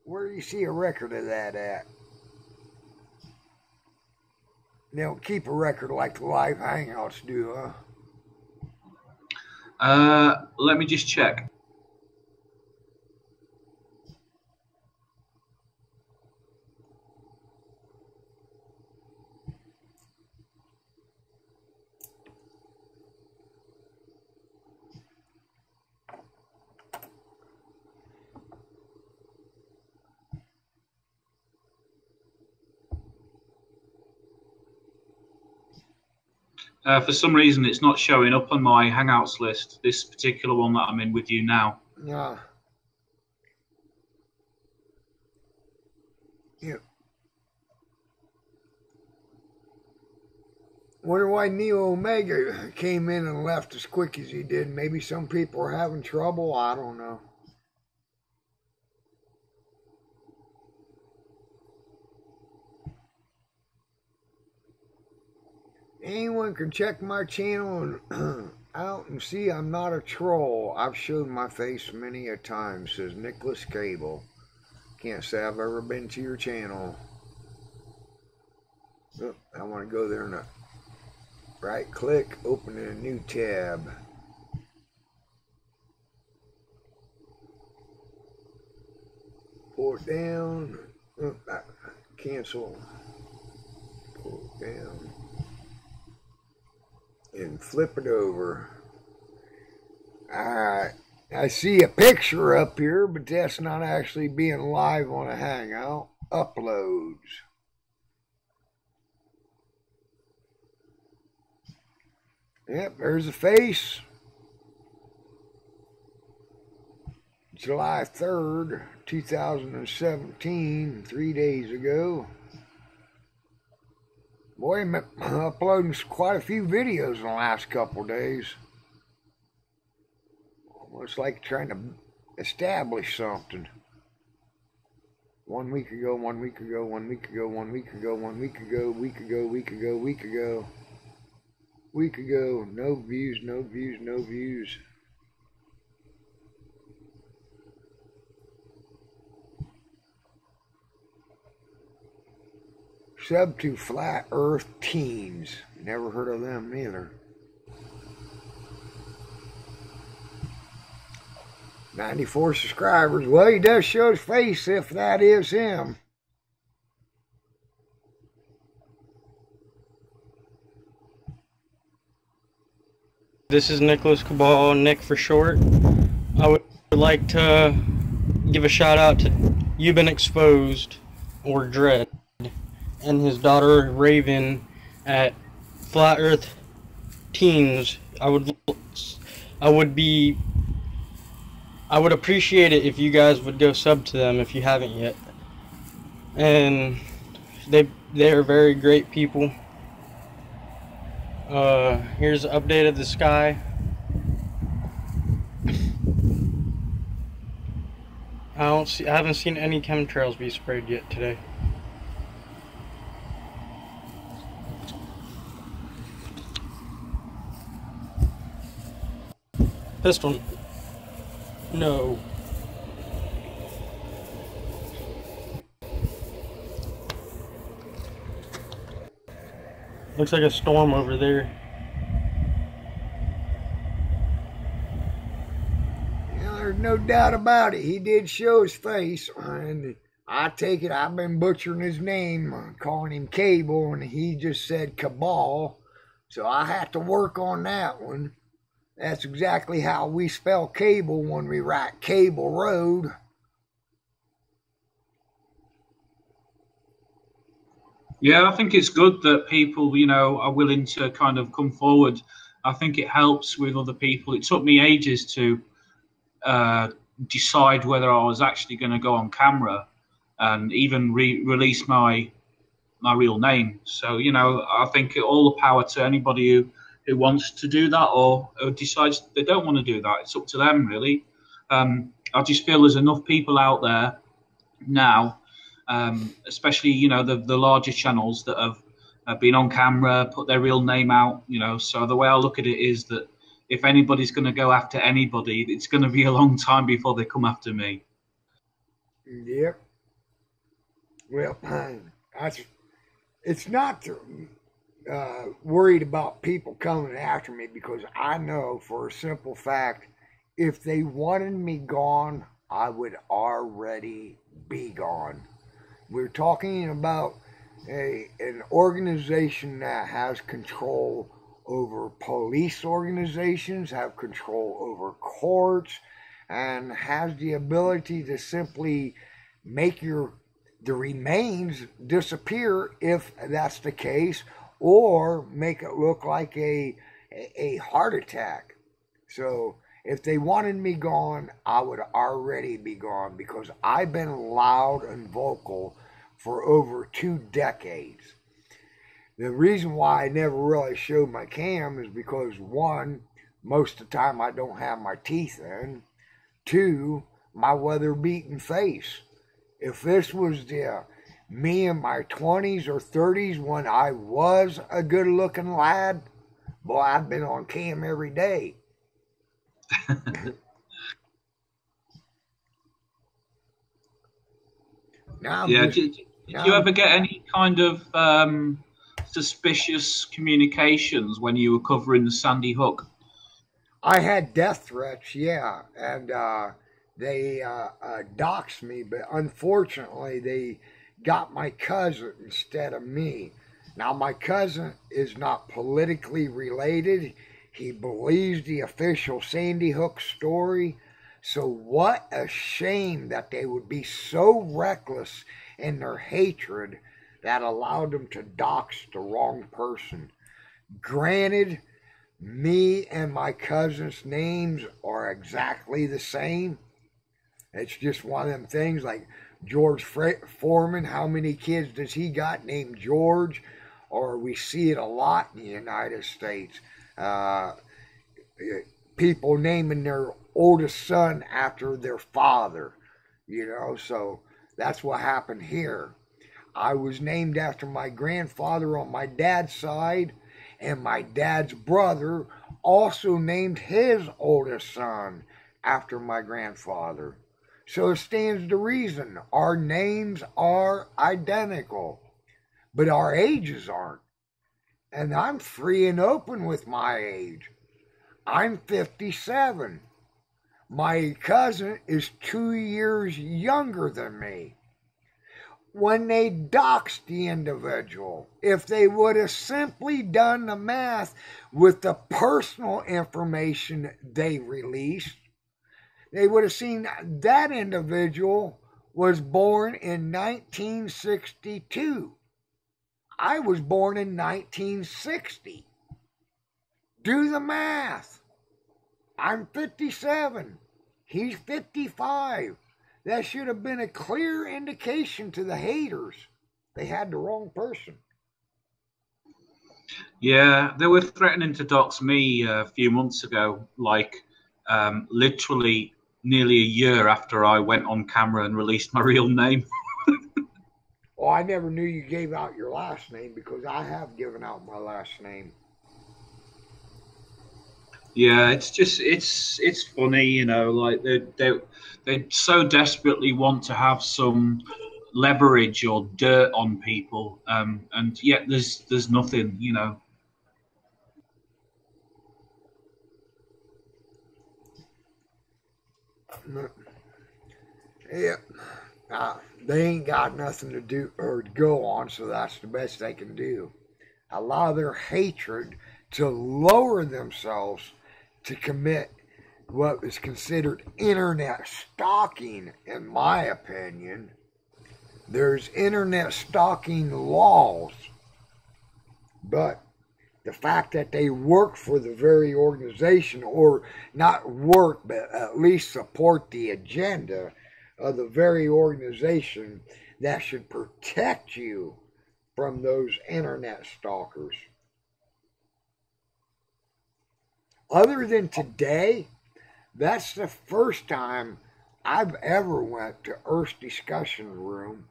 Where do you see a record of that at? They don't keep a record like the live Hangouts do, huh? Let me just check. For some reason, it's not showing up on my Hangouts list, this particular one that I'm in with you now. Yeah. Wonder why Neo Omega came in and left as quick as he did. Maybe some people are having trouble. I don't know. Anyone can check my channel and out and see I'm not a troll. I've showed my face many a time, says Nicholas Cable. Can't say I've ever been to your channel. Oh, I want to go there and right click, open in a new tab. Pull it down. Oh, cancel. Pull it down. And flip it over. Alright, I see a picture up here, but that's not actually being live on a Hangout. Uploads. Yep, there's the face. July 3rd, 2017, 3 days ago. Boy, I'm uploading quite a few videos in the last couple of days. Almost like trying to establish something. 1 week ago, 1 week ago, 1 week ago, 1 week ago, 1 week ago, week ago, week ago, week ago, week ago, no views, no views, no views. Sub to Flat Earth Teens. Never heard of them either. 94 subscribers. Well, he does show his face if that is him. This is Nicholas Cabal, Nick for short. I would like to give a shout out to You've Been Exposed, or Dread, and his daughter Raven at Flat Earth Teens. I would appreciate it if you guys would go sub to them if you haven't yet. And they are very great people. Here's an update of the sky. I haven't seen any chemtrails be sprayed yet today. Pistol. No. Looks like a storm over there. There's no doubt about it. He did show his face, and I take it I've been butchering his name, calling him Cable, and he just said Cabal. So I have to work on that one. That's exactly how we spell cable when we write Cable Road. Yeah, I think it's good that people, you know, are willing to kind of come forward. I think it helps with other people. It took me ages to decide whether I was actually going to go on camera and even release my real name. So, you know, I think all the power to anybody who wants to do that or decides they don't want to do that. It's up to them, really. I just feel there's enough people out there now, especially, you know, the larger channels that have been on camera, put their real name out, you know. So the way I look at it is that if anybody's going to go after anybody, it's going to be a long time before they come after me. Yep. Well, it's not worried about people coming after me, because I know for a simple fact, if they wanted me gone, I would already be gone. We're talking about an organization that has control over police organizations, have control over courts, and has the ability to simply make the remains disappear if that's the case, or make it look like a heart attack. So if they wanted me gone, I would already be gone, because I've been loud and vocal for over 2 decades. The reason why I never really showed my cam is because, 1, most of the time I don't have my teeth in. 2, my weather-beaten face. If this was me in my 20s or 30s when I was a good-looking lad, boy, I've been on cam every day. Yeah, did you ever get any kind of suspicious communications when you were covering the Sandy Hook? I had death threats, yeah, and they doxed me, but unfortunately they got my cousin instead of me. Now, my cousin is not politically related. He believes the official Sandy Hook story. So what a shame that they would be so reckless in their hatred that allowed them to dox the wrong person. Granted, me and my cousin's names are exactly the same. It's just one of them things, like George Foreman, how many kids does he got named George? Or we see it a lot in the United States. People naming their oldest son after their father, you know, so that's what happened here. I was named after my grandfather on my dad's side, and my dad's brother also named his oldest son after my grandfather. So it stands to reason our names are identical, but our ages aren't. And I'm free and open with my age. I'm 57. My cousin is 2 years younger than me. when they doxed the individual. If they would have simply done the math with the personal information they released, they would have seen that individual was born in 1962. I was born in 1960. Do the math. I'm 57. He's 55. That should have been a clear indication to the haters they had the wrong person. Yeah, they were threatening to dox me a few months ago, like literally nearly a year after I went on camera and released my real name. Oh, I never knew you gave out your last name, because I have given out my last name. Yeah, it's funny, you know, like they so desperately want to have some leverage or dirt on people, and yet there's nothing, you know. Yeah, they ain't got nothing to do or to go on, so that's the best they can do. Allow their hatred to lower themselves to commit what is considered internet stalking, in my opinion. There's internet stalking laws, but the fact that they work for the very organization, or not work, but at least support the agenda of the very organization that should protect you from those internet stalkers. Other than today, that's the first time I've ever went to Earth's discussion room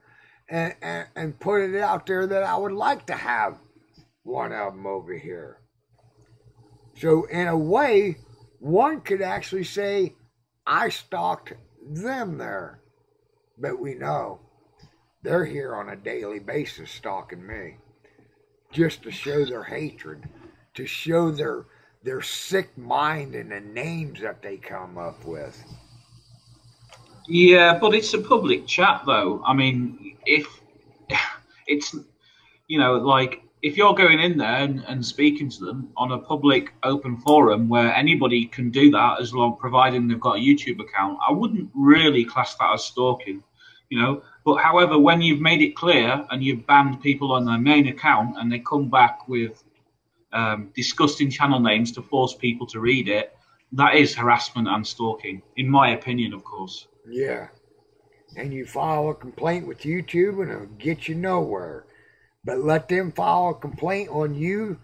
and put it out there that I would like to have one of them over here. So in a way, one could actually say I stalked them there. But we know they're here on a daily basis stalking me, just to show their hatred, to show their sick mind and the names that they come up with. Yeah, but it's a public chat, though. I mean, if it's, you know, like if you're going in there and speaking to them on a public open forum where anybody can do that, as long providing they've got a YouTube account, I wouldn't really class that as stalking, you know. But however, when you've made it clear and you've banned people on their main account and they come back with disgusting channel names to force people to read it, that is harassment and stalking, in my opinion, of course. Yeah. And you file a complaint with YouTube and it'll get you nowhere. But let them file a complaint on you.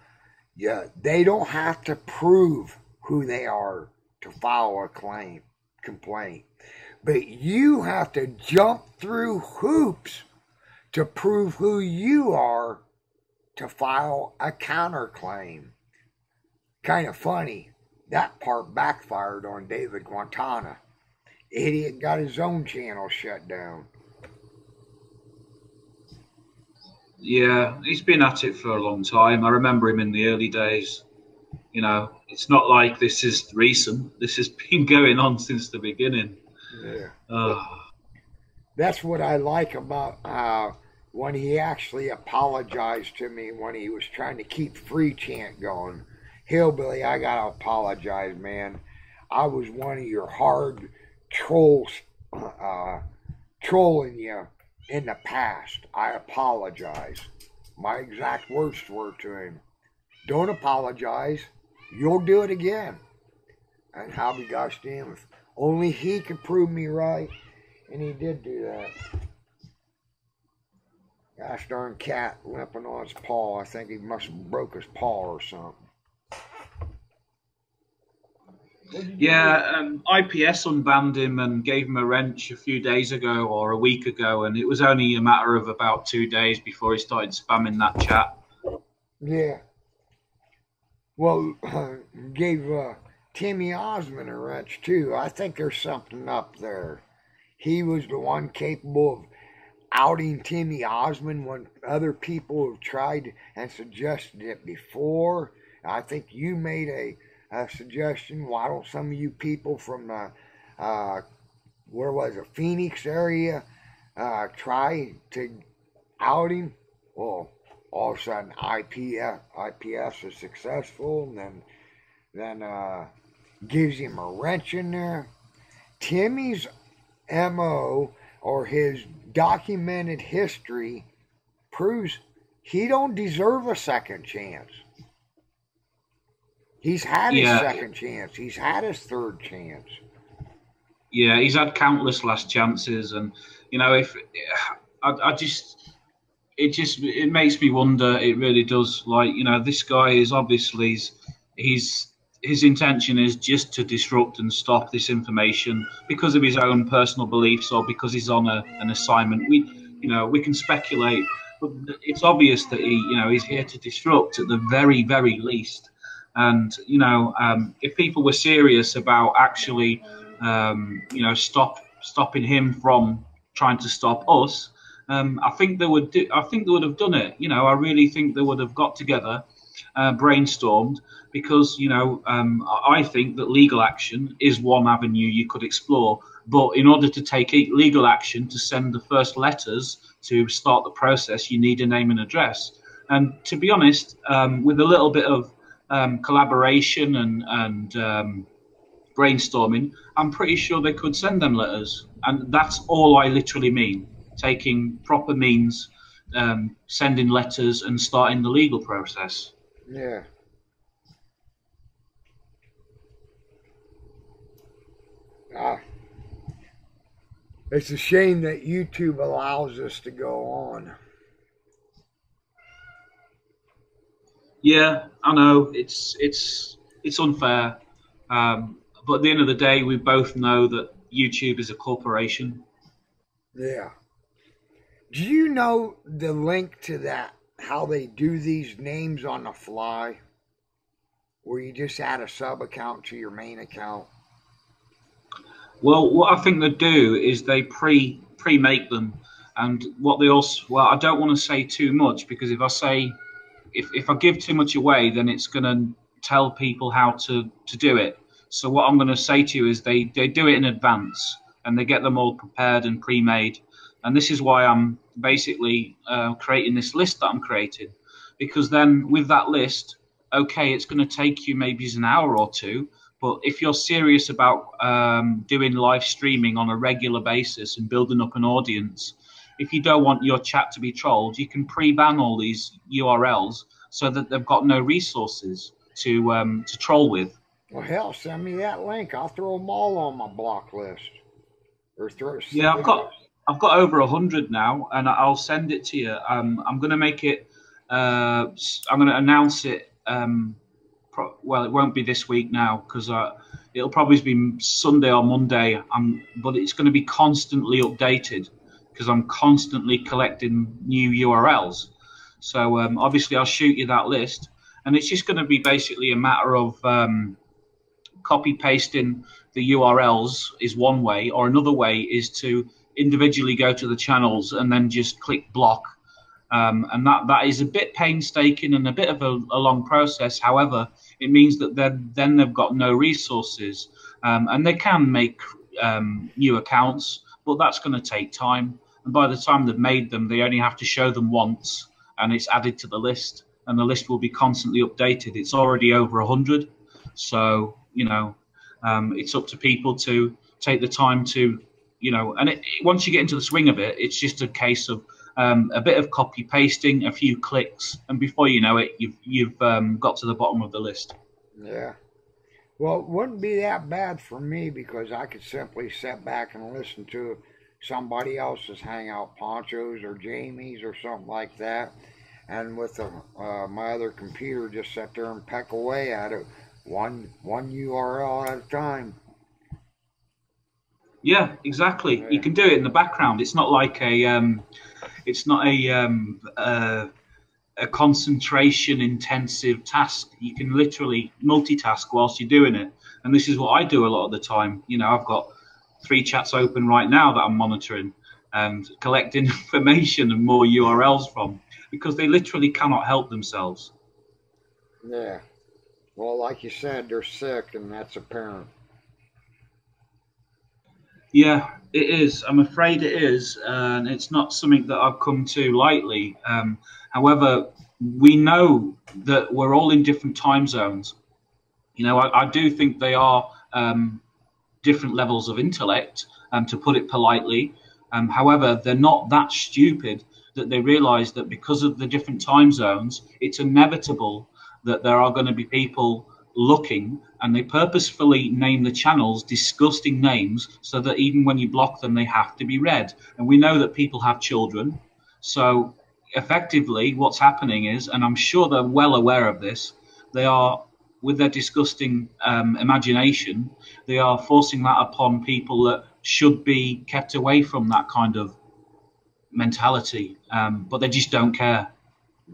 Yeah, they don't have to prove who they are to file a complaint. But you have to jump through hoops to prove who you are to file a counterclaim. Kind of funny. That part backfired on David Guantana. Idiot got his own channel shut down. Yeah, he's been at it for a long time. I remember him in the early days. You know, it's not like this is recent. This has been going on since the beginning. Yeah. That's what I like about when he actually apologized to me when he was trying to keep free chant going. Hillbilly, I gotta apologize, man. I was one of your hard trolls, trolling you in the past. I apologize. My exact words were to him, don't apologize, you'll do it again. And how be gosh damn, if only he could prove me right, and he did do that. Gosh darn cat limping on his paw. I think he must have broke his paw or something. Yeah, IPS unbanned him and gave him a wrench a few days ago or a week ago, and it was only a matter of about 2 days before he started spamming that chat. Yeah. Well, gave Timmy Osmond a wrench too. I think there's something up there. He was the one capable of outing Timmy Osmond when other people have tried and suggested it before. I think you made a suggestion. Why don't some of you people from the where was it, Phoenix area, try to out him. Well, all of a sudden IPS is successful, and then gives him a wrench in there. Timmy's MO, or his documented history, proves he don't deserve a second chance. He's had his second chance. He's had his third chance. Yeah, he's had countless last chances, and you know, if it makes me wonder. It really does. Like, you know, this guy is obviously his intention is just to disrupt and stop this information because of his own personal beliefs or because he's on an assignment. We can speculate, but it's obvious that he's here to disrupt at the very, very least. And if people were serious about actually stopping him from trying to stop us, I think they would have done it. I really think they would have got together, brainstormed, because I think that legal action is one avenue you could explore. But in order to take legal action, to send the first letters to start the process, you need a name and address. And to be honest, with a little bit of collaboration and brainstorming, I'm pretty sure they could send them letters. And that's all I literally mean: taking proper means, sending letters and starting the legal process. Yeah. It's a shame that YouTube allows us to go on. Yeah, I know it's unfair, but at the end of the day, we both know that YouTube is a corporation. Yeah. Do you know the link to that? How they do these names on the fly, where you just add a sub account to your main account? Well, what I think they do is they pre-make them, and what they also, well, I don't want to say too much, because if I give too much away, then it's going to tell people how to do it. So what I'm going to say to you is they do it in advance, and they get them all prepared and pre-made. And this is why I'm basically creating this list that I'm creating, because then with that list, okay, it's going to take you maybe an hour or two, but if you're serious about doing live streaming on a regular basis and building up an audience, if you don't want your chat to be trolled, you can pre-ban all these URLs so that they've got no resources to troll with. Well, hell, send me that link. I'll throw them all on my block list. Yeah, I've got over 100 now, and I'll send it to you. I'm going to make it. I'm going to announce it. Well, it won't be this week now, because it'll probably be Sunday or Monday. But it's going to be constantly updated, because I'm constantly collecting new URLs. So obviously I'll shoot you that list, and it's just going to be basically a matter of copy pasting the URLs is one way, or another way is to individually go to the channels and then just click block. And that is a bit painstaking and a bit of a long process. However, it means that then they've got no resources, and they can make new accounts, but that's going to take time. And by the time they've made them, they only have to show them once, and it's added to the list, and the list will be constantly updated. It's already over 100, so it's up to people to take the time to, and once you get into the swing of it, it's just a case of a bit of copy pasting, a few clicks, and before you know it, you've got to the bottom of the list. Yeah. Well, it wouldn't be that bad for me, because I could simply sit back and listen to somebody else's Hangout Ponchos or Jamie's or something like that, and with my other computer, just sit there and peck away at it, one URL at a time. Yeah, exactly. Yeah. You can do it in the background. It's not like a concentration intensive task. You can literally multitask whilst you're doing it, and this is what I do a lot of the time. I've got 3 chats open right now that I'm monitoring and collecting information and more URLs from, because they literally cannot help themselves. Yeah. Well, like you said, they're sick, and that's apparent. Yeah, It is. I'm afraid it is, and it's not something that I've come to lightly. However, we know that we're all in different time zones. You know, I do think they are different levels of intellect, to put it politely. However, they're not that stupid that they realise that because of the different time zones, it's inevitable that there are going to be people looking, and they purposefully name the channels disgusting names so that even when you block them, they have to be read. And we know that people have children. So effectively, what's happening is, and I'm sure they're well aware of this, they are, with their disgusting imagination, they are forcing that upon people that should be kept away from that kind of mentality, but they just don't care.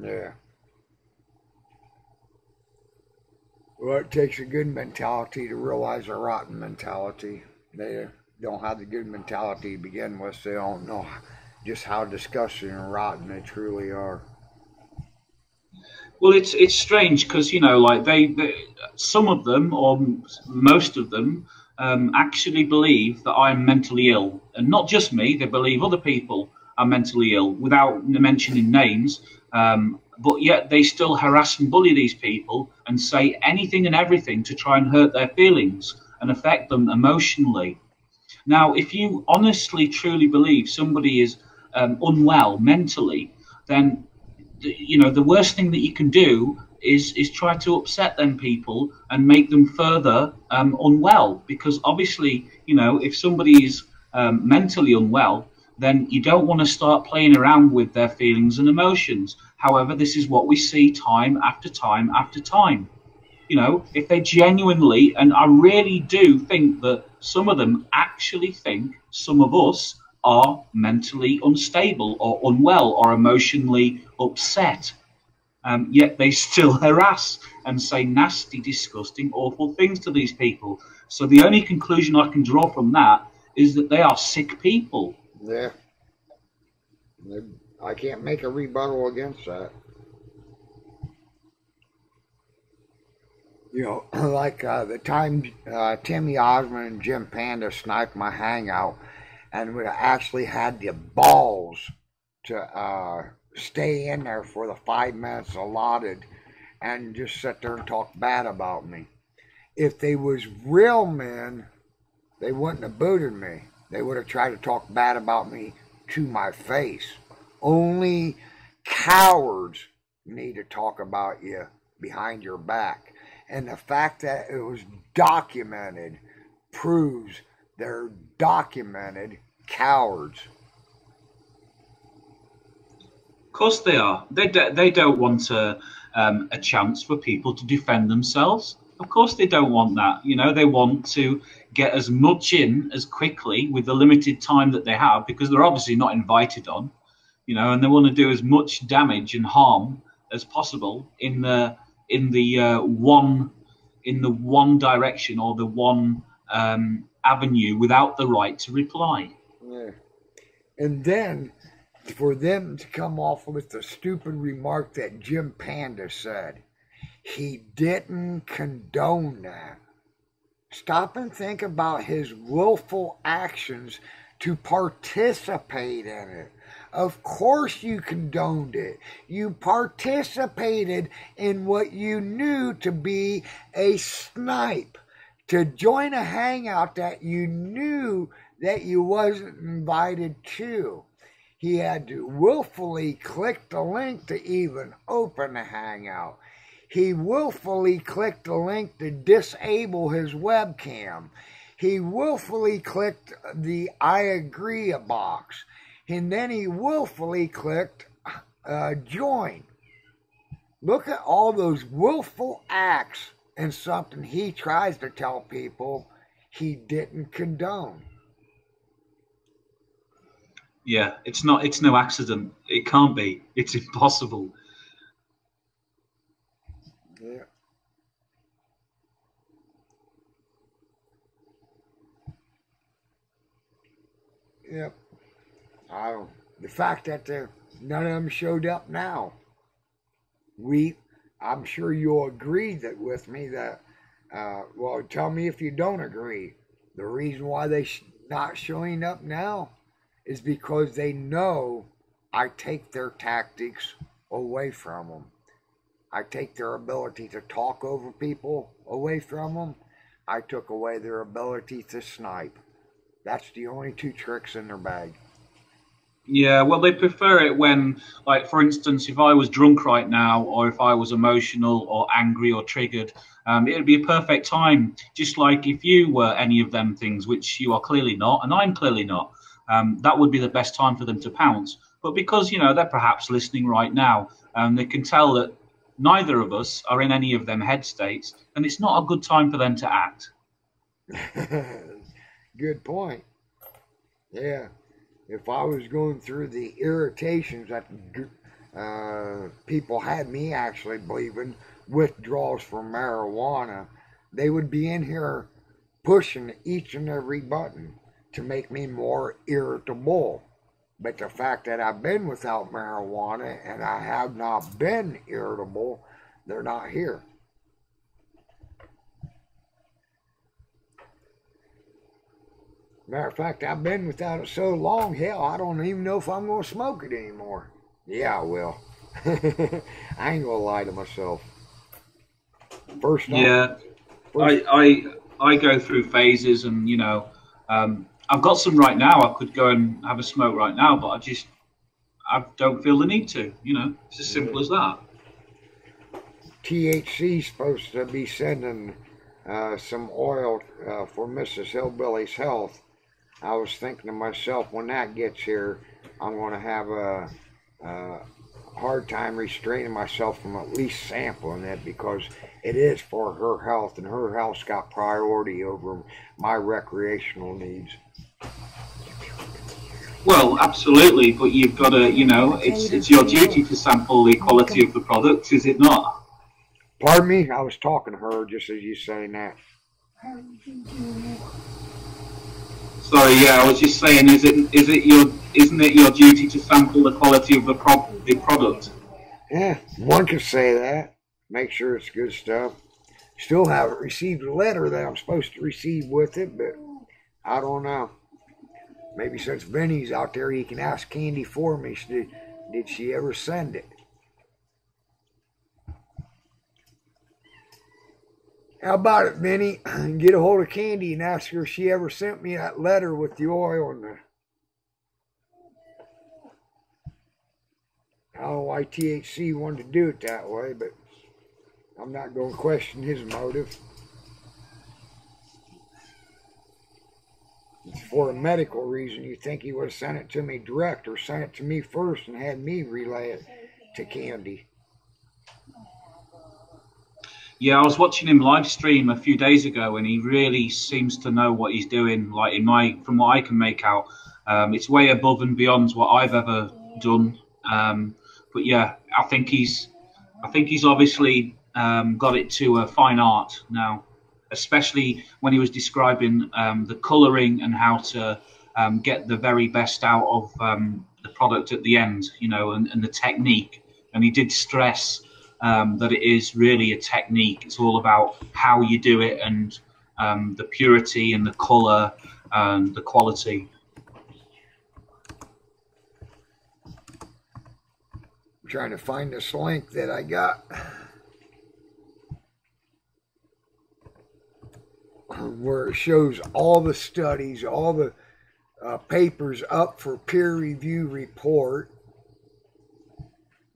Yeah. Well, it takes a good mentality to realize a rotten mentality. They don't have the good mentality to begin with, so they don't know just how disgusting and rotten they truly are. Well, it's strange because, you know, like they some of them, or most of them, actually believe that I'm mentally ill, and not just me. They believe other people are mentally ill without mentioning names. But yet they still harass and bully these people and say anything and everything to try and hurt their feelings and affect them emotionally. Now, if you honestly, truly believe somebody is unwell mentally, then you know the worst thing that you can do is try to upset them people and make them further unwell. Because obviously, you know, if somebody is mentally unwell, then you don't want to start playing around with their feelings and emotions. However, this is what we see time after time after time. You know, if they genuinely, and I really do think that some of them actually think some of us are mentally unstable or unwell or emotionally upset, yet they still harass and say nasty, disgusting, awful things to these people. So the only conclusion I can draw from that is that they are sick people. Yeah. I can't make a rebuttal against that. You know, like the time Timmy Osmond and Jim Panda sniped my hangout, and we actually had the balls to stay in there for the 5 minutes allotted and just sit there and talk bad about me. If they was real men, they wouldn't have booted me. They would have tried to talk bad about me to my face. Only cowards need to talk about you behind your back. And the fact that it was documented proves they're documented cowards. Of course they are. They don't want a chance for people to defend themselves. Of course they don't want that. You know, they want to get as much in as quickly with the limited time that they have, because they're obviously not invited on. You know, and they want to do as much damage and harm as possible in the one direction or the one avenue without the right to reply. Yeah. And then for them to come off with the stupid remark that Jim Panda said, he didn't condone that. Stop and think about his willful actions to participate in it. Of course you condoned it. You participated in what you knew to be a snipe, to join a hangout that you knew that you wasn't invited to. He had to willfully click the link to even open the hangout. He willfully clicked the link to disable his webcam. He willfully clicked the I agree box. And then he willfully clicked join. Look at all those willful acts and something he tries to tell people he didn't condone. Yeah, it's no accident. It can't be. It's impossible. Yeah. Yep. The fact that none of them showed up now. I'm sure you'll agree with me that, well, tell me if you don't agree. The reason why they not showing up now is because they know I take their tactics away from them. I take their ability to talk over people away from them. I took away their ability to snipe. That's the only two tricks in their bag. Yeah, well, they prefer it when, like, for instance, if I was drunk right now, or if I was emotional or angry or triggered, it would be a perfect time. Just like if you were any of them things, which you are clearly not, and I'm clearly not, that would be the best time for them to pounce. But because, you know, they're perhaps listening right now, they can tell that neither of us are in any of them head states, and it's not a good time for them to act. Good point. Yeah. If I was going through the irritations that people had me actually believing withdrawals from marijuana, they would be in here pushing each and every button to make me more irritable. But the fact that I've been without marijuana and I have not been irritable, they're not here. Matter of fact, I've been without it so long, hell, I don't even know if I'm going to smoke it anymore. Yeah, I will. I ain't going to lie to myself. First off, Yeah, I go through phases, and you know, I've got some right now. I could go and have a smoke right now, but I don't feel the need to. You know, it's as simple as that. THC's supposed to be sending some oil for Mrs. Hillbilly's health. I was thinking to myself, when that gets here, I'm going to have a hard time restraining myself from at least sampling it, because it is for her health, and her health's got priority over my recreational needs. Well, absolutely, but you've got to, you know, it's your duty to sample the quality of the product, is it not? Pardon me? I was talking to her just as you saying that. Sorry, yeah, I was just saying, isn't it your duty to sample the quality of the product? Yeah, one could say that. Make sure it's good stuff. Still haven't received a letter that I'm supposed to receive with it, but I don't know. Maybe since Vinny's out there, he can ask Candy for me. Did she ever send it? How about it, Vinny? Get a hold of Candy and ask her if she ever sent me that letter with the oil and the... I don't know why THC wanted to do it that way, but I'm not going to question his motive. It's for a medical reason. You think he would have sent it to me direct, or sent it to me first and had me relay it to Candy. Yeah, I was watching him live stream a few days ago, and he really seems to know what he's doing. Like from what I can make out, it's way above and beyond what I've ever done. But yeah, I think he's obviously got it to a fine art now, especially when he was describing the colouring and how to get the very best out of the product at the end, you know, and the technique. And he did stress that it is really a technique. It's all about how you do it, and the purity and the colour and the quality. I'm trying to find this link that I got where it shows all the studies, all the papers up for peer review report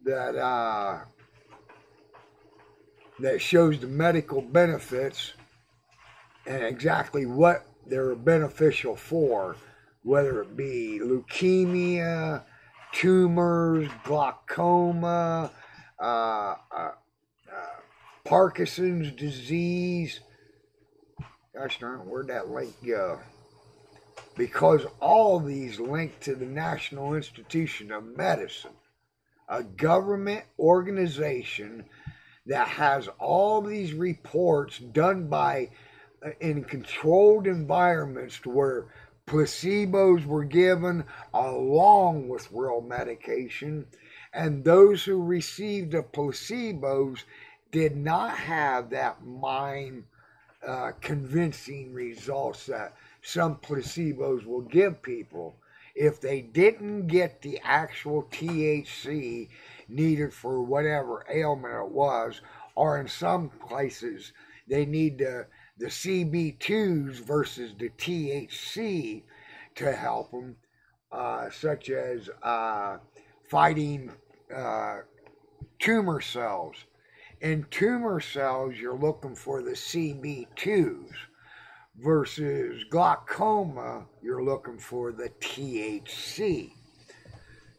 that shows the medical benefits and exactly what they're beneficial for, whether it be leukemia, tumors, glaucoma, Parkinson's disease. Gosh darn, where'd that link go? Because all these link to the National Institute of Medicine, a government organization that has all these reports done by in controlled environments to where placebos were given along with real medication, and those who received the placebos did not have that mind convincing results that some placebos will give people. If they didn't get the actual THC needed for whatever ailment it was, or in some places they need the CB2s versus the THC to help them, such as fighting tumor cells. In tumor cells, you're looking for the CB2s. Versus glaucoma, you're looking for the THC.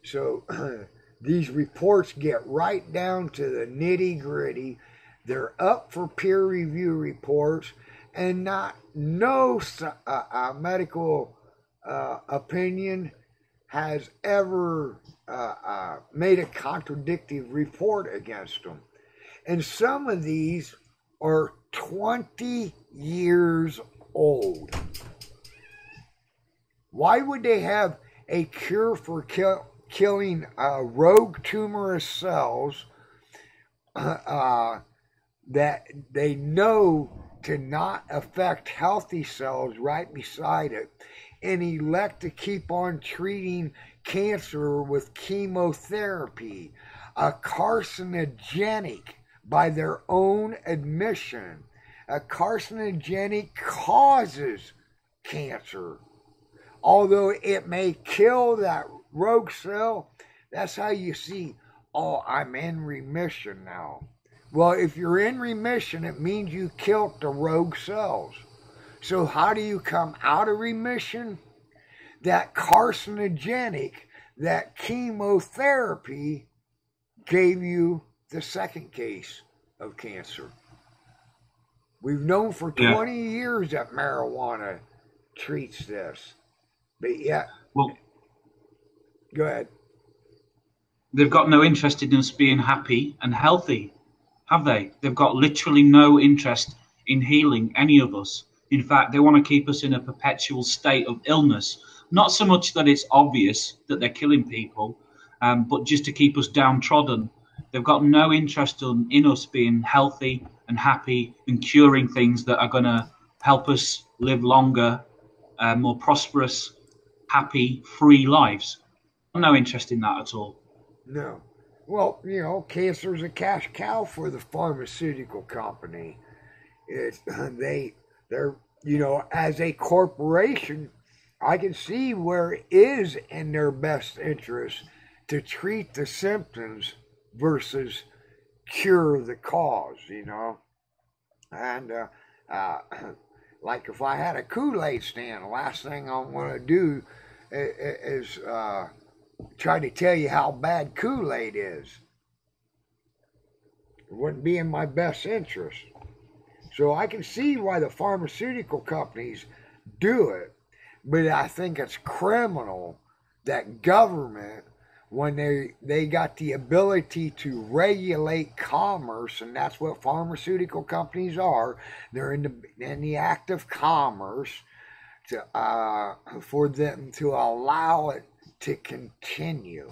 So these reports get right down to the nitty gritty. They're up for peer review reports, and no medical opinion has ever made a contradictory report against them. And some of these are 20 years old. Why would they have a cure for killing rogue tumorous cells that they know to not affect healthy cells right beside it, and elect to keep on treating cancer with chemotherapy, a carcinogenic by their own admission? A carcinogenic causes cancer. Although it may kill that rogue cell, that's how you see, oh, I'm in remission now. Well, if you're in remission, it means you killed the rogue cells. So how do you come out of remission? That carcinogenic, that chemotherapy gave you the second case of cancer. We've known for 20 years that marijuana treats this. But yeah. Well, go ahead. They've got no interest in us being happy and healthy, have they? They've got literally no interest in healing any of us. In fact, they want to keep us in a perpetual state of illness. Not so much that it's obvious that they're killing people, but just to keep us downtrodden. They've got no interest in us being healthy and happy and curing things that are going to help us live longer, more prosperous, happy, free lives. No interest in that at all. No. Well, you know, cancer is a cash cow for the pharmaceutical company. They're, you know, as a corporation, I can see where it is in their best interest to treat the symptoms versus cure the cause, you know. And like if I had a Kool-Aid stand, the last thing I want to do is try to tell you how bad Kool-Aid is. It wouldn't be in my best interest. So I can see why the pharmaceutical companies do it, but I think it's criminal that government, when they got the ability to regulate commerce, and that's what pharmaceutical companies are. They're in the act of commerce to for them to allow it to continue.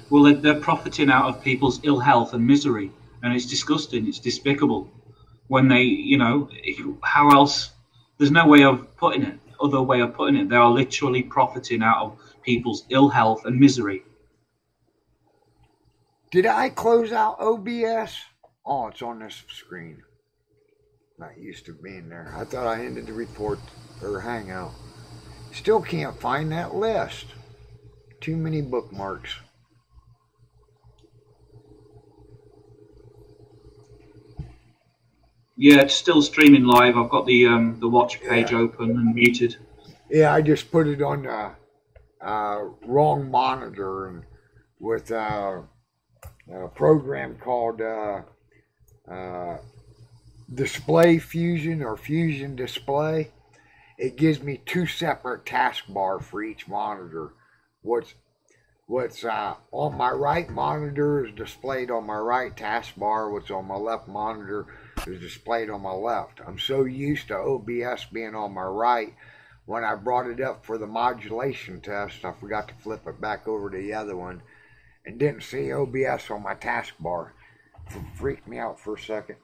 Well, they're profiting out of people's ill health and misery, and it's disgusting. It's despicable. When they, you know, how else? There's no way of putting it. Other way of putting it. They are literally profiting out of people's ill health and misery. Did I close out OBS? Oh, it's on this screen. Not used to being there. I thought I ended the report or hangout. Still can't find that list. Too many bookmarks. Yeah, it's still streaming live. I've got the watch page open and muted. Yeah, I just put it on the wrong monitor, and with a program called Display Fusion or Fusion Display. It gives me two separate taskbar for each monitor. What's on my right monitor is displayed on my right taskbar. What's on my left monitor is displayed on my left. I'm so used to OBS being on my right. When I brought it up for the modulation test, I forgot to flip it back over to the other one and didn't see OBS on my taskbar. It freaked me out for a second.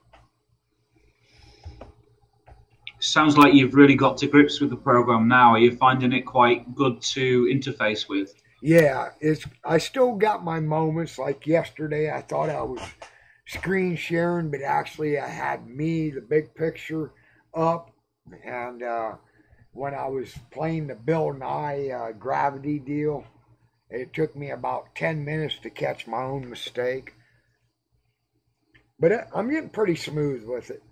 Sounds like you've really got to grips with the program now. Are you finding it quite good to interface with? Yeah, I still got my moments. Like yesterday, I thought I was screen sharing, but actually I had me, the big picture, up. And when I was playing the Bill Nye gravity deal, it took me about 10 minutes to catch my own mistake. But I'm getting pretty smooth with it.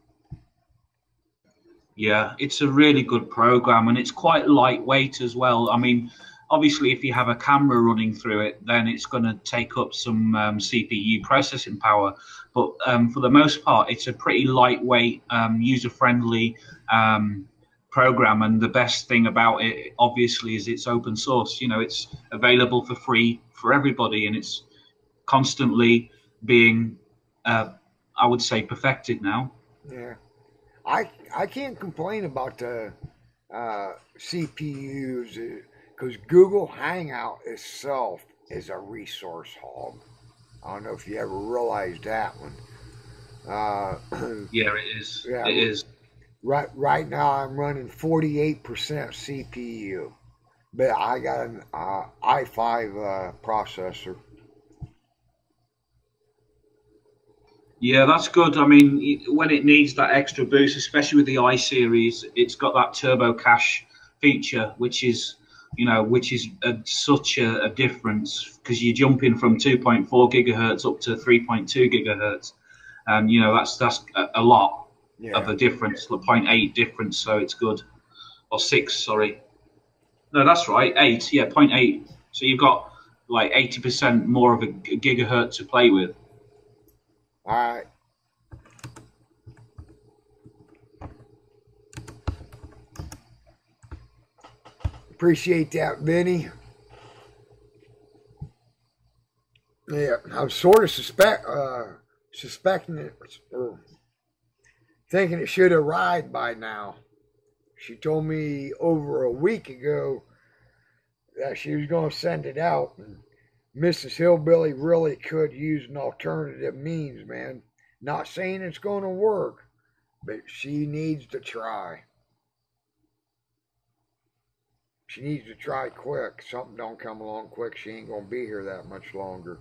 Yeah, it's a really good program, and it's quite lightweight as well. I mean, obviously, if you have a camera running through it, then it's going to take up some CPU processing power. But for the most part, it's a pretty lightweight, user-friendly program. And the best thing about it, obviously, is it's open source. You know, it's available for free for everybody, and it's constantly being, I would say, perfected now. Yeah. I can't complain about the CPUs because Google Hangout itself is a resource hog. I don't know if you ever realized that one. Yeah, it is. Yeah, it is. Right now I'm running 48% CPU, but I got an i5 processor. Yeah, that's good. I mean, when it needs that extra boost, especially with the i series, it's got that turbo cache feature, which is such a difference because you're jumping from 2.4 gigahertz up to 3.2 gigahertz, and that's a lot of a difference, 0.8 difference. So it's good, or 6, sorry. No, that's right, 8. Yeah, 0.8. So you've got like 80% more of a gigahertz to play with. All right. Appreciate that, Vinny. Yeah, I'm sort of suspecting it, or thinking it should have arrived by now. She told me over a week ago that she was going to send it out, and Mrs. Hillbilly really could use an alternative means, man. Not saying it's going to work, but she needs to try. She needs to try quick. Something don't come along quick, she ain't going to be here that much longer.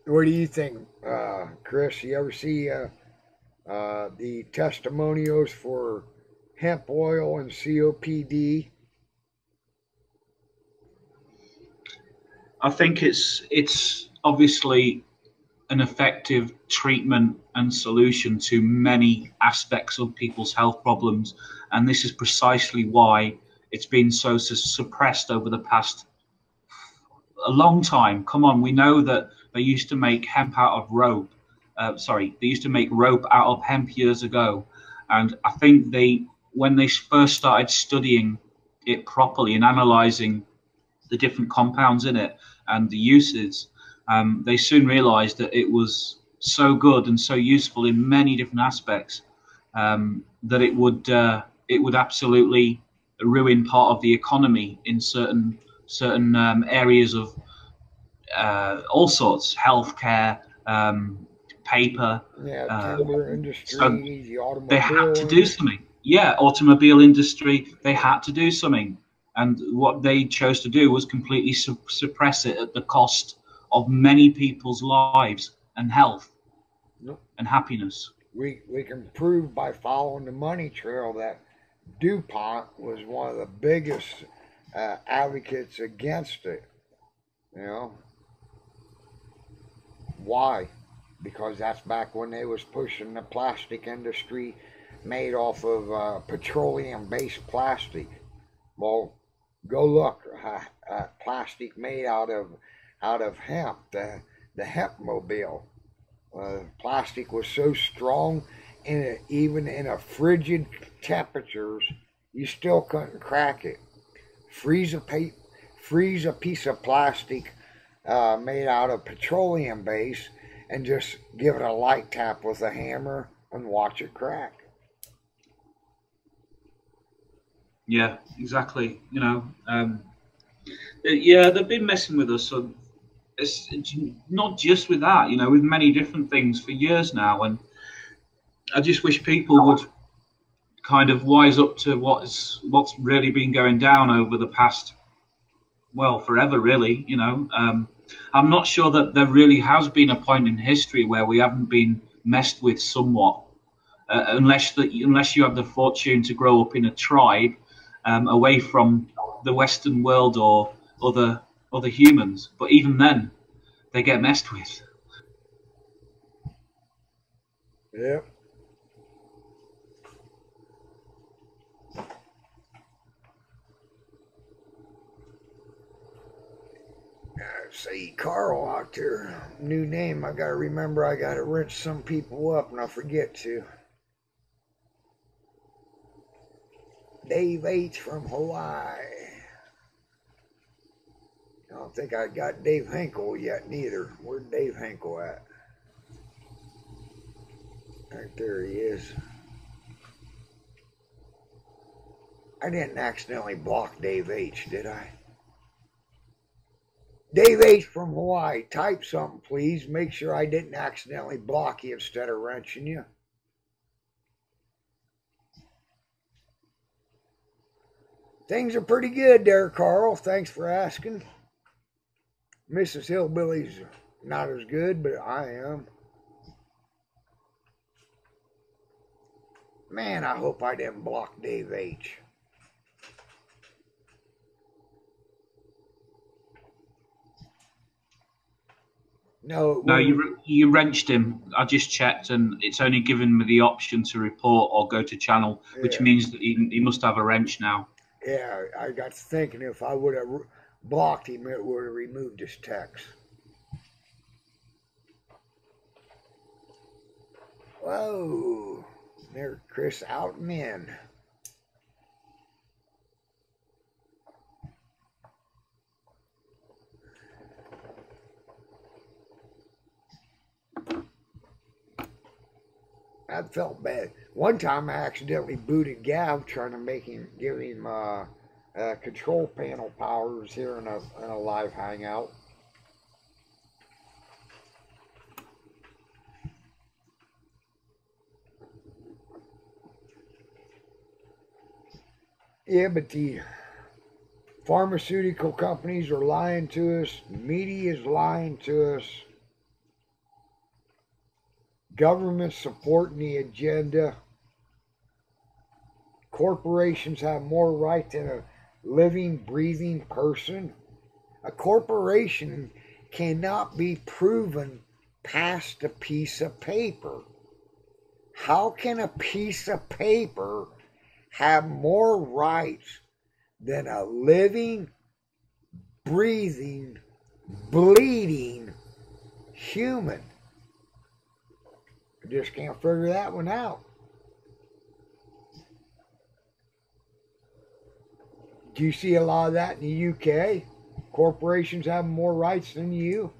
What do you think, Chris? You ever see the testimonials for hemp oil and COPD? I think it's obviously an effective treatment and solution to many aspects of people's health problems, and this is precisely why it's been so suppressed over the past a long time. Come on, we know that they used to make hemp out of rope. They used to make rope out of hemp years ago, and I think when they first started studying it properly and analyzing the different compounds in it and the uses, they soon realized that it was so good and so useful in many different aspects that it would absolutely ruin part of the economy in certain areas of all sorts, healthcare, paper. Yeah, timber industry, so the automobile. They had to do something. Yeah, automobile industry, they had to do something. And what they chose to do was completely suppress it at the cost of many people's lives and health and happiness. We can prove by following the money trail that DuPont was one of the biggest advocates against it. You know why? Because that's back when they was pushing the plastic industry made off of petroleum-based plastic. Well, go look, plastic made out of hemp, the hemp mobile. Plastic was so strong, even in a frigid temperatures, you still couldn't crack it. Freeze a piece of plastic made out of petroleum base and just give it a light tap with a hammer and watch it crack. Yeah, exactly. Yeah, they've been messing with us it's not just with that, you know, with many different things for years now. And I just wish people would kind of wise up to what's really been going down over the past, well, forever, really. You know, I'm not sure that there really has been a point in history where we haven't been messed with somewhat, unless you have the fortune to grow up in a tribe away from the Western world or other humans. But even then, they get messed with. Yep. See, Carl out there, new name. I gotta remember, I gotta wrench some people up and I forget to. Dave H from Hawaii. I don't think I got Dave Henkel yet neither. Where's Dave Henkel at? Right there he is. I didn't accidentally block Dave H, did I? Dave H from Hawaii, type something, please. Make sure I didn't accidentally block you instead of wrenching you. Things are pretty good there, Carl. Thanks for asking. Mrs. Hillbilly's not as good, but I am. Man, I hope I didn't block Dave H. No, you wrenched him. I just checked, and it's only given me the option to report or go to channel, which means that he must have a wrench now. Yeah, I got thinking if I would have blocked him, it would have removed his text. Whoa, there's Chris out and in. I felt bad. One time I accidentally booted Gav trying to give him control panel powers here in a live hangout. Yeah, but the pharmaceutical companies are lying to us. Media is lying to us. Government supporting the agenda. Corporations have more right than a living, breathing person. A corporation cannot be proven past a piece of paper. How can a piece of paper have more rights than a living, breathing, bleeding human? I just can't figure that one out. Do you see a lot of that in the UK? Corporations have more rights than you.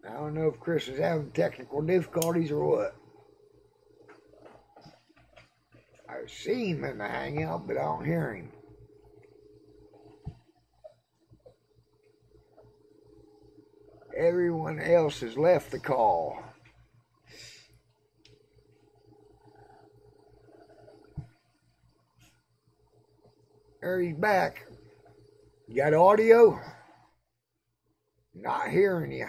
I don't know if Chris is having technical difficulties or what. I see him in the hangout, but I don't hear him. Everyone else has left the call. There he's back. You got audio? Not hearing you.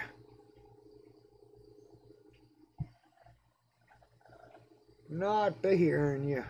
Not hearing you.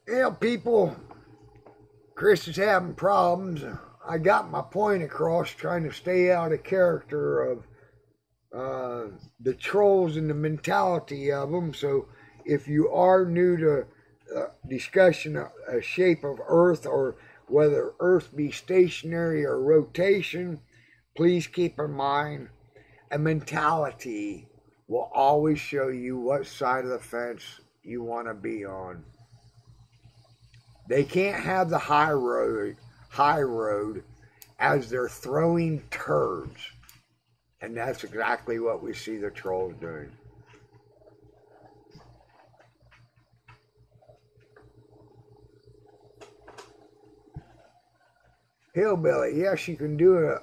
Yeah, people, Chris is having problems. I got my point across trying to stay out of character of the trolls and the mentality of them. So if you are new to discussion of shape of Earth or whether Earth be stationary or rotation, please keep in mind a mentality will always show you what side of the fence you want to be on. They can't have the high road as they're throwing turds. And that's exactly what we see the trolls doing. Hillbilly, yes, you can do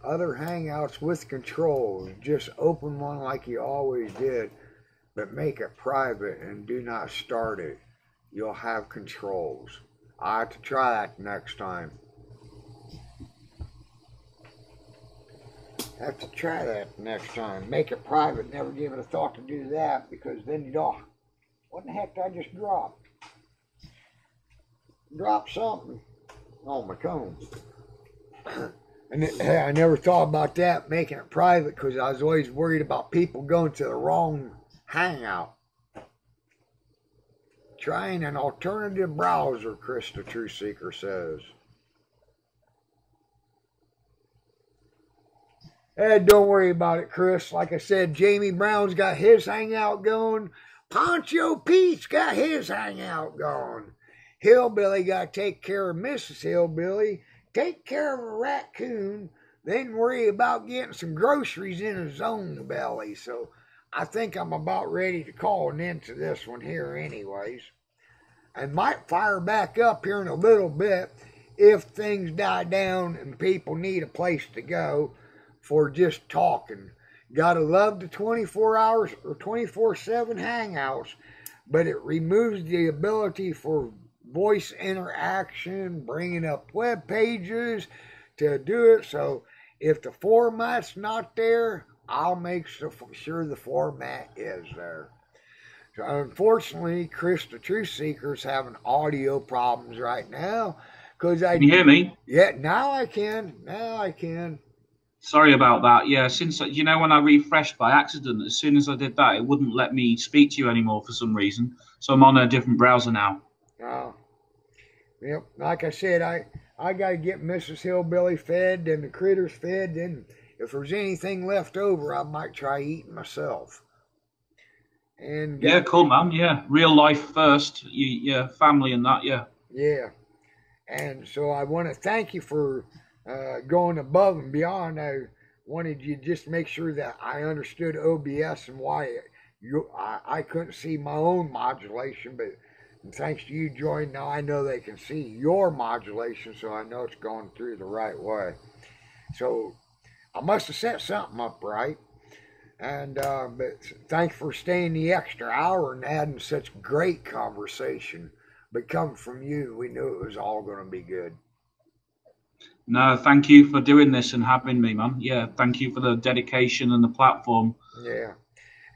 other hangouts with controls. Just open one like you always did, but make it private and do not start it. You'll have controls. I have to try that next time. Have to try that next time. Make it private. Never give it a thought to do that, because then you don't. What the heck did I just drop? Drop something. Oh, my cone. And I never thought about that, making it private, because I was always worried about people going to the wrong hangout. Trying an alternative browser, Chris the Truth Seeker says. Don't worry about it, Chris. Like I said, Jamie Brown's got his hangout going. Poncho Pete's got his hangout going. Hillbilly got to take care of Mrs. Hillbilly. Take care of a raccoon. Then worry about getting some groceries in his own belly. So I think I'm about ready to call an end to this one here anyways. I might fire back up here in a little bit if things die down and people need a place to go for just talking. Gotta love the 24 hours or 24/7 hangouts, but it removes the ability for voice interaction, bringing up web pages to do it. So if the format's not there, I'll make sure the format is there. So unfortunately, Chris the Truth Seeker's having audio problems right now. Can you hear me? Yeah, now I can. Sorry about that. Yeah, since you know when I refreshed by accident, as soon as I did that, it wouldn't let me speak to you anymore for some reason. So I'm on a different browser now. Oh, yep. Like I said, I got to get Mrs. Hillbilly fed and the critters fed. Then if there's anything left over, I might try eating myself. And yeah, cool, man. Yeah, real life first. Yeah, family and that. Yeah. Yeah, and so I want to thank you for going above and beyond. I wanted you to just make sure that I understood OBS and why I couldn't see my own modulation, but thanks to you joining, now I know they can see your modulation, so I know it's going through the right way. So I must have set something up right. And but thanks for staying the extra hour and adding such great conversation. But coming from you, we knew it was all going to be good. No, thank you for doing this and having me, man. Yeah, thank you for the dedication and the platform. Yeah.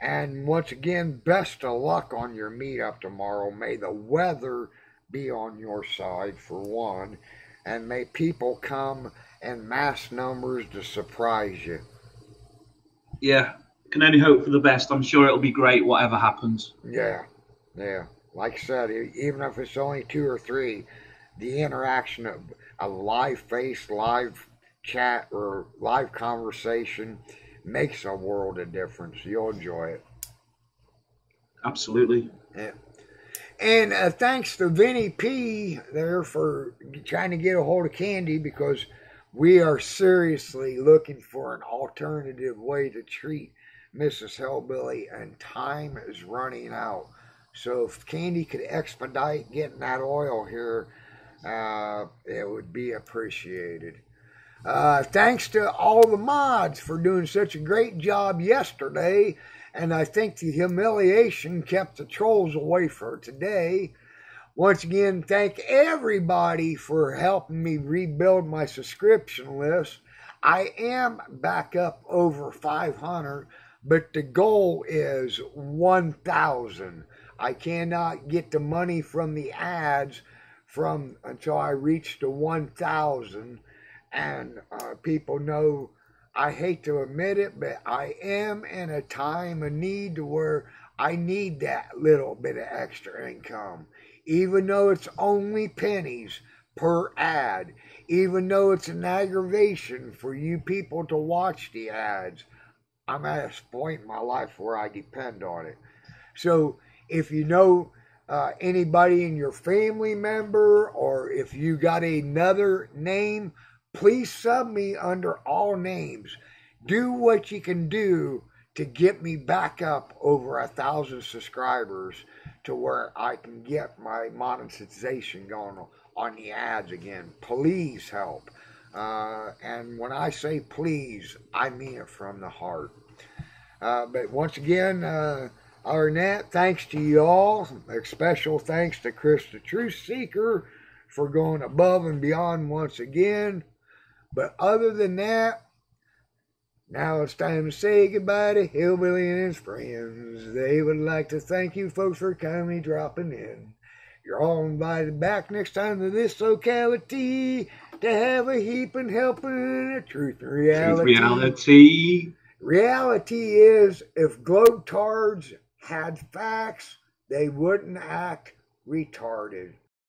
And once again, best of luck on your meetup tomorrow. May the weather be on your side, for one. And may people come in mass numbers to surprise you. Yeah, can only hope for the best. I'm sure it'll be great, whatever happens. Yeah. Like I said, even if it's only 2 or 3, the interaction of a live face, live chat, or live conversation makes a world of difference. You'll enjoy it. Absolutely. Yeah. And thanks to Vinny P there for trying to get a hold of Candy, because we are seriously looking for an alternative way to treat Mrs. Hillbilly, and time is running out. So if Candy could expedite getting that oil here, it would be appreciated. Thanks to all the mods for doing such a great job yesterday, and I think the humiliation kept the trolls away for today. Once again, thank everybody for helping me rebuild my subscription list. I am back up over 500, but the goal is 1,000. I cannot get the money from the ads until I reach the 1,000. And people know, I hate to admit it, but I am in a time of need to where I need that little bit of extra income. Even though it's only pennies, per ad, even though it's an aggravation for you people to watch the ads. I'm at a point in my life where I depend on it. So if you know anybody in your family member, or if you got another name, please sub me under all names. Do what you can do to get me back up over 1,000 subscribers to where I can get my monetization going on the ads again. Please help. And when I say please, I mean it from the heart. But once again, other than that, thanks to you all. A special thanks to Chris the Truth Seeker for going above and beyond once again. But other than that, now it's time to say goodbye to Hillbilly and his friends. They would like to thank you folks for kindly dropping in. You're all invited back next time to this locality to have a heaping helping of truth and reality. Reality is, if globetards had facts, they wouldn't act retarded.